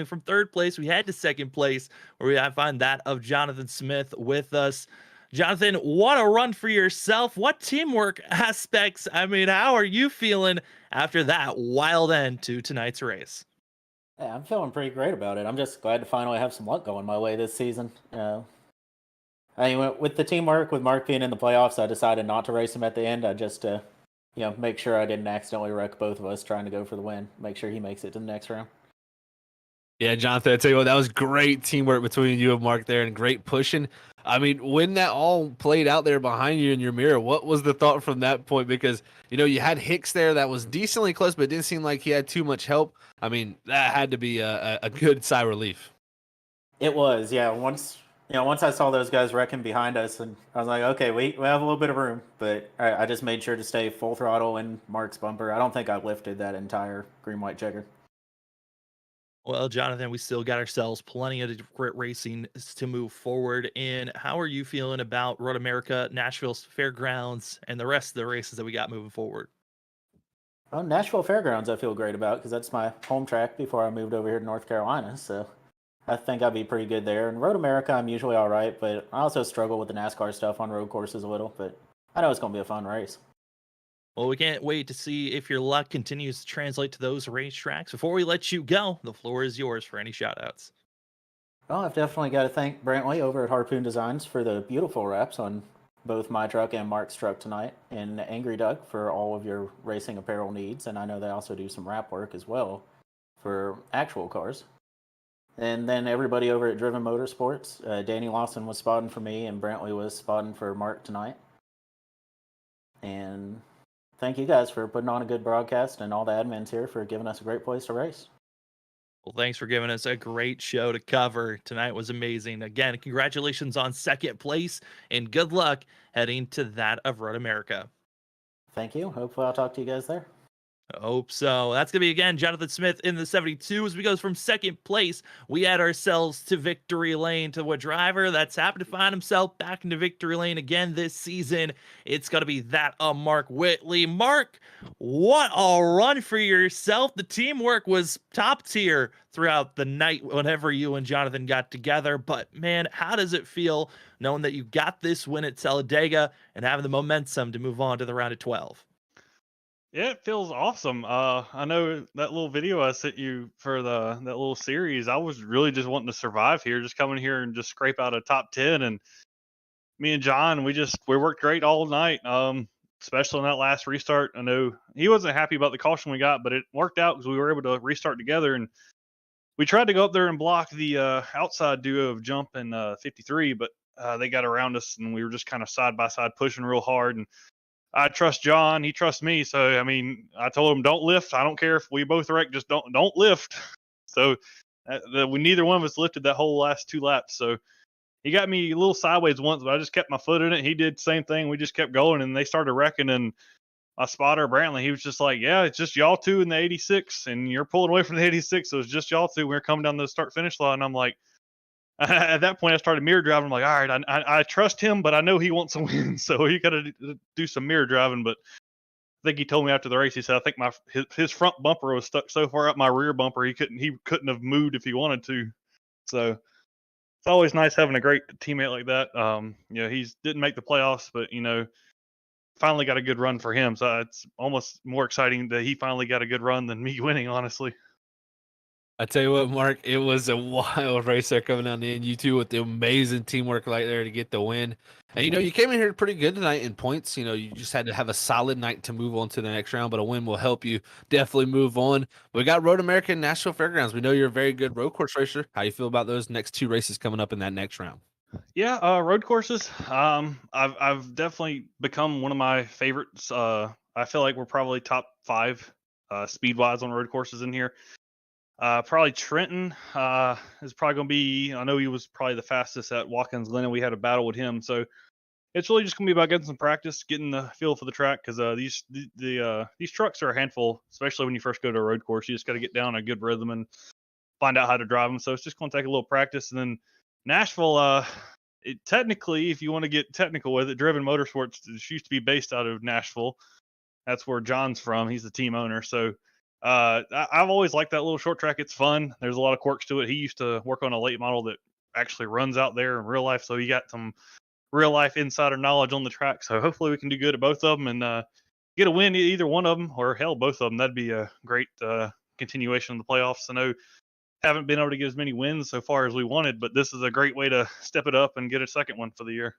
from third place, we had to second place, where we find that of Jonathan Smith with us. Jonathan, what a run for yourself. What teamwork aspects? How are you feeling after that wild end to tonight's race? Yeah, I'm feeling pretty great about it. I'm just glad to finally have some luck going my way this season. With the teamwork, with Mark being in the playoffs, I decided not to race him at the end. I just, make sure I didn't accidentally wreck both of us trying to go for the win. Make sure he makes it to the next round. Yeah, Jonathan, I tell you what, that was great teamwork between you and Mark there and great pushing. When that all played out there behind you in your mirror, what was the thought from that point? Because, you had Hicks there that was decently close, but it didn't seem like he had too much help. That had to be a good sigh of relief. It was, yeah. Once I saw those guys wrecking behind us, and I was like, okay, we have a little bit of room, but I just made sure to stay full throttle in Mark's bumper. I don't think I lifted that entire green-white checker. Well, Jonathan, we still got ourselves plenty of great racing to move forward in. How are you feeling about Road America, Nashville's Fairgrounds, and the rest of the races that we got moving forward? Well, Nashville Fairgrounds I feel great about because that's my home track before I moved over here to North Carolina, so I think I'd be pretty good there. And Road America, I'm usually all right, but I also struggle with the NASCAR stuff on road courses a little, but I know it's going to be a fun race. Well, we can't wait to see if your luck continues to translate to those racetracks. Before we let you go, the floor is yours for any shout-outs. Well, I've definitely got to thank Brantley over at Harpoon Designs for the beautiful wraps on both my truck and Mark's truck tonight, and Angry Duck for all of your racing apparel needs, and I know they also do some wrap work as well for actual cars. And then everybody over at Driven Motorsports, Danny Lawson was spotting for me, and Brantley was spotting for Mark tonight. And thank you guys for putting on a good broadcast, and all the admins here for giving us a great place to race. Well, thanks for giving us a great show to cover. Tonight was amazing. Again, congratulations on second place, and good luck heading to that of Road America. Thank you. Hopefully I'll talk to you guys there. I hope so. That's going to be, again, Jonathan Smith in the 72. As we go from second place, we add ourselves to victory lane to a driver that's happened to find himself back into victory lane again this season. It's going to be that of Mark Whitley. Mark, what a run for yourself. The teamwork was top tier throughout the night whenever you and Jonathan got together. But, man, how does it feel knowing that you got this win at Talladega and having the momentum to move on to the round of 12? Yeah, it feels awesome. I know that little video I sent you for that little series. I was really just wanting to survive here, just coming here and just scrape out a top 10. And me and John, we worked great all night. Especially on that last restart. I know he wasn't happy about the caution we got, but it worked out because we were able to restart together. And we tried to go up there and block the outside duo of Jump and 53, but they got around us, and we were just kind of side by side pushing real hard. And I trust John. He trusts me. So, I mean, I told him, don't lift. I don't care if we both wreck. Just don't lift. So neither one of us lifted that whole last 2 laps. So he got me a little sideways once, but I just kept my foot in it. He did the same thing. We just kept going, and they started wrecking. And my spotter, Brantley, he was just like, yeah, it's just y'all two in the 86, and you're pulling away from the 86. So it's just y'all two. We're coming down the start-finish line. And I'm like, at that point, I started mirror driving. I'm like, all right, I trust him, but I know he wants to win, so he got to do some mirror driving. But I think he told me after the race, he said, I think his front bumper was stuck so far up my rear bumper, he couldn't have moved if he wanted to. So it's always nice having a great teammate like that. He didn't make the playoffs, but finally got a good run for him. So it's almost more exciting that he finally got a good run than me winning, honestly. I tell you what, Mark, it was a wild race there coming down the end. You two with the amazing teamwork right there to get the win. And, you came in here pretty good tonight in points. You just had to have a solid night to move on to the next round, but a win will help you definitely move on. We got Road America and Nashville Fairgrounds. We know you're a very good road course racer. How you feel about those next 2 races coming up in that next round? Yeah, road courses. I've definitely become one of my favorites. I feel like we're probably top 5 speed-wise on road courses in here. Probably Trenton is probably going to be, I know he was probably the fastest at Watkins Glen, and we had a battle with him. So it's really just going to be about getting some practice, getting the feel for the track, because these trucks are a handful, especially when you first go to a road course. You just got to get down a good rhythm and find out how to drive them. So it's just going to take a little practice. And then Nashville, technically, if you want to get technical with it, Driven Motorsports used to be based out of Nashville. That's where John's from. He's the team owner. So I've always liked that little short track. It's fun. There's a lot of quirks to it. He used to work on a late model that actually runs out there in real life, so he got some real life insider knowledge on the track. So hopefully we can do good at both of them and get a win either one of them, or hell, both of them. That'd be a great continuation of the playoffs. I know haven't been able to get as many wins so far as we wanted, but this is a great way to step it up and get a second one for the year.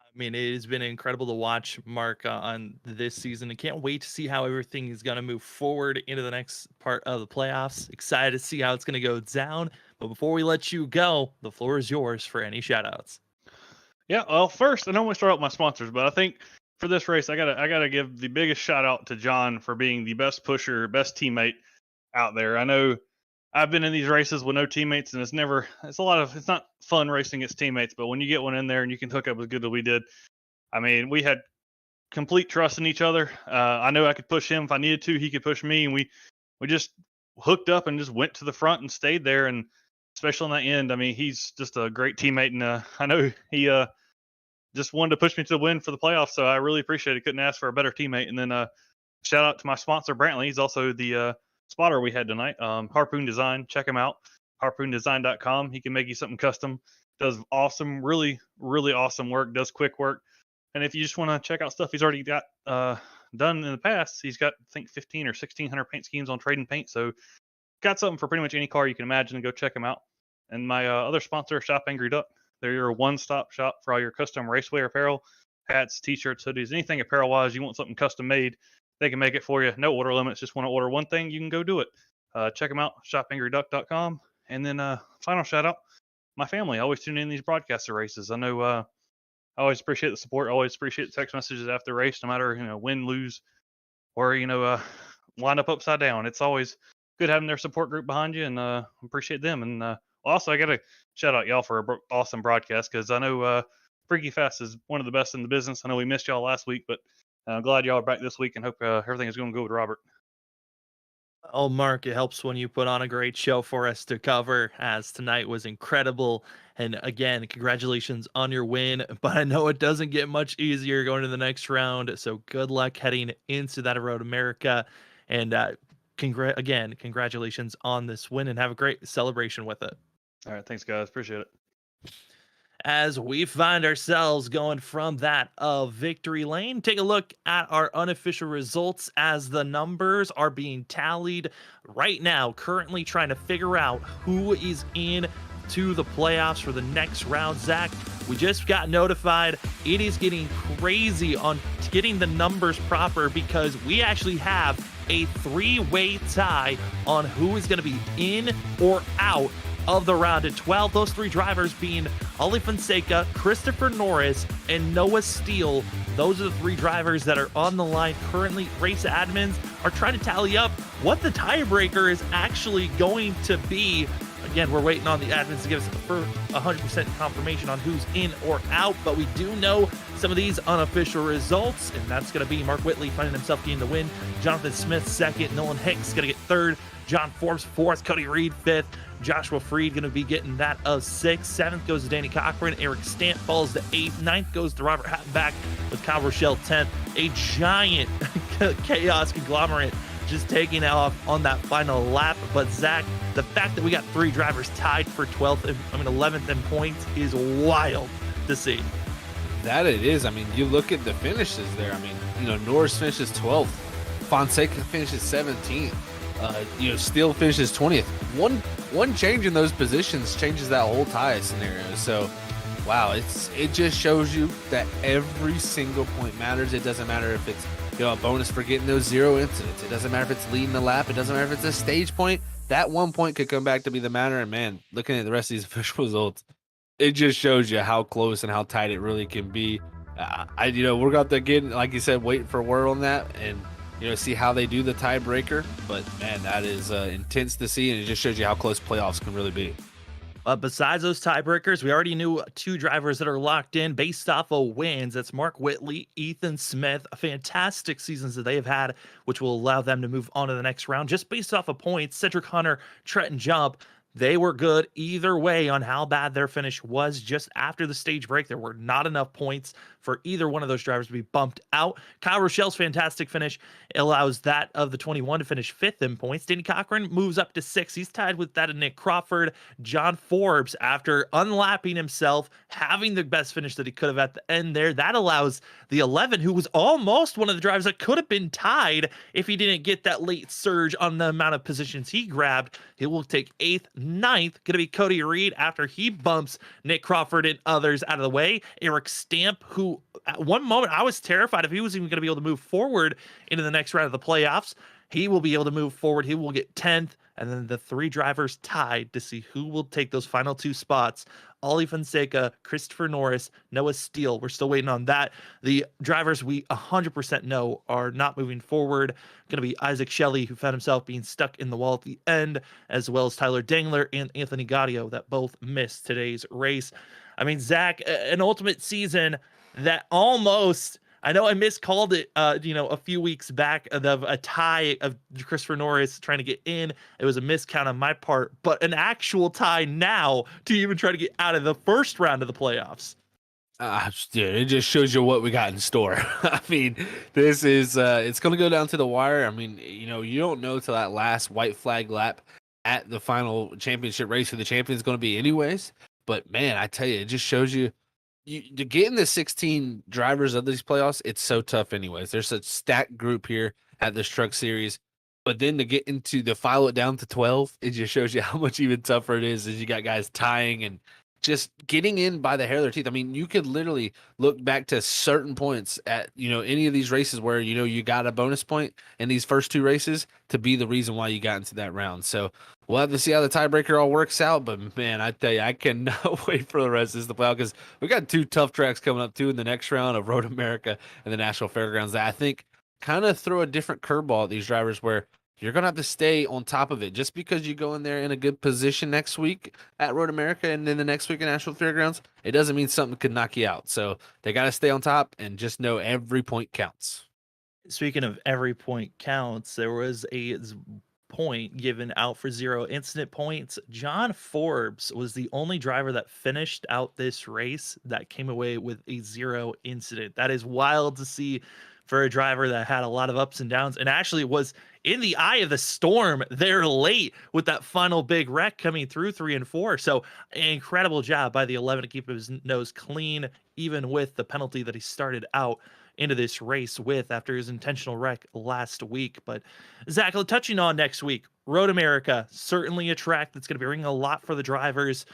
I mean, it has been incredible to watch, Mark, on this season. I can't wait to see how everything is going to move forward into the next part of the playoffs. Excited to see how it's going to go down. But before we let you go, the floor is yours for any shout-outs. Yeah, well, first, I don't want to start out with my sponsors, but I think for this race, I gotta give the biggest shout-out to John for being the best pusher, best teammate out there. I know I've been in these races with no teammates, and it's not fun racing against teammates, but when you get one in there and you can hook up as good as we did, I mean, we had complete trust in each other. I know I could push him if I needed to. He could push me, and we just hooked up and just went to the front and stayed there. And especially on that end, I mean, he's just a great teammate, and I know he just wanted to push me to the win for the playoffs, so I really appreciate it. Couldn't ask for a better teammate. And then shout out to my sponsor, Brantley. He's also the spotter we had tonight, Harpoon Design. Check him out, harpoondesign.com. He can make you something custom. Does awesome, really, really awesome work. Does quick work. And if you just want to check out stuff he's already got done in the past, he's got, I think, 15 or 1,600 paint schemes on Trade and Paint. So got something for pretty much any car you can imagine. Go check him out. And my other sponsor, Shop Angry Duck. They're your one-stop shop for all your custom raceway apparel, hats, t-shirts, hoodies, anything apparel-wise. You want something custom made, they can make it for you. No order limits. Just want to order one thing, you can go do it. Check them out, shopangryduck.com. And then final shout out, my family. I always tune in these broadcaster races. I know I always appreciate the support. I always appreciate the text messages after the race, no matter win, lose, or wind up upside down. It's always good having their support group behind you, and appreciate them. And also, I got to shout out y'all for an awesome broadcast, because I know Freaky Fast is one of the best in the business. I know we missed y'all last week, but I'm glad y'all are back this week, and hope everything is going to go with Robert. Oh, Mark, it helps when you put on a great show for us to cover, as tonight was incredible. And again, congratulations on your win. But I know it doesn't get much easier going to the next round. So good luck heading into that Road America. And congratulations on this win, and have a great celebration with it. All right. Thanks, guys. Appreciate it. As we find ourselves going from that of victory lane, take a look at our unofficial results as the numbers are being tallied right now, currently trying to figure out who is in to the playoffs for the next round. Zach, we just got notified. It is getting crazy on getting the numbers proper, because we actually have a three-way tie on who is going to be in or out of the round of 12. Those three drivers being Ali Fonseca, Christopher Norris, and Noah Steele. Those are the three drivers that are on the line currently. Race admins are trying to tally up what the tiebreaker is actually going to be. Again, we're waiting on the admins to give us 100% confirmation on who's in or out, but we do know some of these unofficial results, and that's going to be Mark Whitley finding himself getting the win, Jonathan Smith second, Nolan Hicks going to get third, John Forbes fourth, Cody Reed fifth, Joshua Freed going to be getting that of sixth, seventh goes to Danny Cochran, Eric Stamp falls to eighth, ninth goes to Robert Hattenback with Kyle Rochelle 10th, a giant chaos conglomerate just taking off on that final lap. But Zach, the fact that we got three drivers tied for 11th in points is wild to see. That it is. I mean, you look at the finishes there. I mean, Norris finishes 12th, Fonseca finishes 17th, Steele finishes 20th. One change in those positions changes that whole tie scenario. So, wow, it just shows you that every single point matters. It doesn't matter if it's a bonus for getting those 0 incidents. It doesn't matter if it's leading the lap. It doesn't matter if it's a stage point. That 1 point could come back to be the matter. And man, looking at the rest of these official results, it just shows you how close and how tight it really can be. We're going to get, like you said, waiting for word on that and see how they do the tiebreaker. But man, that is intense to see, and it just shows you how close playoffs can really be. Besides those tiebreakers, we already knew two drivers that are locked in based off of wins. That's Mark Whitley, Ethan Smith, fantastic seasons that they have had, which will allow them to move on to the next round. Just based off of points, Cedric Hunter, Trenton Jump, they were good either way on how bad their finish was just after the stage break. There were not enough points for either one of those drivers to be bumped out. Kyle Rochelle's fantastic finish allows that of the 21 to finish 5th in points. Danny Cochran moves up to 6th. He's tied with that of Nick Crawford. John Forbes, after unlapping himself, having the best finish that he could have at the end there, that allows the 11, who was almost one of the drivers that could have been tied if he didn't get that late surge on the amount of positions he grabbed. He will take 8th, 9th, going to be Cody Reed after he bumps Nick Crawford and others out of the way. Eric Stamp, who at one moment I was terrified if he was even going to be able to move forward into the next round of the playoffs. He will be able to move forward. He will get 10th, and then the three drivers tied to see who will take those final two spots. Ali Fonseca, Christopher Norris, Noah Steele. We're still waiting on that. The drivers we 100% know are not moving forward. Going to be Isaac Shelley, who found himself being stuck in the wall at the end, as well as Tyler Dangler and Anthony Gaudio, that both missed today's race. I mean, Zach, an ultimate season that almost, I know I miscalled it, a few weeks back of a tie of Christopher Norris trying to get in. It was a miscount on my part, but an actual tie now to even try to get out of the first round of the playoffs. Dude, it just shows you what we got in store. I mean, this is, it's going to go down to the wire. I mean, you don't know till that last white flag lap at the final championship race who the champion is going to be anyways. But man, I tell you, it just shows you, to get in the 16 drivers of these playoffs, it's so tough anyways. There's a stacked group here at this truck series, but then to get into the file it down to 12, it just shows you how much even tougher it is as you got guys tying and just getting in by the hair of their teeth. I mean, you could literally look back to certain points at, any of these races where, you got a bonus point in these first 2 races to be the reason why you got into that round. So we'll have to see how the tiebreaker all works out. But, man, I tell you, I cannot wait for the rest of this to play out because we got 2 tough tracks coming up, too, in the next round of Road America and the National Fairgrounds that I think kind of throw a different curveball at these drivers where you're going to have to stay on top of it. Just because you go in there in a good position next week at Road America and then the next week at National Fairgrounds, it doesn't mean something could knock you out. So they got to stay on top and just know every point counts. Speaking of every point counts, there was a point given out for 0 incident points. John Forbes was the only driver that finished out this race that came away with a 0 incident. That is wild to see for a driver that had a lot of ups and downs and actually was in the eye of the storm there late with that final big wreck coming through 3 and 4. So incredible job by the 11 to keep his nose clean, even with the penalty that he started out into this race with after his intentional wreck last week. But Zach, touching on next week, Road America, certainly a track that's going to be bringing a lot for the drivers.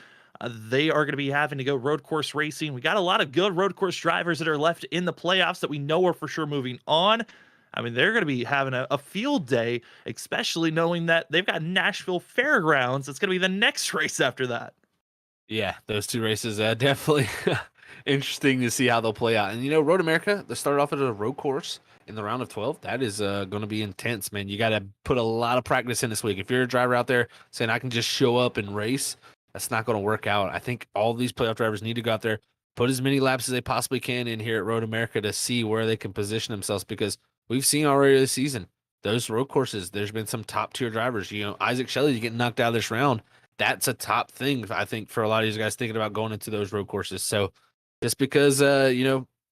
They are going to be having to go road course racing. We got a lot of good road course drivers that are left in the playoffs that we know are for sure moving on. I mean, they're going to be having a field day, especially knowing that they've got Nashville Fairgrounds. It's going to be the next race after that. Yeah, those 2 races definitely interesting to see how they'll play out. And, Road America, they started off at a road course in the round of 12. That is going to be intense, man. You got to put a lot of practice in this week. If you're a driver out there saying, I can just show up and race, that's not going to work out. I think all these playoff drivers need to go out there, put as many laps as they possibly can in here at Road America to see where they can position themselves because we've seen already this season, those road courses, there's been some top-tier drivers. Isaac Shelley's getting knocked out of this round. That's a top thing, I think, for a lot of these guys thinking about going into those road courses. So just because, a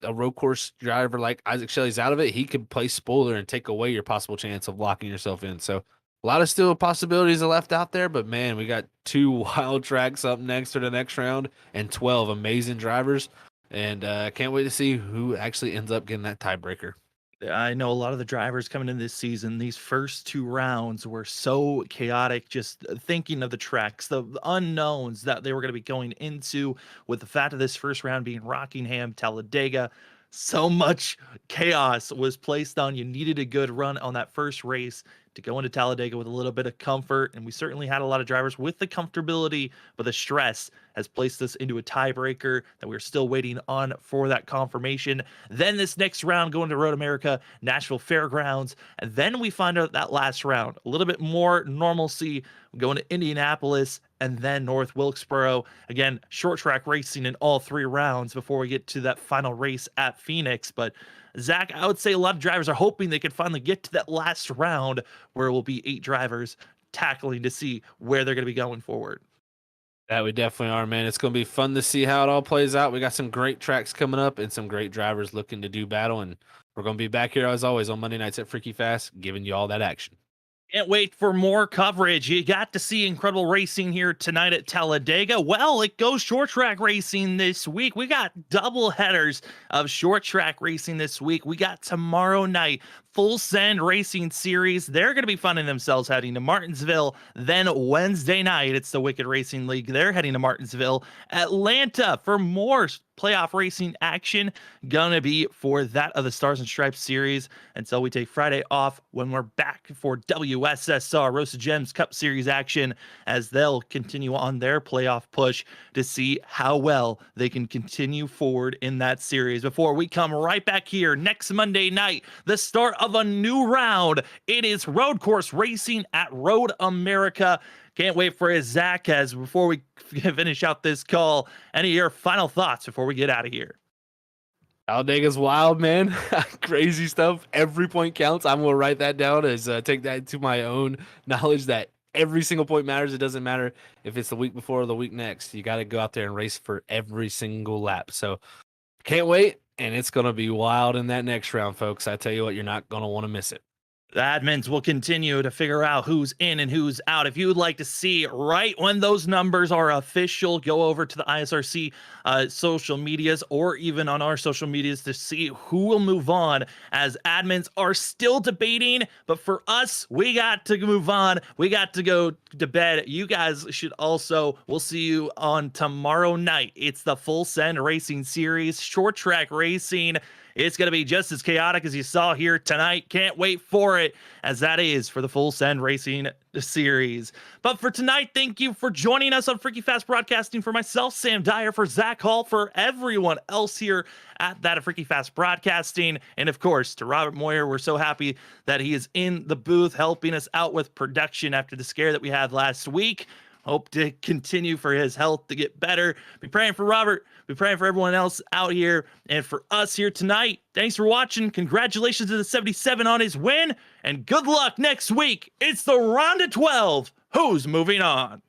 road course driver like Isaac Shelley's out of it, he could play spoiler and take away your possible chance of locking yourself in. So a lot of still possibilities are left out there, but man, we got 2 wild tracks up next for the next round and 12 amazing drivers. And can't wait to see who actually ends up getting that tiebreaker. I know a lot of the drivers coming in this season, these first 2 rounds were so chaotic, just thinking of the tracks, the unknowns that they were going to be going into with the fact of this first round being Rockingham, Talladega. So much chaos was placed on you. Needed a good run on that first race to go into Talladega with a little bit of comfort. And we certainly had a lot of drivers with the comfortability, but the stress has placed us into a tiebreaker that we're still waiting on for that confirmation. Then this next round going to Road America, Nashville Fairgrounds. And then we find out that last round, a little bit more normalcy going to Indianapolis and then North Wilkesboro. Again, short track racing in all 3 rounds before we get to that final race at Phoenix. But Zach, I would say a lot of drivers are hoping they can finally get to that last round where it will be 8 drivers tackling to see where they're going to be going forward. That we definitely are, man. It's going to be fun to see how it all plays out. We got some great tracks coming up and some great drivers looking to do battle. And we're going to be back here, as always, on Monday nights at Freaky Fast, giving you all that action. Can't wait for more coverage. You got to see incredible racing here tonight at Talladega. Well, it goes short track racing this week. We got double headers of short track racing this week. We got tomorrow night, Full Send Racing Series. They're going to be finding themselves heading to Martinsville. Then Wednesday night, it's the Wicked Racing League. They're heading to Martinsville. Atlanta for more playoff racing action, gonna be for that of the Stars and Stripes series until we take Friday off when we're back for WSSR Roasted Gems Cup Series action as they'll continue on their playoff push to see how well they can continue forward in that series before we come right back here next Monday night, the start of a new round. It is road course racing at Road America. Can't wait for his Zach. As before we finish out this call, any of your final thoughts before we get out of here? Talladega's wild, man. Crazy stuff. Every point counts. I'm going to write that down as take that to my own knowledge that every single point matters. It doesn't matter if it's the week before or the week next. You got to go out there and race for every single lap. So can't wait. And it's going to be wild in that next round, folks. I tell you what, you're not going to want to miss it. The admins will continue to figure out who's in and who's out. If you would like to see right when those numbers are official, go over to the ISRC social medias or even on our social medias to see who will move on, as admins are still debating. But for us, we got to move on. We got to go to bed. You guys should also. We'll see you on tomorrow night. It's the Full Send Racing Series, short track racing. It's going to be just as chaotic as you saw here tonight. Can't wait for it, as that is for the Full Send Racing Series. But for tonight, thank you for joining us on Freaky Fast Broadcasting. For myself, Sam Dyer, for Zach Hall, for everyone else here at that of Freaky Fast Broadcasting, and of course to Robert Moyer. We're so happy that he is in the booth helping us out with production after the scare that we had last week. Hope to continue for his health to get better. Be praying for Robert. Be praying for everyone else out here. And for us here tonight, thanks for watching. Congratulations to the 77 on his win. And good luck next week. It's the round of 12. Who's moving on?